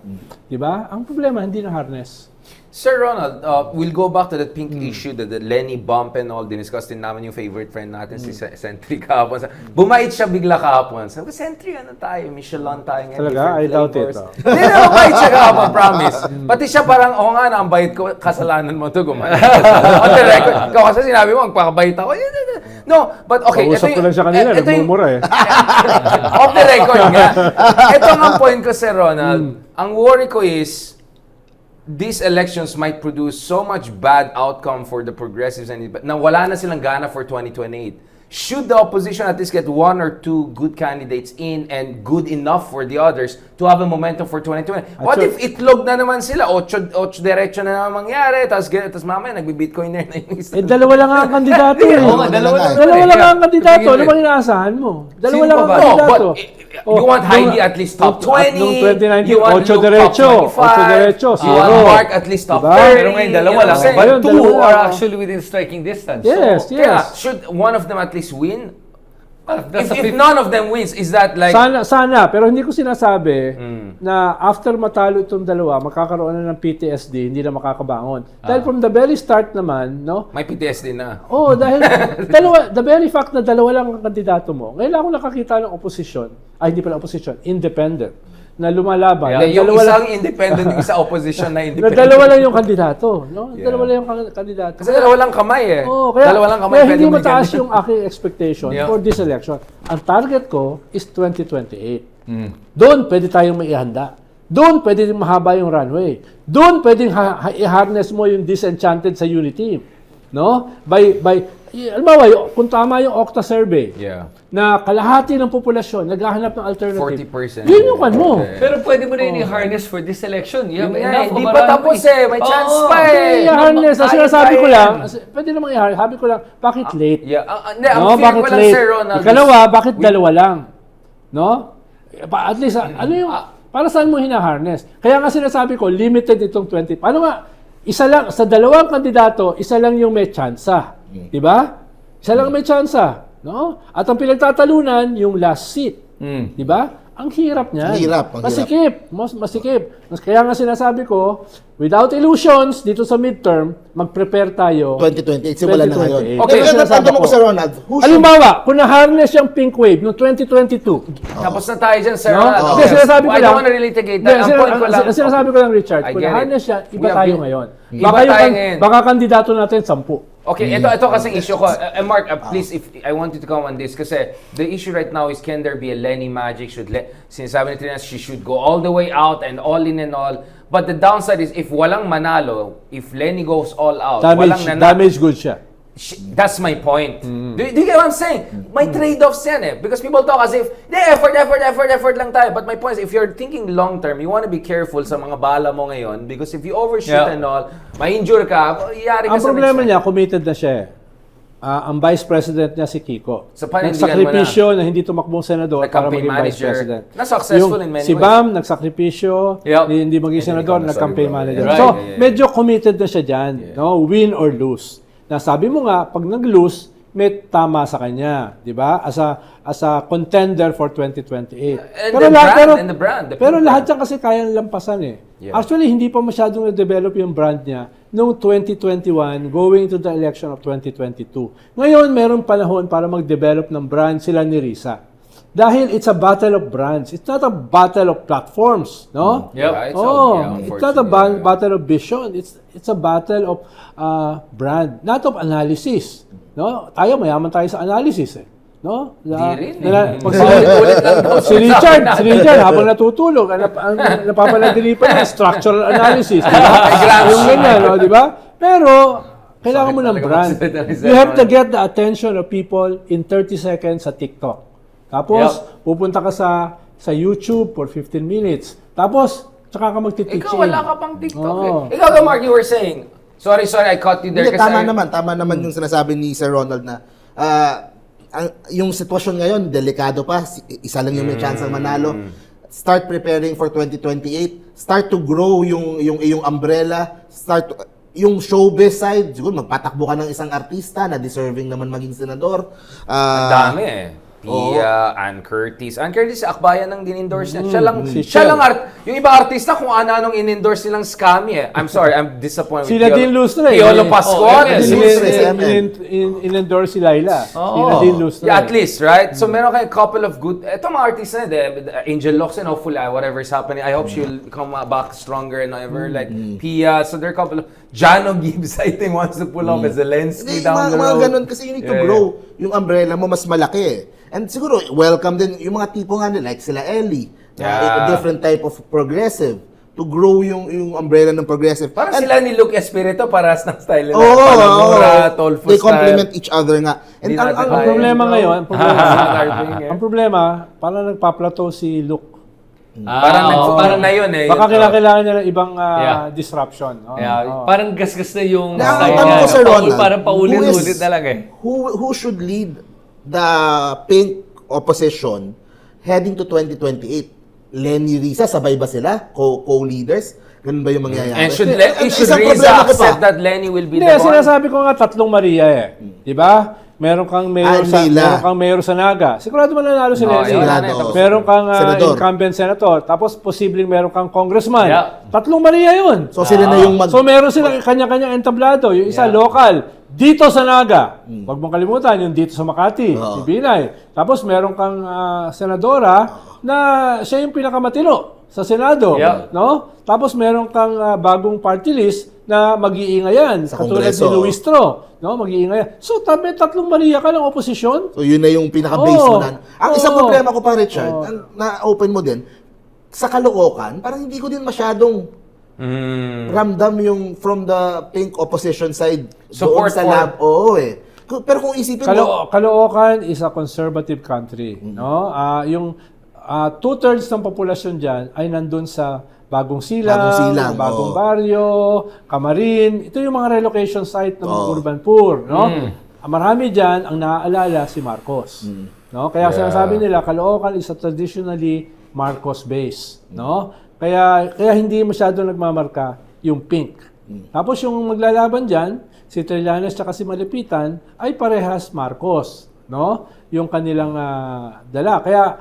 Di ba? Ang problema, hindi na harness. Sir Ronald, we'll go back to that pink issue, the Lenny bump and all. Diniscuss din namin yung favorite friend natin, si Sentry kahapon. Bumait siya bigla kahapon. Sabi ko, Sentry, ano tayo? Michelin tayo ngayon. Talaga? different I doubt it, flavors." oh. Hindi na, mabait siya kahapon, promise. Pati siya parang, oo nga, ang bait ko, kasalanan mo to, gumana. On the record, ikaw kasi sinabi mo, magpakabait ako. No, but okay. Kausap ko lang siya kanina, nagmumura eh. Off the record nga. Ito ang point ko, Sir Ronald. Ang worry ko is, these elections might produce so much bad outcome for the progressives and na wala na silang gana for 2028. Should the opposition at least get 1 or 2 good candidates in and good enough for the others to have a momentum for 2020? What if itlog na naman sila? 8 diretso na naman mangyari, tapos mamaya nagbi-bitcoiner na yung isa. Dalawa lang ang kandidato eh. Oo nga, dalawa lang. Dalawa lang ang kandidato. Ano bang inaasahan mo? Dalawa Sino lang pa ang ba? kandidato. You want Heidi at least top 20. Nung 2019, you want 8 Luke diretso. top 25. 8 diretso, You want zero. Mark at least top Diba? 30. Pero ngayon, dalawa You know lang. what I'm saying? Ayun, Two dalawa are lang. actually within striking distance. Yes, So, Kaya, yes. should one of them at least win? that's If none of them wins, is that like... Sana, pero hindi ko sinasabi na after matalo itong dalawa, makakaroon na ng PTSD, hindi na makakabangon. Dahil from the very start naman, no? May PTSD na. Oh, dahil the very fact na dalawa lang ang kandidato mo. Ngayon lang ako nakakita ng opposition, hindi pala opposition, independent, na lumalaban. Yeah, Na Yung dalawa isang lang, independent, yung isa opposition na na independent. dalawa lang yung kandidato, no? Yeah. Dalawa lang yung kandidato. Kasi dalawa lang kamay eh. Oh, kaya, dalawa lang kamay. kaya pwede hindi may mataas candidate. yung aking expectation Yeah. for this election. Ang target ko is 2028. Doon pwede tayong maihanda. Doon pwede rin mahaba yung runway. Doon pwedeng i-harness mo yung disenchanted sa unity. No? Alam mo, kung tama yung Okta survey, Yeah. na kalahati ng populasyon naghahanap ng alternative. 40%. Yun yung kan mo. Okay. Pero pwede mo na yun i-harness for this election. You have Yun nga, enough hindi of a pa runway. tapos eh. May chance Oo. pa eh. Pwede i-harness. Ang sinasabi ko Kaya lang, yan. pwede namang i-harness. Sabi ko lang, bakit late? Yeah. Hindi, ang No, fear bakit ko lang, late? Sir Ronald. Ikalawa, bakit dalawa lang? No? At least, ano yung, para saan mo hinaharness? Kaya nga sinasabi ko, limited itong 20. Paano nga, isa lang, sa dalawang kandidato, isa lang yung may tsansa. Di ba? Isa lang may tsansa. No? At ang pinagtatalunan, yung last seat. Di ba? Ang hirap niyan. Ang hirap. Masikip. Kaya nga sinasabi ko, without illusions, dito sa midterm, mag-prepare tayo. 2028, simula na ngayon. 2028. Okay, Pero sinasabi tanong ko ko. sa Ronald, who should... Halimbawa, kung na-harness yung pink wave noong 2022, Tapos na tayo dyan, Sir no? Ronald. Hindi, sinasabi ko I lang. don't wanna relitigate that. Ang point ko lang. Sinasabi ko lang, Richard, I kung get it. na-harness siya, iba We have tayo been- ngayon. Iba tayo ngayon. Baka kandidato natin 10. Okay, ito kasing issue ko. Mark, please, if I want you to comment on this kasi the issue right now is can there be a Lenny magic? Sinasabi ni Trinas, she should go all the way out and all in and all. But the downside is if walang manalo, if Lenny goes all out, walang Damage good siya. That's my point. Do you get what I'm saying? May trade-offs yan eh. Because people talk as if, effort lang tayo. But my point is, if you're thinking long-term, you want to be careful sa mga bala mo ngayon. Because if you overshoot Yeah. and all, ma-injure ka, yari ka Ang sa problema next niya, committed na siya. Ang vice president niya si Kiko. So, panindigan mo Nagsakripisyo na hindi tumakbong senador para Nag-campaign maging vice manager. president. Na-successful in many si ways. Bam, nagsakripisyo, Yep. hindi maging senador, ikaw nag-campaign nasabi ko. manager. Right. So, Yeah. medyo committed na siya dyan. No? Win or lose. Nasabi mo nga, pag nag-lose, may tama sa kanya, di ba? As a contender for 2028. And the brand. Pero lahat yan kasi kayang lampasan eh. Yeah. Actually, hindi pa masyadong na-develop yung brand niya noong 2021 going to the election of 2022. Ngayon, meron panahon para mag-develop ng brand sila ni Risa. Dahil it's a battle of brands. It's not a battle of platforms, no? Yep. Right? It's not a unfortunately, battle of vision. It's a battle of brand, not of analysis. No? Tayo, mayaman tayo sa analysis eh. No? Di rin Pag Ulit lang daw si Richard, habang natutulog, ang napapaladili pa niya, structural analysis. Diba? Yung ganyan, no? Di ba? Pero, kailangan mo ng talaga brand. magsalita ni Sir You have to Ronald. get the attention of people in 30 seconds sa TikTok. Tapos, pupunta ka sa YouTube for 15 minutes. Tapos, tsaka ka magti-teaching. Ikaw, wala ka pang TikTok Oo. eh. Ikaw, Mark, you were saying, sorry, I caught you there. Hindi, kasi tama naman yung sinasabi ni Sir Ronald na yung sitwasyon ngayon, delikado pa. Isa lang yung may chance ang manalo. Start preparing for 2028. Start to grow yung iyong umbrella. Yung showbiz side, siguro magpatakbo ka ng isang artista na deserving naman maging senador. Ang dami eh. Pia, Ann Curtis. Ann Curtis, akbayan ng din-endorse niya. Siya lang yung ibang artista kung ano-anong in-endorse nilang scammy eh. I'm sorry, I'm disappointed. Si Nadine Lustre. Piolo Pascual. In-endorse si Laila. Si Nadine Lustre. Yeah, at least, right? So, meron kayong couple of good... Ito mga artista na, Angel Locsin, hopefully, whatever's happening, I hope she'll come back stronger and whatever. Like, Pia, so there are a couple of... Jano Gibbs, I think, wants to pull off a Zelensky down the road. Mga ganun, kasi you need to grow. Yung umbrella mo mas malaki eh. And siguro, welcome din yung mga tipo nga nila, like sila Ellie, a different type of progressive, to grow yung umbrella ng progressive. Parang sila ni Luke Espirito, paras ng style nila. Oo, Panamura, Tolfo they style. complement each other nga. And Hindi natin Ang kaya. problema ngayon, eh. ang problema, parang nagpa-plateau si Luke. Parang na yun eh. Baka kailangan niya ng ibang disruption. No? Yeah, parang gasgas na yung Na, style ang tanong niya. ko, Sir Ronald, Parang paulit-ulit na lang eh. Who should lead the pink opposition heading to 2028? Lenny Risa, sabay ba sila? Co-leaders? Ganun ba yung mangyayari? And should Isang Riza problema ko pa. accept that Lenny will be Hindi, the one? sinasabi ko nga tatlong Maria eh. Di ba? Meron kang mayor sa Naga. Sigurado mananalo si Lenny. sigurado. Meron kang Senador. incumbent senator. Tapos posibleng meron kang congressman. Yeah. Tatlong Maria yun. So sila na yung So meron silang kanya-kanyang entablado. Yung isa local, dito sa Naga. Huwag mong kalimutan, yung dito sa Makati, si Binay. Tapos meron kang senadora na siya yung pinakamatino sa Senado. Yeah. No? Tapos meron kang bagong party list na mag-iingayan. Sa Katulad Kongreso. ni Luis Tro. No? Mag-iingayan. So tatlong Maria ka ng oposisyon. So yun na yung pinaka-base mo na. Ang isang Oo. problema ko pa, Richard, na-open mo din, sa Caloocan, parang hindi ko din masyadong ramdam yung from the pink opposition side Support doon sa for- lab. Oo eh. Pero kung isipin mo, Caloocan is a conservative country. No? Yung 2/3 ng populasyon dyan ay nandun sa Bagong Silang, Bagong oo. Baryo, Camarin. Ito yung mga relocation site ng mga urban poor. No? Marami dyan ang naaalala si Marcos. No? Kaya sinasabi nila, Caloocan is a traditionally Marcos base. No? Kaya hindi masyado nagmamarka yung pink. Tapos yung maglalaban dyan, si Trillanes at si Malipitan ay parehas Marcos. No? Yung kanilang dala. Kaya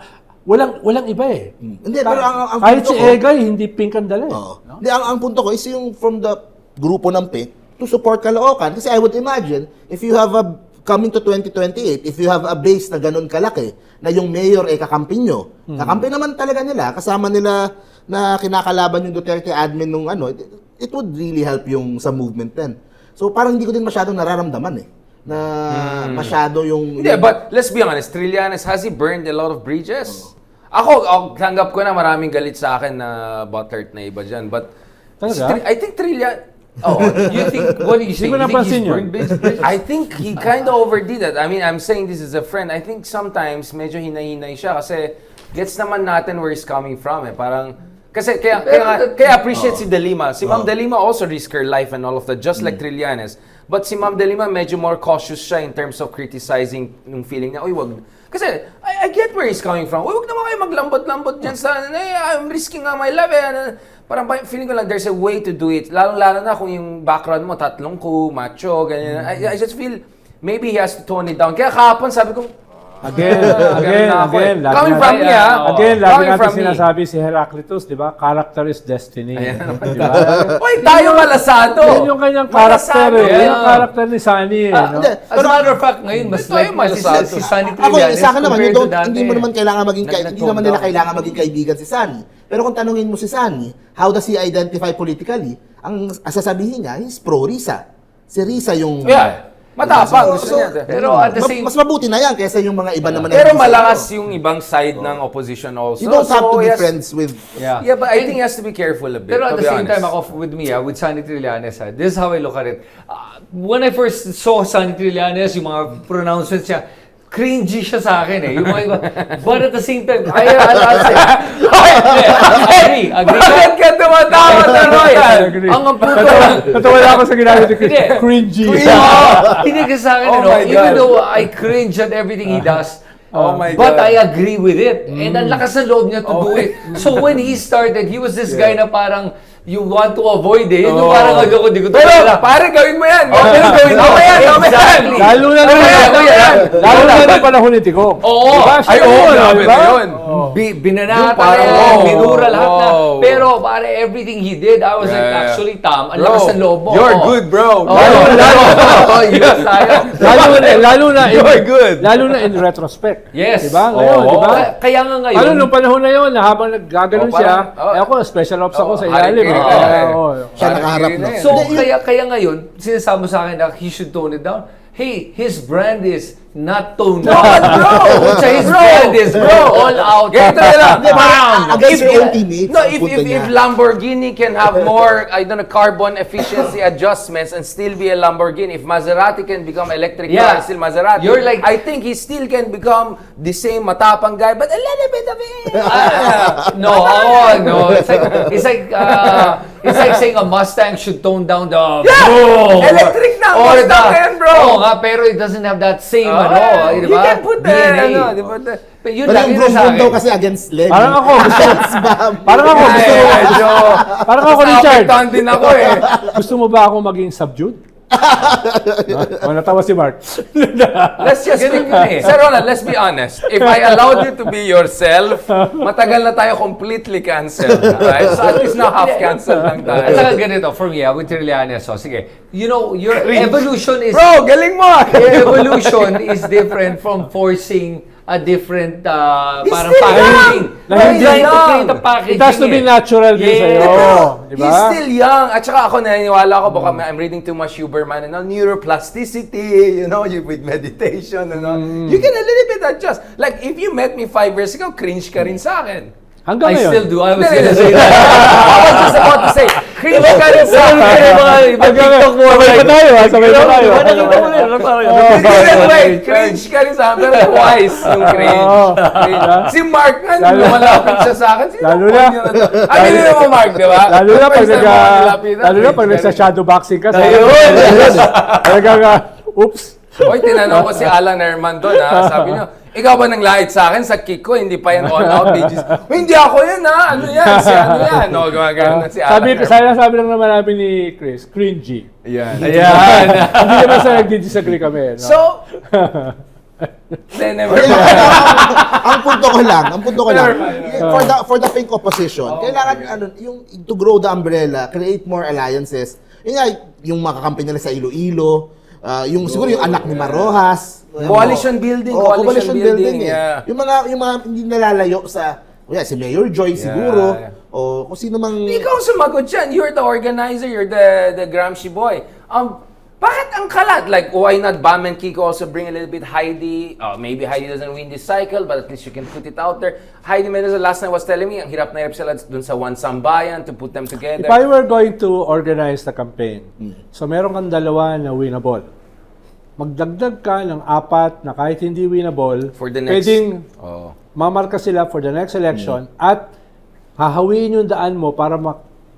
walang iba eh. hindi, pero ang Kahit punto si ko, Egay, hindi pink ang dala eh. Oo. Hindi, ang punto ko is yung from the grupo ng pink to support Caloocan. Kasi I would imagine, if you have coming to 2028, if you have a base na ganun kalaki, na yung mayor ay kakampi nyo, kakampi naman talaga nila, kasama nila na kinakalaban yung Duterte admin nung it would really help yung sa movement din. So parang hindi ko din masyadong nararamdaman eh. Na masyado yung... Hindi, but let's be honest, Trillanes, has he burned a lot of bridges? Ako, tanggap ko na maraming galit sa akin na butthurt na iba dyan. But Talaga? I think Trillanes... You think, what do you think? ko You think napansin he's yun. burned bridges? I think he kind of overdid that. I mean, I'm saying this as a friend. I think sometimes medyo hinay-hinay siya kasi gets naman natin where he's coming from eh. Parang, kasi kaya appreciate si De Lima. Si Ma'am De Lima also risk her life and all of that, just like Trillanes. But si Ma'am De Lima medyo more cautious siya in terms of criticizing yung feeling niya, uy, wag. Kasi I get where he's coming from. Uy, wag naman kayo maglambot-lambot dyan sa, I'm risking nga my life eh. Parang feeling ko lang there's a way to do it. Lalo na kung yung background mo, tatlong macho, ganyan. I just feel maybe he has to tone it down. Kaya kahapon sabi ko, Again. Coming from me, Again, lagi Coming natin from me. sinasabi si Heraclitus, di ba? Character is destiny. Di ba? Uy, tayo malasado. Yan yung kanyang character Malasado. Yan yung character ni Sunny no? Hindi, As a matter of fact, ngayon, mas Ito like ay malasado. si Sunny Ako, Trillanes sa akin naman, compared to dati. hindi mo naman kailangan maging hindi Nag-tone naman nila down. kailangan maging kaibigan si Sunny. Pero kung tanungin mo si Sunny, how does he identify politically? Ang sasabihin niya is pro-Risa. Si Risa yung... Yeah. Matapang. So, Gusto niya. Pero at the same mas mabuti na yan kaysa yung mga iba naman. Pero na- malakas yung ibang side ng opposition also. You don't have to be yes. friends with... Yeah, but I think he has to be careful a bit. Pero at to the be same honest. time, ako with me, with Sunny Trillanes, this is how I look at it. When I first saw Sunny Trillanes, yung mga pronouncements niya, cringy siya sa akin eh. Yung mga iba. But at the same time, I'll say, agree. Bakit ka tumatawa na Roy? Agree. Ang puto. Natawa ako sa ginagawa ni Chris. Hindi. Cringy. Hindi kasi sa akin, Oh my even God. though I cringe at everything he does, Oh my but God. I agree with it. And ang lakas ng loob niya to do it. So when he started, he was this guy na parang you want to avoid eh. Yun yung parang di ko Pero, wala. pare, gawin mo yan. Pero gawin mo yan. Exactly. Lalo na lalo na ng panahon ni Tico. Oo. Diba? Ay, Siya oo, yun, grabe diba? na yun. Binanata Yung parang, niya, wow. minura lahat na. Wow. Pero pare, everything he did, I was like, Yeah. actually, Tom, ang Bro, lakas ng loob mo. you're Oo. good, bro. Yes, tayo. You're good. Lalo na in retrospect. Yes. Diba? Ngayon, Oo. diba? Kaya nga ngayon, Ano, nung panahon na yun, na habang naggaganon Oh, siya, parang, ako, special ops ako sa hari ilalim. kiri ka. Siya nakaharap na. so kaya ngayon, sinasabi mo sa akin na he should tone it down. Hey, his brand is not toned down. His brand is all out. Ganito na lang. Against your own If- teammates. No, ang if, punto if, niya. if Lamborghini can have more, I don't know, carbon efficiency adjustments and still be a Lamborghini, if Maserati can become electric car and still Maserati, You're like- I think he still can become the same matapang guy, but a little bit of it. No, it's like saying a Mustang should tone down the Electric na, or Mustang yan, bro. Oo nga, pero it doesn't have that same di You ba? can put the, DNA. ano, di ba? Pero yun Pero lang yung yun sa vroom-vroom akin. daw kasi against Lenny. Parang ako, parang ako, Medyo, parang ako, Richard. naapektuhan din ako eh. Gusto mo ba ako maging subdued? O, natawa si Mark. Let's just Sir Ronald, let's be honest. If I allowed you to be yourself, matagal na tayo completely canceled. Right? So at least now half canceled lang At tayo. saka ganito, for me, with Trillanes, sige. You know, your evolution is... Bro, galing mo! Your evolution is different from forcing a different parang still packaging. young. No, he's trying to young. create a packaging. It has to be natural din sa'yo. Di ba? He's still young. At saka ako naniniwala ako, baka I'm reading too much Huberman and all, neuroplasticity, with meditation and all. You can a little bit adjust. Like, if you met me 5 years ago, cringe ka rin sa akin. Hanggang I ngayon. still do. I was gonna say that. I was just about to say, cringe ka rin sa akin. Ibang TikTok mo. Sabay pa tayo, sabay pa tayo. Nakita mo rin. Wait, cringe ka rin sa akin, pero twice yung cringe. Si Mark nga, nung lumalapit siya sa akin, Lalo na. Aminin mo, Mark, di ba? Lalo na pag First time ako nilapitan, lalo na pag cringe ka rin. nagsa-shadow boxing ka. Ayun! Talagang, oops. Oy, tinanong ko si Alan Herman doon, ha? Sabi niya, ikaw ba nang lahit sa akin sa kick ko? Hindi pa yan all out pages. Hindi ako yan, ha? Ano yan? Si ano yan? No, gumagano na si Alan Herman. Sabi lang naman namin ni Chris, cringy. Yan. Ayan. Hindi naman sa nag-disagree kami. No? So, never ang punto ko lang, for the pink opposition, kailangan yung to grow the umbrella, create more alliances. Yun nga, yung mga kakampi nila sa Iloilo, yung siguro yung anak ni Marojas, Coalition building, coalition building eh. yeah. Yung mga hindi nalalayo sa si Mayor Joy siguro yeah. o kung sino mang Ikaw sumagot dyan. You're the organizer. You're the Gramsci boy. Bakit ang kalat? Like, why not Bam and Kiko also bring a little bit Heidi? Maybe Heidi doesn't win this cycle, but at least you can put it out there. Heidi Mendoza last night was telling me, ang hirap na hirap sila dun sa One Sambayan to put them together. If I were going to organize the campaign, so meron kang dalawa na winnable. Magdagdag ka ng 4 na kahit hindi winnable, For the next- pwedeng Oh. mamarka sila for the next election at hahawiin yung daan mo para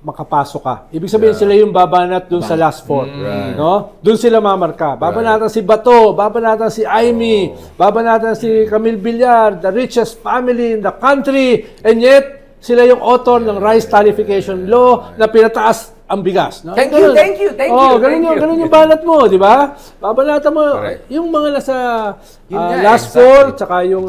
makapasok ka. Ibig sabihin sila yung babanat dun sa last 4. No? Dun sila mamarka. Babanatan si Bato, babanatan si Aimee, babanatan si Camille Villar, the richest family in the country, and yet sila yung author ng rice tariffication law na pinataas ang bigas. No? Thank you. Ganun yung balat mo, di ba? Babalatan mo Correct. yung mga nasa Yun nga, last exactly. 4, tsaka yung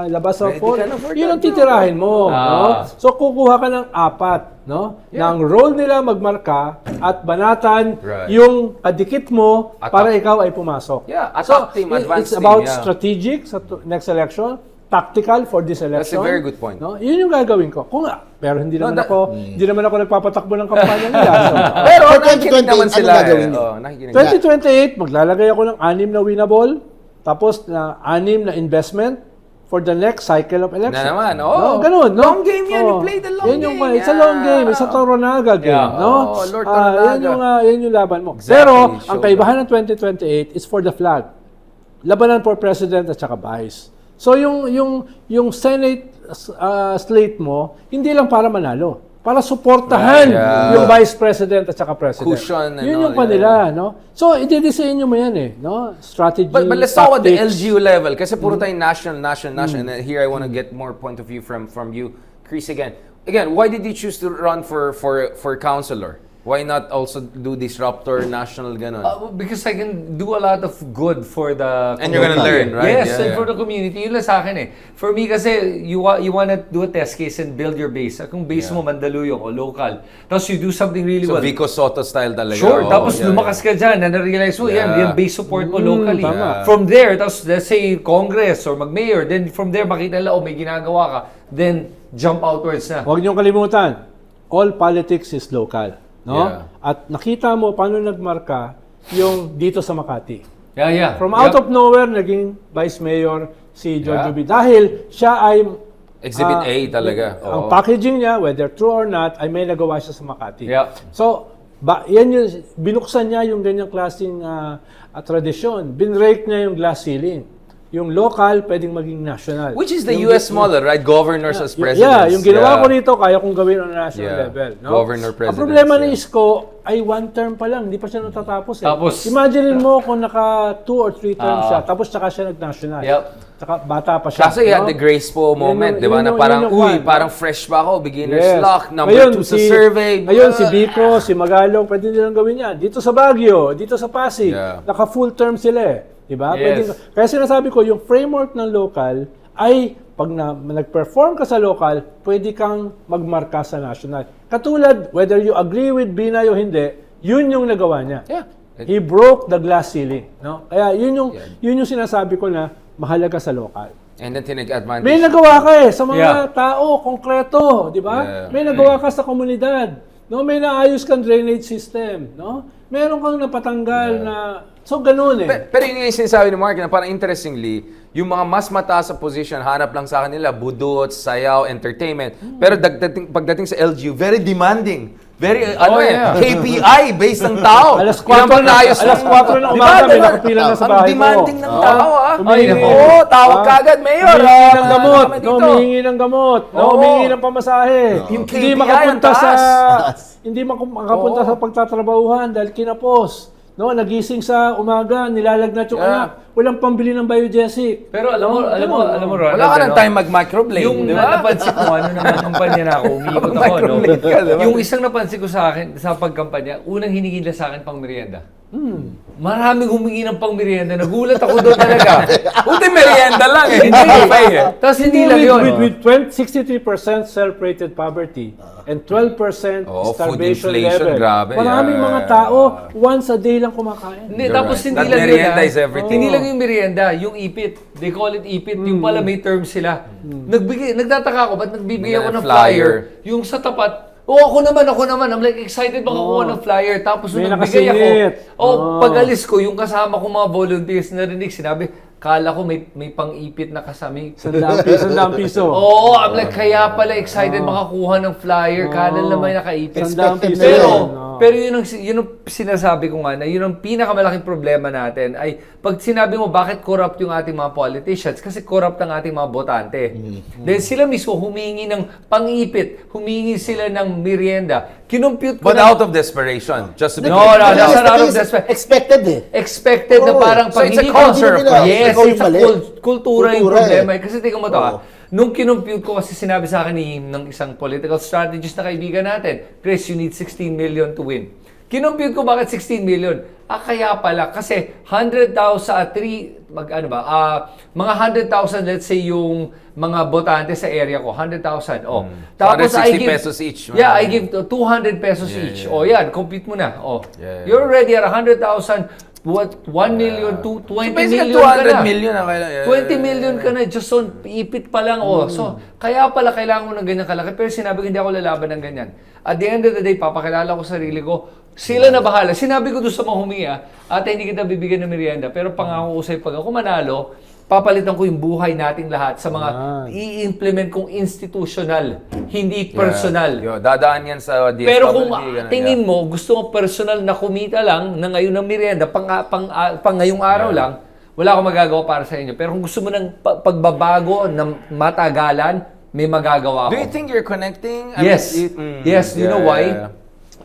labas ng Ready 4, ka na for yun that, ang titirahin mo. No? Ah. So, kukuha ka ng 4, no? Na ang role nila magmarka at banatan Right. yung kadikit mo Attack. para ikaw ay pumasok. Yeah, attack team, advanced it's about team, yeah. strategic sa next election, tactical for this election. That's a very good point. No? Yun yung gagawin ko. Pero hindi naman that- hindi naman ako nagpapatakbo ng kampanya nila. So, Pero For nakikinig 2028, naman ano sila. gagawin niyo? Nakikinig. 2028, maglalagay ako ng 6 na winnable, tapos na 6 na investment for the next cycle of election. Na naman, No, ganun, no? Long game yan, you play the long Yan yung, game. It's a long game, it's a Toronaga game, Yeah. no? Oh, Lord Toronaga. Yan yung laban mo. Exactly, Pero, show ang kaibahan ng 2028 is for the flag. Labanan for president at saka vice. So, yung Senate slate mo, hindi lang para manalo. Para suportahan Yeah. yung vice president at saka president. Cushion and Yun yung all, kanila, no? So, i-disenyo mo yan no? Strategy, But let's talk about the tactics. LGU level. Kasi puro tayong national. And here I want to get more point of view from you, Chris, again. Again, why did you choose to run for councilor? Why not also do disruptor, national, ganon? Because I can do a lot of good for the And you're gonna community. learn, right? Yes, Yeah, and yeah. for the community. Yun lang sa akin For me kasi, you wanna do a test case and build your base. Kung base mo Mandaluyong o local, tapos you do something really So well. Vico Soto style talaga. Sure, Oh, tapos yeah, lumakas ka dyan, na na-realize mo, yan base support mo locally. tama. From there, tapos let's say Congress or mag-mayor, then from there makita nila, may ginagawa ka, then jump outwards na. Huwag niyong kalimutan, all politics is local. No? Yeah. At nakita mo paano nagmarka yung dito sa Makati. Yeah. From out of nowhere, naging vice mayor si George Ubi. Dahil siya ay... Exhibit A talaga. Ang Oo. packaging niya, whether true or not, ay may nagawa siya sa Makati. Yeah. So, yan yung, binuksan niya yung ganyang klaseng tradisyon. Binrake niya yung glass ceiling. Yung local, pwedeng maging national. Which is the Yung- US model, right? Governors as presidents. Yeah, yung ginawa ko rito, kaya kong gawin on a national Yeah. level. No? Governor, Ang presidents, problema ni yeah. Isko ay one term pa lang, hindi pa siya natatapos. Tapos- Imagine mo kung naka 2 or 3 terms siya, tapos tsaka siya nag-national. Yep. Tsaka bata pa siya. Kaso you had no? the graceful moment, di ba? yun Na yung- parang, yun yung uy, one, parang no? fresh pa ako, beginner's Yes. luck, number Ngayon, 2 sa survey. Ngayon, si Bico, si Magalong, pwede nilang gawin yan. Dito sa Baguio, dito sa Pasig, Yeah. naka full term sila Diba? Yes. Kaya sinasabi ko, yung framework ng local ay pag nag-perform ka sa local, pwede kang magmarka sa national. Katulad, whether you agree with Binay o hindi, yun yung nagawa niya. Yeah. He broke the glass ceiling. No? Kaya yun yung sinasabi ko na mahalaga sa local. And then tinag-advantage. May nagawa ka sa mga tao, konkreto, di ba? Yeah. May nagawa ka sa komunidad. No, may naayos kang drainage system, no? Meron kang napatanggal na so ganun Pero yun yung sinasabi ni Mark na parang interestingly, yung mga mas mataas sa position, hanap lang sa kanila, budot, sayaw, entertainment. Pero pagdating sa LGU, very demanding. Very, KPI based ng tao. Alas 4 na, alas 4 na umaga, may nakapila na sa bahay Ang mo. demanding ng tao, Humihingi. Oo, tawag kagad, Mayor. Humingi ng gamot, kami no, dito. humingi ng gamot, no, Oo. humingi ng pamasahe. Yung Hindi KPI makapunta ang sa taas. hindi makapunta Oo. sa pagtatrabahuhan dahil kinapos. No, nagising sa umaga, nilalagnat yung Yeah. anak. Walang pambili ng biogesic. Pero alam mo, Ronald, Wala ka ng time mag-microblade, Yung di ba? napansin ko, ano naman kampanya na ako, umiikot ako, no? Microblade ka, di ba? Yung isang napansin ko sa akin, sa pagkampanya, unang hiningi nila sa akin pang merienda. Maraming humingi ng pang merienda. Nagulat ako doon talaga. Buti merienda lang eh. Hindi buffet eh. Tapos hindi lang yun. With 63% self-rated poverty and 12% Oh, food starvation inflation, level. grabe. Maraming Yeah. mga tao, once a day lang kumakain. Hindi, You're tapos right. hindi That lang yun. merienda is everything. Hindi lang yung merienda, yung ipit. They call it ipit. Yung pala may term sila. Nagtataka ako, ba't nagbibigay ako ng flyer? Yung sa tapat, ako naman. I'm like excited makakuha ng flyer. Tapos May nung nagbigay ako, nakasingit. pag-alis ko, yung kasama ko mga volunteers narinig, sinabi, kala ko may pang-ipit na kasama. Sandang piso. Oo, I'm like, kaya pala excited makakuha ng flyer. Kala na may nakaipit. Sandang piso. Pero yun ang sinasabi ko nga na yun ang pinakamalaking problema natin ay pag sinabi mo bakit corrupt yung ating mga politicians kasi corrupt ang ating mga botante. Dahil sila mismo humingi ng pang-ipit, humingi sila ng merienda. Kinumpute ko But na. out of desperation, just to be No, clear. that's Kasi not out of despair. expected eh. Expected na Oo. parang So pag it's a hindi culture Hindi of nila- Yes, ikaw yung it's a mali. kultura yung Kultura problema. eh. Kasi tingnan mo to Oo. nung kinumpute ko kasi sinabi sa akin ng isang political strategist na kaibigan natin, Chris, you need 16 million to win. Kinumpute ko bakit 16 million? Kaya pala, kasi 100,000, mga 100,000, let's say, yung mga botante sa area ko, 100,000. Oh. Tapos 160 pesos each. Yeah, I give 200 pesos Yeah, each. yeah. Oh, yan, compute mo na. Oh. Yeah. You're already at 100,000, what, 1 million, 20 Basically, million ka 200 na. million ang kailangan. 20 million ka na, just on ipit pa lang. Oh. So, kaya pala kailangan mo ng ganyan kalaki. Pero sinabi ko, hindi ako lalaban ng ganyan. At the end of the day, papakilala ko sarili ko, sila na bahala. Sinabi ko doon sa mga humingi, ate, hindi kita bibigyan ng merienda, pero pangako ko sa'yo, pag ako manalo, papalitan ko yung buhay nating lahat sa mga i-implement kong institutional, hindi personal. Yo, dadaan yan sa DSWD. Pero kung ganun, tingin mo, gusto mo personal na kumita lang na ngayon ng merienda, pang ngayong araw lang, wala akong magagawa para sa inyo. Pero kung gusto mo ng pagbabago ng matagalan, may magagawa Do ako. you think you're connecting? Yes. Yes, you know why? yeah.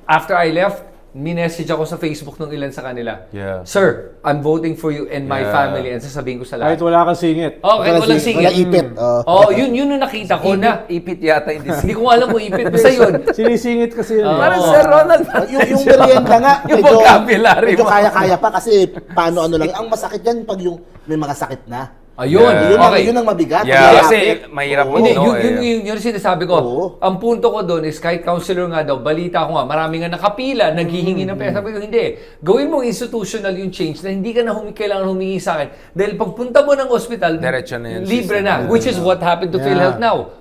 After I left, minessage ako sa Facebook ng ilan sa kanila. Yeah. Sir, I'm voting for you and my Yeah. family. And sasabihin ko sa Kahit lahat. wala kang singit. Oh, kahit walang singit. Walang ipit. Oh, yun yung nakita ko na. Ipit yata hindi. Hindi ko alam kung ipit. Basta yun. Sinisingit kasi yun. Parang Oo. Sir Ronald. Yung merienda nga, Yung vocabulary medyo mo. kaya-kaya pa kasi paano ano lang. Ang masakit yan pag yung may mga sakit na. Ayun. Yeah. Okay. Yun ang mabigat. Yeah, Malapit. kasi mahirap Oo. Hindi, No, yun sinasabi ko. Oo. Ang punto ko doon is kahit counselor nga daw, balita ko nga, marami nga nakapila, naghihingi ng pera. Sabi ko, hindi. Gawin mo institutional yung change na hindi ka na kailangan humingi sa akin. Dahil pagpunta mo ng ospital, Diretso na yun, libre system. na. Which is what happened to Yeah. PhilHealth now.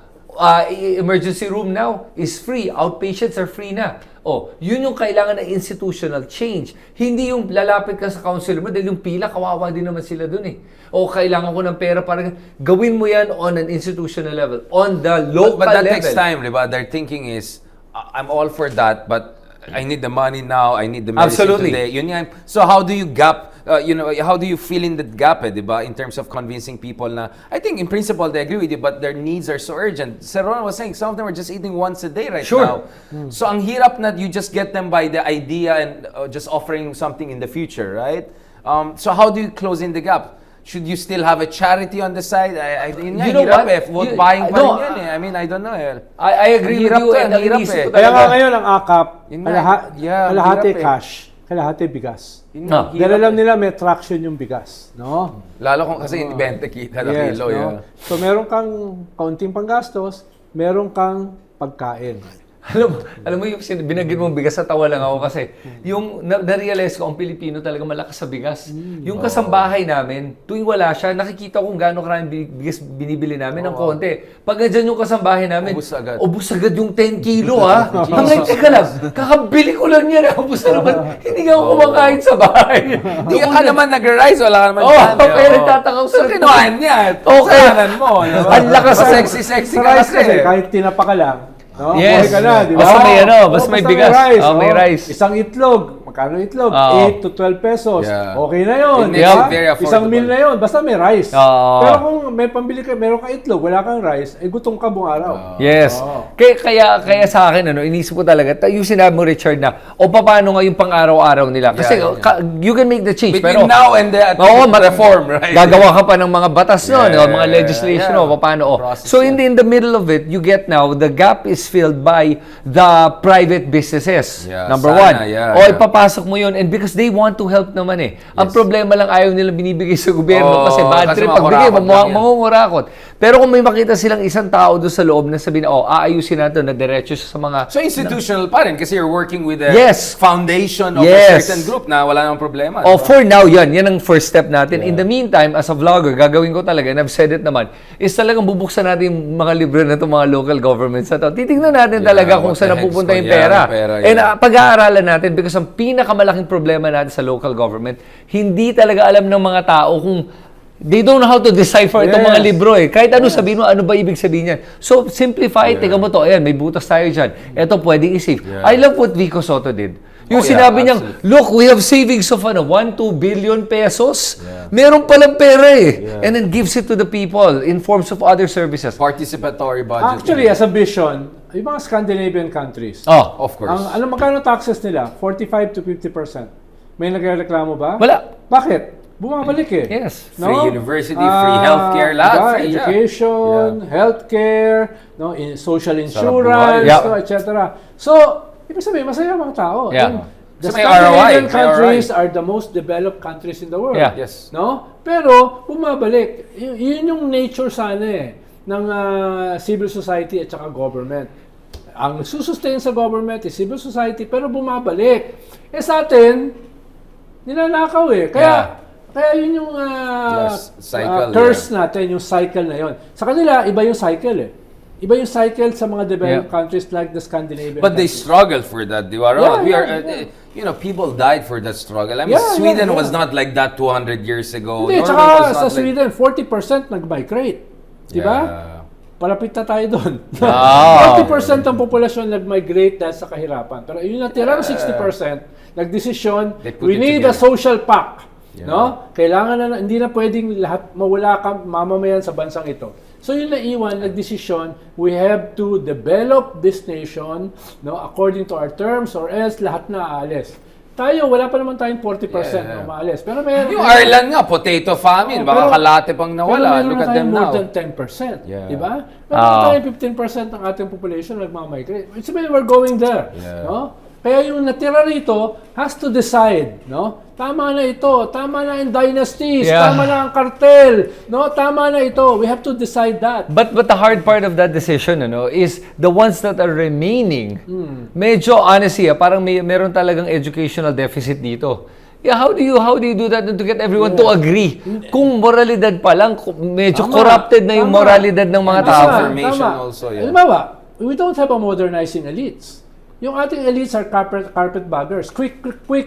Emergency room now is free. Outpatients are free na. Oh, yun yung kailangan ng institutional change. Hindi yung lalapit ka sa counselor mo dahil yung pila, kawawa din naman sila dun eh. O kailangan ko ng pera para gawin mo yan on an institutional level, on the local But that level. takes time, di ba? Their thinking is, I'm all for that, but I need the money now, I need the medicine Absolutely. today. Yun yan. So how do you gap, how do you fill in that gap, di ba? In terms of convincing people na, I think in principle they agree with you, but their needs are so urgent. Sir Ron was saying, some of them are just eating once a day right Sure. now. So ang hirap na you just get them by the idea and just offering something in the future, right? So how do you close in the gap? Should you still have a charity on the side? Yun nga, You know hirap what? eh. Vote You- buying pa no, rin yan eh. I mean, I don't know eh. I agree with Hirap you to, and ang hirap inisip eh. ko Kaya nga talaga. ngayon ang AKAP, Yun nga, yeah, kalahati hirap eh. cash, kalahati bigas. Yun nga, Ah. hirap Dahil alam eh. nila may traction yung bigas. No? Lalo kung kasi 20 kita na Yes, kilo. no? Yeah. So meron kang kaunting panggastos, meron kang pagkain. Alam mo yung binanggit mong bigas, sa tawa lang ako kasi yung na-realize ko ang Pilipino talaga malakas sa bigas. Yung kasambahay namin, tuwing wala siya, nakikita kung gaano karaming bigas binibili namin ng konti. Pag andyan yung kasambahay namin, Ubus agad. yung 10 kilo ha. Hanggang teka lang, kakabili ko lang yan, ubus na naman. Hindi nga ako kumakain sa bahay. Di ka naman nag-rise, wala ka naman Oo, dyan, eh. kaya Oo. nagtataka ko So, sa kinuhaan niya. Okay. Kanan mo. di ba? Ang lakas sa- Sexy-sexy Sa ka rice kasi, kasi. kahit tinapa ka lang, no? Yes. Buhay ka na, di ba? Basta may ano, Oo, basta may basta bigas. rice, Oh, may oh. rice. Isang itlog. Magkano itlog? Oo. 8 to 12 pesos. Yeah. Okay na yun. It di makes ba? it very affordable. Isang meal na yun. Basta may rice. Oo. Pero kung may pambili ka, meron kang itlog, wala kang rice, eh gutom ka buong araw. Yes. Oo. Kaya sa akin, inisip ko talaga, yung sinabi mo, Richard, na, o paano nga yung pang-araw-araw nila? Kasi Yeah. you can make the change. Between pero, now and the Oo, reform, right? Gagawa ka pa ng mga batas nun, Yeah, mga legislation, yeah. paano. Process So yan. in the middle of it, you get now, the gap is filled by the private businesses. Yeah, Number sana, one. yeah, O yeah. ipapasok mo yun, and because they want to help naman eh. Ang problema lang, ayaw nila binibigay sa gobyerno Oo, kasi bad kasi trip. Pagbigay, mangurakot lang yan. mangungurakot. Pero kung may makita silang isang tao doon sa loob na sabihin, aayusin natin na diretso sa mga... So institutional pa rin kasi you're working with a Yes. foundation of a Yes. certain group na wala namang problema. Oh, di ba? for now, yan ang first step natin. In the meantime, as a vlogger, gagawin ko talaga, and I've said it naman, is talagang bubuksan natin yung mga libre na itong mga local governments na to. Titignan natin Yeah, talaga kung what saan the heck's napupunta yung going- pera. yung pera, And yeah. pag-aaralan natin, because ang pinakamalaking problema natin sa local government, hindi talaga alam ng mga tao kung they don't know how to decipher itong mga Yes. libro eh. Kahit ano sabihin mo, ano ba ibig sabihin yan? So, simplify it. Tingnan mo to. Ayan, may butas tayo dyan. Ito pwedeng isave. Yeah. I love what Vico Soto did. Yung Oh, yeah, sinabi niyang, absolutely. look, we have savings of 1-2 billion pesos. Meron palang pera eh. And then gives it to the people in forms of other services. Participatory budget. Actually, as a vision, yung mga Scandinavian countries, Oh, of course. alam magkano taxes nila? 45 to 50%. May nagreklamo ba? wala. Bakit? Bumabalik eh. Yes. Free university, free healthcare, lahat diba? free, yeah. Education, Yeah. healthcare, no, social buhay. insurance, Yeah. no, etc. So, ibig sabihin, masaya ang tao. Yeah. And the So may Scandinavian ROI, countries are the most developed countries in the world. Yeah. Yes. No? Pero, bumabalik. Yun yung nature sana eh, ng civil society at saka government. Ang nagsusustain sa government is civil society, pero bumabalik. Eh sa atin, ninanakaw eh. Kaya yun yung Yes, cycle, curse natin, yung cycle na yun. Sa kanila, iba yung cycle eh. Iba yung cycle sa mga developed countries like the Scandinavian But they countries. struggled for that, di ba? Yeah, We are, yeah. you know, people died for that struggle. I mean, Yeah, Sweden yeah. was not like that 200 years ago. Hindi, Norway tsaka was sa not like- Sweden, 40% nag-migrate. Di ba? Yeah. Palapit na tayo doon. Ah. 40% ng populasyon nag-migrate dahil sa kahirapan. Pero yung natirang 60%, nagdesisyon, They put we it need a together. social pact. Yeah. No? Kailangan na, hindi na pwedeng lahat mawala ka mamamayan sa bansang ito. So yung naiwan, nagdesisyon, we have to develop this nation, no, according to our terms or else lahat na aalis. Tayo, wala pa naman tayong 40% na umaalis. Pero may Yung Ireland nga, potato famine. Baka kalate pang nawala. pero meron Look na at them tayong more now. than 10%. Yeah. Di ba? Meron na tayong 15% ng ating population nagmamigrate. It's mean we're going there. Yeah. No? Kaya yung natira rito has to decide, no? Tama na ito, tama na ang dynasties, Yeah. tama na ang cartel, no? Tama na ito. We have to decide that. But the hard part of that decision, is the ones that are remaining. Medyo honestly, parang meron talagang educational deficit dito. Yeah, how do you do that to get everyone to agree? Kung moralidad pa lang, medyo Tama. corrupted na yung Tama. moralidad ng mga And tao. information also, yeah. Halimbawa, we don't have a modernizing elites. Yung ating elites are carpetbaggers. Quick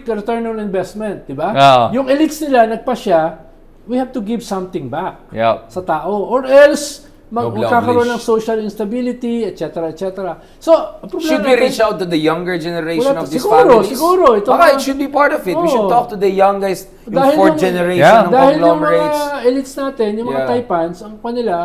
return on investment, di ba? Ah. Yung elites nila, nagpasya, we have to give something back Yeah. sa tao. Or else, Noble magkakaroon ng oblige. social instability, etc., etc. So, ang problema Should we natin- reach out to the younger generation Wala, of these siguro, families? siguro. Ito Baka mga- it should be part of it. We should Oo. talk to the youngest, yung Dahil fourth yung- generation Yeah. ng Dahil yung conglomerates. mga elites natin, yung mga Yeah. taipans, ang kanila,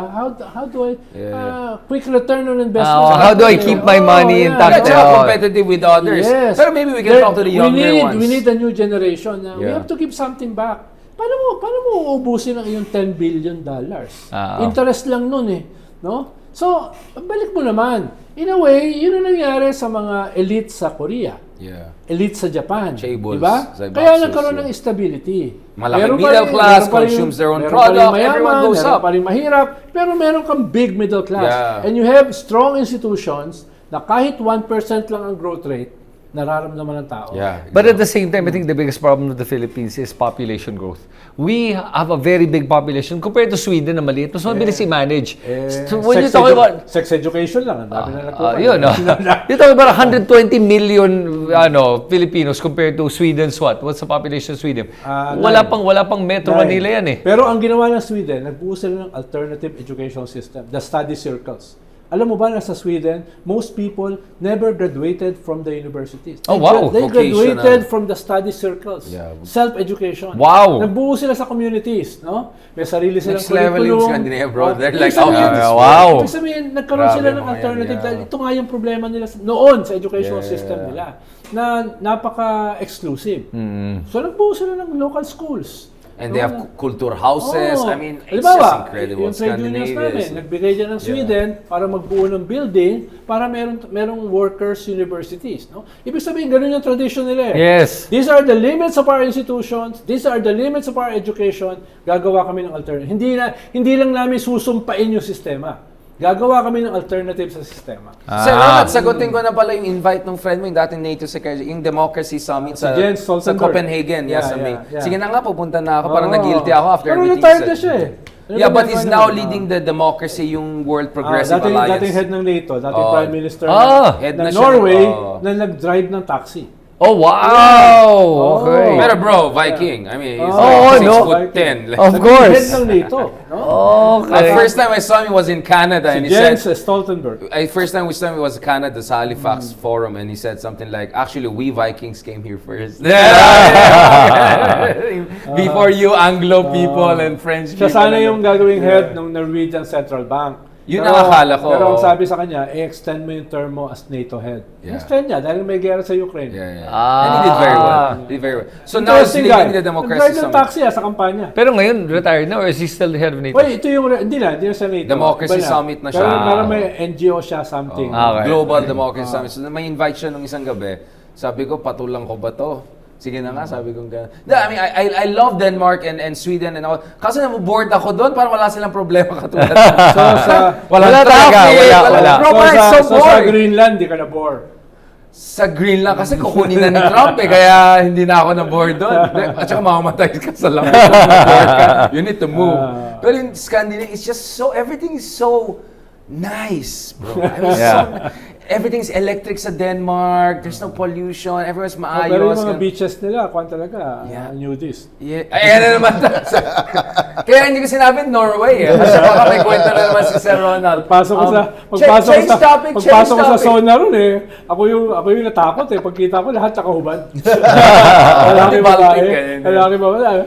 how do I, Yeah. quick return on investment. How do I keep my money intact? At saka Yeah. competitive with others. Yes. Pero maybe we can talk to the younger ones. We need a new generation. We Yeah. have to give something back. Paano mo uubusin ang iyong $10 billion? Interest lang nun eh. No? So, balik mo naman. In a way, yun ang nangyari sa mga elite sa Korea. Yeah. Elite sa Japan. Chaebols, Diba? Zaibatsus, Kaya nagkaroon yeah. ng stability. Malaking Meron pa middle rin- class, meron pa rin- consumes their own meron pa rin product, mayaman, everyone goes meron up. pa rin mahirap, pero meron kang big middle class. Yeah. And you have strong institutions na kahit 1% lang ang growth rate, nararamdaman ng tao. Yeah. But at the same time, I think the biggest problem of the Philippines is population growth. We have a very big population compared to Sweden na maliit. Mas mabilis i-manage. So when you talk about... Sex education lang, ang dami na nakuha. Yun, no? You're talking about 120 million Filipinos compared to Sweden's what? What's the population of Sweden? Wala pang Metro Manila yan eh. Pero ang ginawa ng Sweden, nagbuo sila ng alternative education system, the study circles. Alam mo ba na sa Sweden, most people never graduated from the universities. Oh, wow. They Vocational. graduated from the study circles. Yeah. Self-education. Wow. Nagbuo sila sa communities, no? May sarili silang Next level in curriculum. Scandinavia, bro. They're Ibig like sabihin- out of this world. Wow. Ibig sabihin, nagkaroon Grabe sila ng mga yan, alternative. yeah. Dahil ito nga yung problema nila noon sa educational Yeah. system nila na napaka-exclusive. Mm-hmm. So nagbuo sila ng local schools. And they have culture houses. Oo. I mean, it's Halimbawa, just incredible. Yung trade unions Scandinavia namin, is... nagbigay dyan ng Sweden para magbuo ng building para merong workers universities. No? Ibig sabihin, ganun yung tradition nila eh. Yes. These are the limits of our institutions. These are the limits of our education. Gagawa kami ng alternative. Hindi lang namin susumpain yung sistema. Gagawa kami ng alternative sa sistema. Salamat, sagutin ko na pala yung invite ng friend mo, yung dating NATO Secretary, yung Democracy Summit sa, Jens sa Stoltenberg. Copenhagen. Yeah, Sa May. yeah. Sige na nga, pupunta na ako. Parang Oo. nag-guilty ako after Pero meeting retired sa- na siya eh. Yeah, but he's now Ano, leading the democracy, yung World Progressive dating Alliance. head ng NATO, dating Oh. Prime Minister Ah, head ng na siya. Norway Oh. na nag-drive ng taxi. Oh, wow! Okay. Pero bro, Viking. I mean, he's Oh, like no. 6'10". Like, Of Head course. ng NATO. No? Okay. the first time I saw him was in Canada, and he Jens said, Stoltenberg. first time we saw him was Canada sa Halifax Forum, and he said something like, actually, we Vikings came here first. Before you Anglo people and French people. Siya sana yung gagawing head ng Norwegian Central Bank. Yun ang akala ko. Pero ang sabi sa kanya, i-extend mo yung term mo as NATO head. Yeah. I-extend niya dahil may gera sa Ukraine. Yeah. And he did very well. He did very well. So now he's Interesting leading guy. the democracy Nag-drive ng summit. taxi sa kampanya. Pero ngayon, retired na or is he still the head of NATO? Wait, ito yung, hindi na sa NATO. Democracy Iba Summit na siya. Pero may NGO siya something. Okay. Global Democracy Summit. So may invite siya nung isang gabi. Sabi ko, patulang ko ba to? Sige na nga, sabi ko gano'n. I mean, I love Denmark and Sweden and all. Kaso naboboard ako doon, parang wala silang problema katulad. So sa Wala talaga, wala. Bro, parang it's so sa boring. Greenland, di ka na bore. Sa Greenland, kasi kukunin na ni Trump kaya hindi na ako na-board doon. At saka mamamatay ka sa lamig. You need to move. Pero in Scandinavia, it's just so, everything is so nice, bro. I mean, everything's electric sa Denmark. There's no pollution. Everyone's maayos. Pero yung mga beaches nila, kung talaga, Yeah. nudist. Yeah. Ayan na naman. Kaya hindi ko sinabi Norway eh. Kasi baka may kwento na naman si Sir Ronald. Change topic. Pagpasok ko sa zona ron ako yung natakot pagkita ko lahat nakahubad. Lalaki babae. Lalaki babae.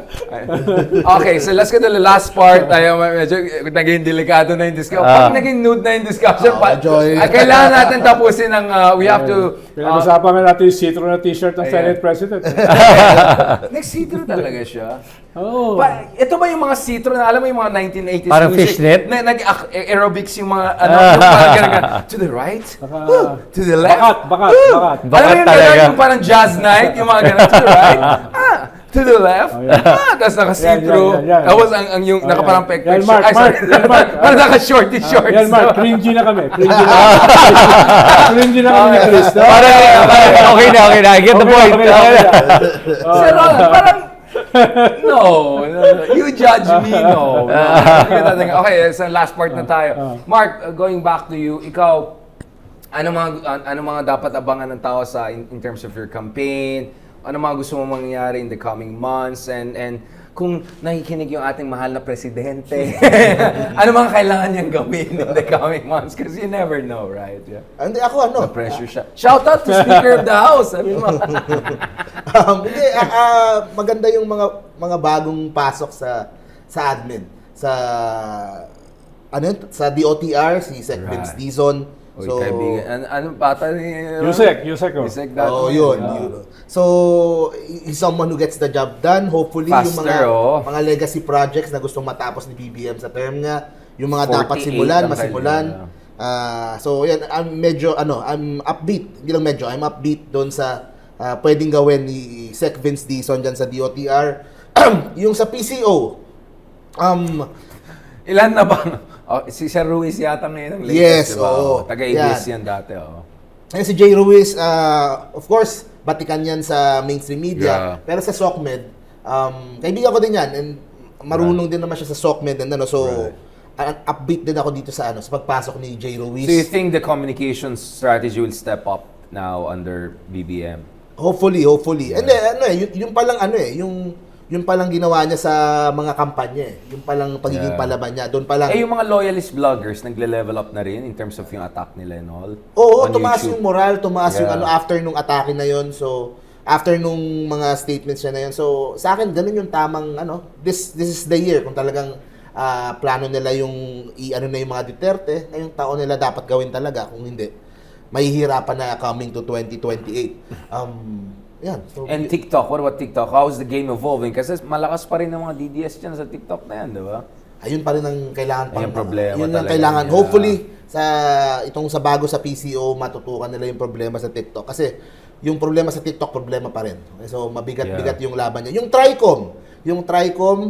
Okay, so let's get to the last part. Tayo medyo naging delikado na yung discussion. Pag naging nude na yung discussion, kailangan natin tapusin ng we have to Pinag-usapan nga natin yung see-through na t-shirt ng Senate President. Nag-see-through talaga siya. Oo. Ito ba yung mga see-through na alam mo yung mga 1980s Parang music? fishnet? Na nag-aerobics yung mga yung parang ganun. To the right? To the left? Bakat. Alam mo yung talaga. ganun, yung parang jazz night, yung mga ganun. To the right? To the left? Tapos naka-see-through. Yan. Tapos ang yung nakaparang pek-pek. Yan, Mark. Parang naka-shorty shorts. Yan, Mark. Cringy na kami. Cringy na kami ni Chris. No? Okay na. I get the point. Sir Ronald, parang no, you judge me, no. Okay, sa last part na tayo. Mark, going back to you, ikaw, ano mga dapat abangan ng tao sa in terms of your campaign? Ano mga gusto mo mangyari in the coming months? And kung nakikinig yung ating mahal na presidente, ano mga kailangan niyang gawin in the coming months? Because you never know, right? Yeah. Hindi, ako Pressure siya. Shout out to Speaker of the House. I mean, Hindi, maganda yung mga bagong pasok sa admin. Sa DOTR, si Sec Vince Dizon. So, kaibigan, anong bata ni... Yusek. Yusek dati. Yun. So, he's someone who gets the job done. Hopefully, Faster, yung mga legacy projects na gustong matapos ni BBM sa term niya, yung mga dapat simulan, masimulan. So, yan, I'm upbeat. Hindi lang medyo, I'm upbeat doon sa pwedeng gawin ni Sec Vince Dizon dyan sa DOTR. Yung sa PCO, ilan na ba? Si Sir Ruiz yata ngayon ang latest, Yes, diba? oo. Taga-Ibis yan dati, Si Jay Ruiz, of course, batikan yan sa mainstream media. Yeah. Pero sa SOCMED, kaibigan ko din yan. And marunong din naman siya sa SOCMED. And so, upbeat din ako dito sa pagpasok ni Jay Ruiz. So you think the communications strategy will step up now under BBM? Hopefully. And then, yung palang yung palang ginawa niya sa mga kampanya yung palang pagiging palaban niya, doon palang... Yung mga loyalist vloggers, nagle-level up na rin in terms of yung attack nila and all? Oo, on tumaas YouTube. yung moral, tumaas yung after nung atake na yon. So, after nung mga statements niya na yun. So, sa akin, ganun yung tamang, this is the year. Kung talagang plano nila yung, na yung mga Duterte, ngayong taon nila dapat gawin talaga. Kung hindi, mahihirapan na coming to 2028. Yan. So, And TikTok, what about TikTok? How is the game evolving? Kasi malakas pa rin ng mga DDS dyan sa TikTok na yan, di ba? ayun pa rin ang kailangan pang... Ayun problema yun ang talaga kailangan. nila. Hopefully, sa bago sa PCO, matutukan nila yung problema sa TikTok. Kasi yung problema sa TikTok, problema pa rin. So, mabigat-bigat yung laban niya. Yung TRICOM,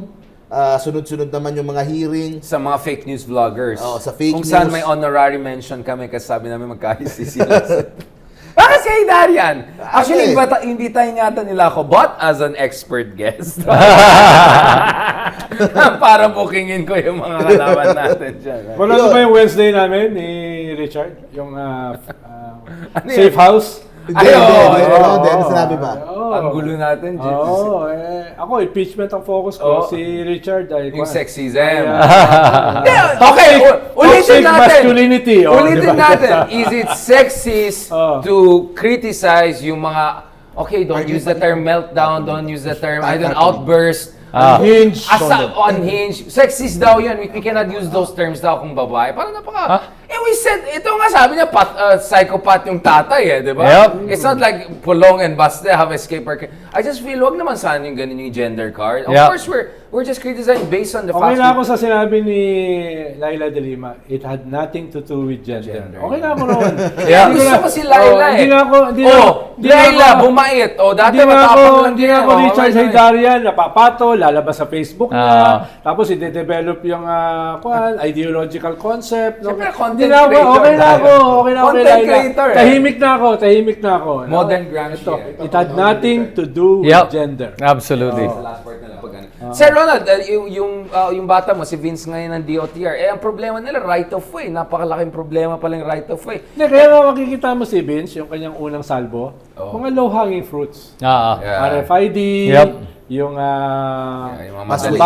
sunod-sunod naman yung mga hearing. Sa mga fake news vloggers. Oo, sa fake Kung saan news. may honorary mention kami kasi sabi namin magkaisi sila. Bakit si Darian? Actually, imbitahin yata nila ako, but as an expert guest. Para bookingin ko yung mga kalaban natin dyan. Wala na ba yung Wednesday namin ni Richard? Yung safe house? Ay, oo, Ano din, sinabi ba? Ang gulo natin, Jesus. Oo, ako, impeachment ang focus ko. Oo. Si Richard ay... Yung sexism. Yeah. Okay, ulitin Toxic natin. masculinity. Ulitin diba? natin. Is it sexist Oh. to criticize yung mga, okay, don't use the term meltdown, don't use the term, outburst, Unhinged. unhinged. Sexist daw yan. We cannot use those terms daw kung babae. Parang napaka... we said, ito nga sabi niya, psychopath yung tatay di ba? Yep. It's not like Pulong and Baste have escaped or... I just feel, wag naman sana yung ganun yung gender card. Of Yep. course, we're just criticizing based on the Okay facts. na ako sa sinabi ni Laila de Lima, it had nothing to do with gender. Okay na ako roon. Yeah. Gusto ko si Laila Hindi na ako, Laila, bumait. Dati Hindi na matapang lang hindi na ako Richard Haydarian, napapato, lalabas sa Facebook na, tapos i-develop yung ideological concept. No? Siyempre, content Hindi na ako, creator okay na tayo. ako, okay na ako kay Content Laila. creator, Tahimik na ako. no? Modern Gramsci. Ito, it had nothing to do with Yep. gender. Absolutely. Sa last part na lang pag ano. Sir Ronald, yung bata mo, si Vince ngayon ng DOTR, ang problema nila, right of way. Napakalaking problema pala yung right of way. Hindi, kaya nga makikita mo si Vince, yung kanyang unang salbo, mga low-hanging fruits. Oo. Yeah. RFID, Yep. yung yung mga Bus madali.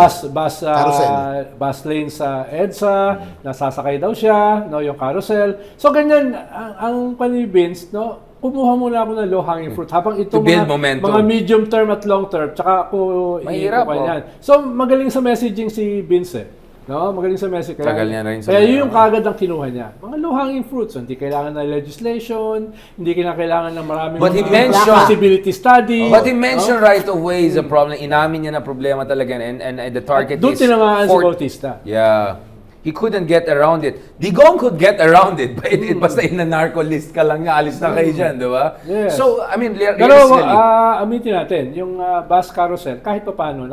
Carousel. bus lane sa EDSA, nasasakay daw siya, no, yung carousel. So ganyan, ang panibins, no, kumuha muna ako ng low-hanging fruit habang ito To build momentum. mga medium term at long term, tsaka ako Mahirap, iikupan yan. So magaling sa messaging si Vince No, magaling sa message. Tagal niya rin sa kaya mga- yun yung kagad ang kinuha niya. Mga low-hanging fruits. Hindi kailangan ng legislation, hindi kailangan ng maraming But he mga mentioned- feasibility study. But he mentioned right of way is a problem. Inamin niya na problema talaga and the target Doon is... tinamaan si for- Bautista. Yeah. He couldn't get around it. Digong could get around it, but basta in a narco list ka lang niya, alis na kayo dyan, di ba? Yes. So, I mean, Pero realistically, amitin natin, yung bus carousel, kahit pa paano,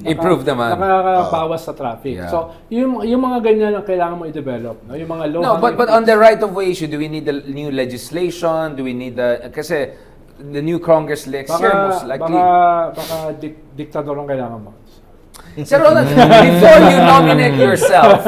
Improve naman. nakakabawas sa traffic. Yeah. So, yung mga ganyan ang kailangan mo i-develop. No? Yung mga low no, but on the right of way issue, do we need the new legislation? Do we need kasi the new Congress next year, most likely. baka diktador ang kailangan mo. Sir Ronald, before you nominate yourself,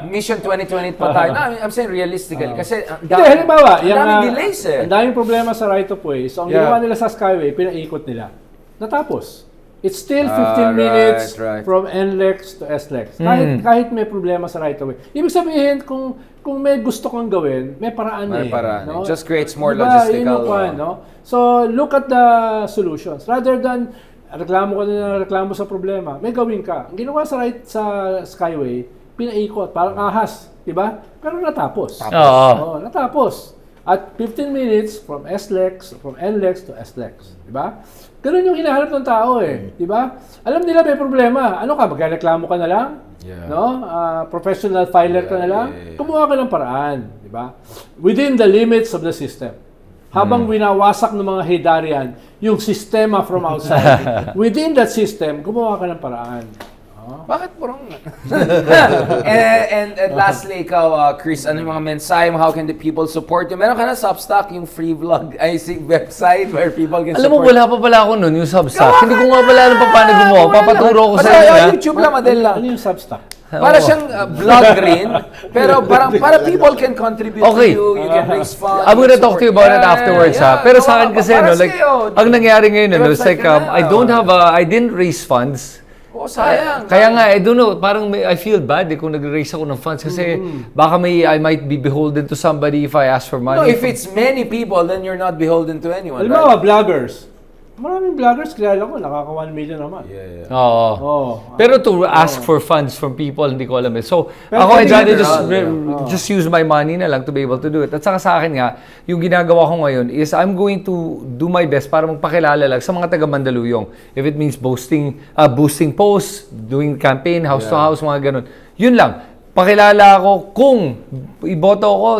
Mission 2020 pa tayo. No, I'm saying realistically. Kasi ang Hindi, halimbawa, ang daming delays ang daming problema sa right of way. So, ang Yeah. ginawa nila sa Skyway, pinaikot nila. Natapos. It's still 15 right, minutes right. from NLEX to SLEX. Kahit may problema sa right of way. Ibig sabihin, kung may gusto kang gawin, may paraan May eh. paraan. No? It just creates more Diba, logistical, yun yung kwan, no? So, look at the solutions. Rather than reklamo ka na reklamo sa problema, may gawin ka. Ang ginawa sa Skyway, pinaikot, parang ahas, di ba? Pero natapos. Oo. Natapos. At 15 minutes from SLEX, from NLEX to SLEX, di ba? Ganun yung hinahanap ng tao di ba? Alam nila may problema. Ano ka, magreklamo ka na lang? Yeah. No? Professional filer ka na lang? yeah. Kumuha ka ng paraan, di ba? Within the limits of the system. Habang winawasak ng mga Haydarian yung sistema from outside, within that system, gumawa ka ng paraan. Bakit parang... and lastly, ikaw, Chris, ano yung mga mensahe mo? How can the people support you? Meron ka na Substack, yung free vlog, website where people can Alam mo, support. wala pa pala ako nun, yung Substack. Hindi ko nga pala alam pa paano gumawa. Papaturo ko sa inyo. ha? YouTube lang, madali lang. Ano yung Substack? Para siyang vlog rin, pero parang para people can contribute Okay. to you can raise funds. I'm gonna talk to you about it Yeah, afterwards, yeah. ha? Pero sa akin kasi, Para no, like, sa'yo. ang nangyari ngayon, no, it's Website like, ka na, I don't have I didn't raise funds. Oh, sayang. Kaya nga, I don't know, parang I feel bad kung nag-raise ako ng funds kasi baka I might be beholden to somebody if I ask for No, money. if it's many people, then you're not beholden to anyone, Alam mo, right? vloggers. Maraming vloggers, kilala ko, nakaka 1 million naman. Oo. Oh. Pero to ask for funds from people, hindi ko alam eh. So, Pero ako, I'd pwede rather general, just use my money na lang to be able to do it. At saka sa akin nga, yung ginagawa ko ngayon is I'm going to do my best para magpakilala lang sa mga taga Mandaluyong. If it means boosting posts, doing campaign, house to house, mga ganun. Yun lang. Pakilala ako kung iboto ko,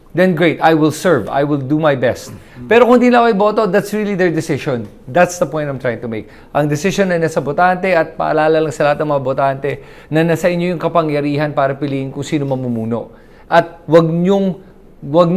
then great, I will serve. I will do my best. Pero kung di lang ako iboto, that's really their decision. That's the point I'm trying to make. Ang decision na nasa botante at paalala lang sa lahat ng mga botante na nasa inyo yung kapangyarihan para piliin kung sino mamumuno. At wag niyong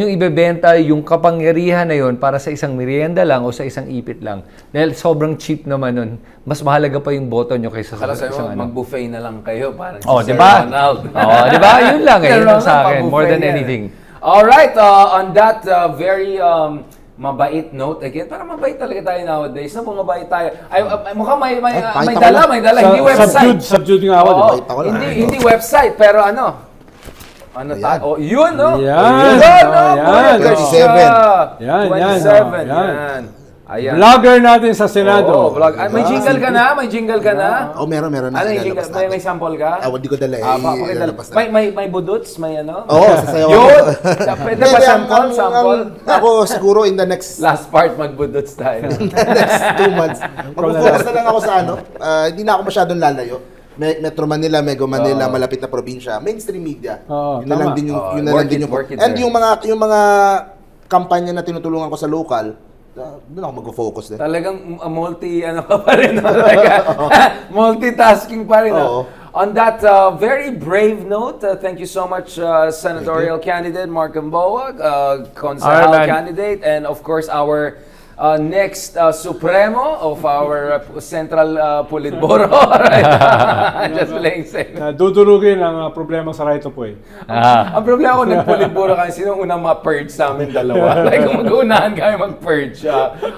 ibebenta yung kapangyarihan na yon para sa isang merienda lang o sa isang ipit lang. Dahil sobrang cheap naman nun. Mas mahalaga pa yung boto nyo kaysa sa Kala sa'yo, isang ano. mag-buffet na lang kayo. Parang Oh, si di Sir ba? Ronald. Oh, di ba? Yun lang eh. Sir Yun lang Ronald, sa akin. More pa-buffet than yan. anything. Alright, on that very mabait note again. Parang mabait talaga tayo nowadays. Na mabait tayo. Ay, mukhang may pakita ko dala, lang. may dala. Hindi website. Subdued nga ako, Oo, di ba? Pakita ko lang. hindi website, pero ano? Ano Ayan. tayo? Oh, yun, no? Yan. Yun, no? Ayan. 27. Yan, 27. yan. Yan. Ayan. Vlogger natin sa Senado. Oo, vlog. Ay, may jingle ka na? May jingle ka na? Oh, meron na. Ano yung jingle? ilalabas natin. May sample ka? Hindi ko dala eh. Pakidala. Ilalabas natin. May budots? May ano? Oo, sasayaw ako. Yun! Pwede ba Hindi, sample? Sample? Ako siguro in the next Last part, magbudots tayo. next 2 months. Mag-focus na lang ako sa ano. Hindi na ako masyadong lalayo. Metro Manila, Mega Manila, malapit na probinsya, mainstream media. Oo, Yun na lang tama. din yung Oo, yun na lang din yung work it and there. yung mga kampanya na tinutulungan ko sa local, doon ako mag-focus din. Talagang ano ka pa rin. Talaga. Multitasking pa rin. Oo. On that very brave note, thank you so much, senatorial candidate Mark Gamboa, Consahal Alright, man. candidate, and of course our next Supremo of our Central Politburo. Just playing safe. Dudulugin ang problema sa right of way. Ang problema ko, nagpulitburo kami, sino unang ma-purge sa amin dalawa? Like, kung mag-uunahan kami mag-purge.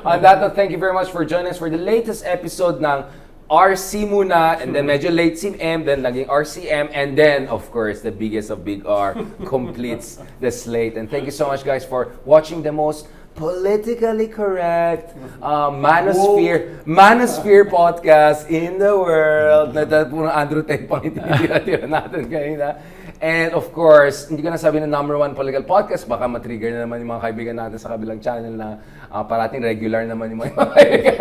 On that note, thank you very much for joining us for the latest episode ng RC muna, and then medyo late si M, then naging RCM, and then, of course, the biggest of Big R completes the slate. And thank you so much, guys, for watching the most politically correct manosphere podcast in the world. Puro Andrew Tate pang ititira natin kanina. And of course, hindi ko na sabi na #1 political podcast, baka matrigger na naman yung mga kaibigan natin sa kabilang channel na parating regular naman yung mga kaibigan.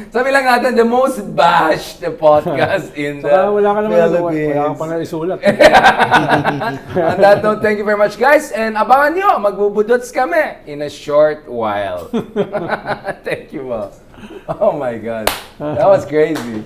Sabi lang natin, the most bashed podcast in the Saka wala ka naman, Philippines. wala ka pa na isulat. On that note, thank you very much, guys. And abangan nyo, magbubudots kami in a short while. Thank you, Mo. Oh my God. That was crazy.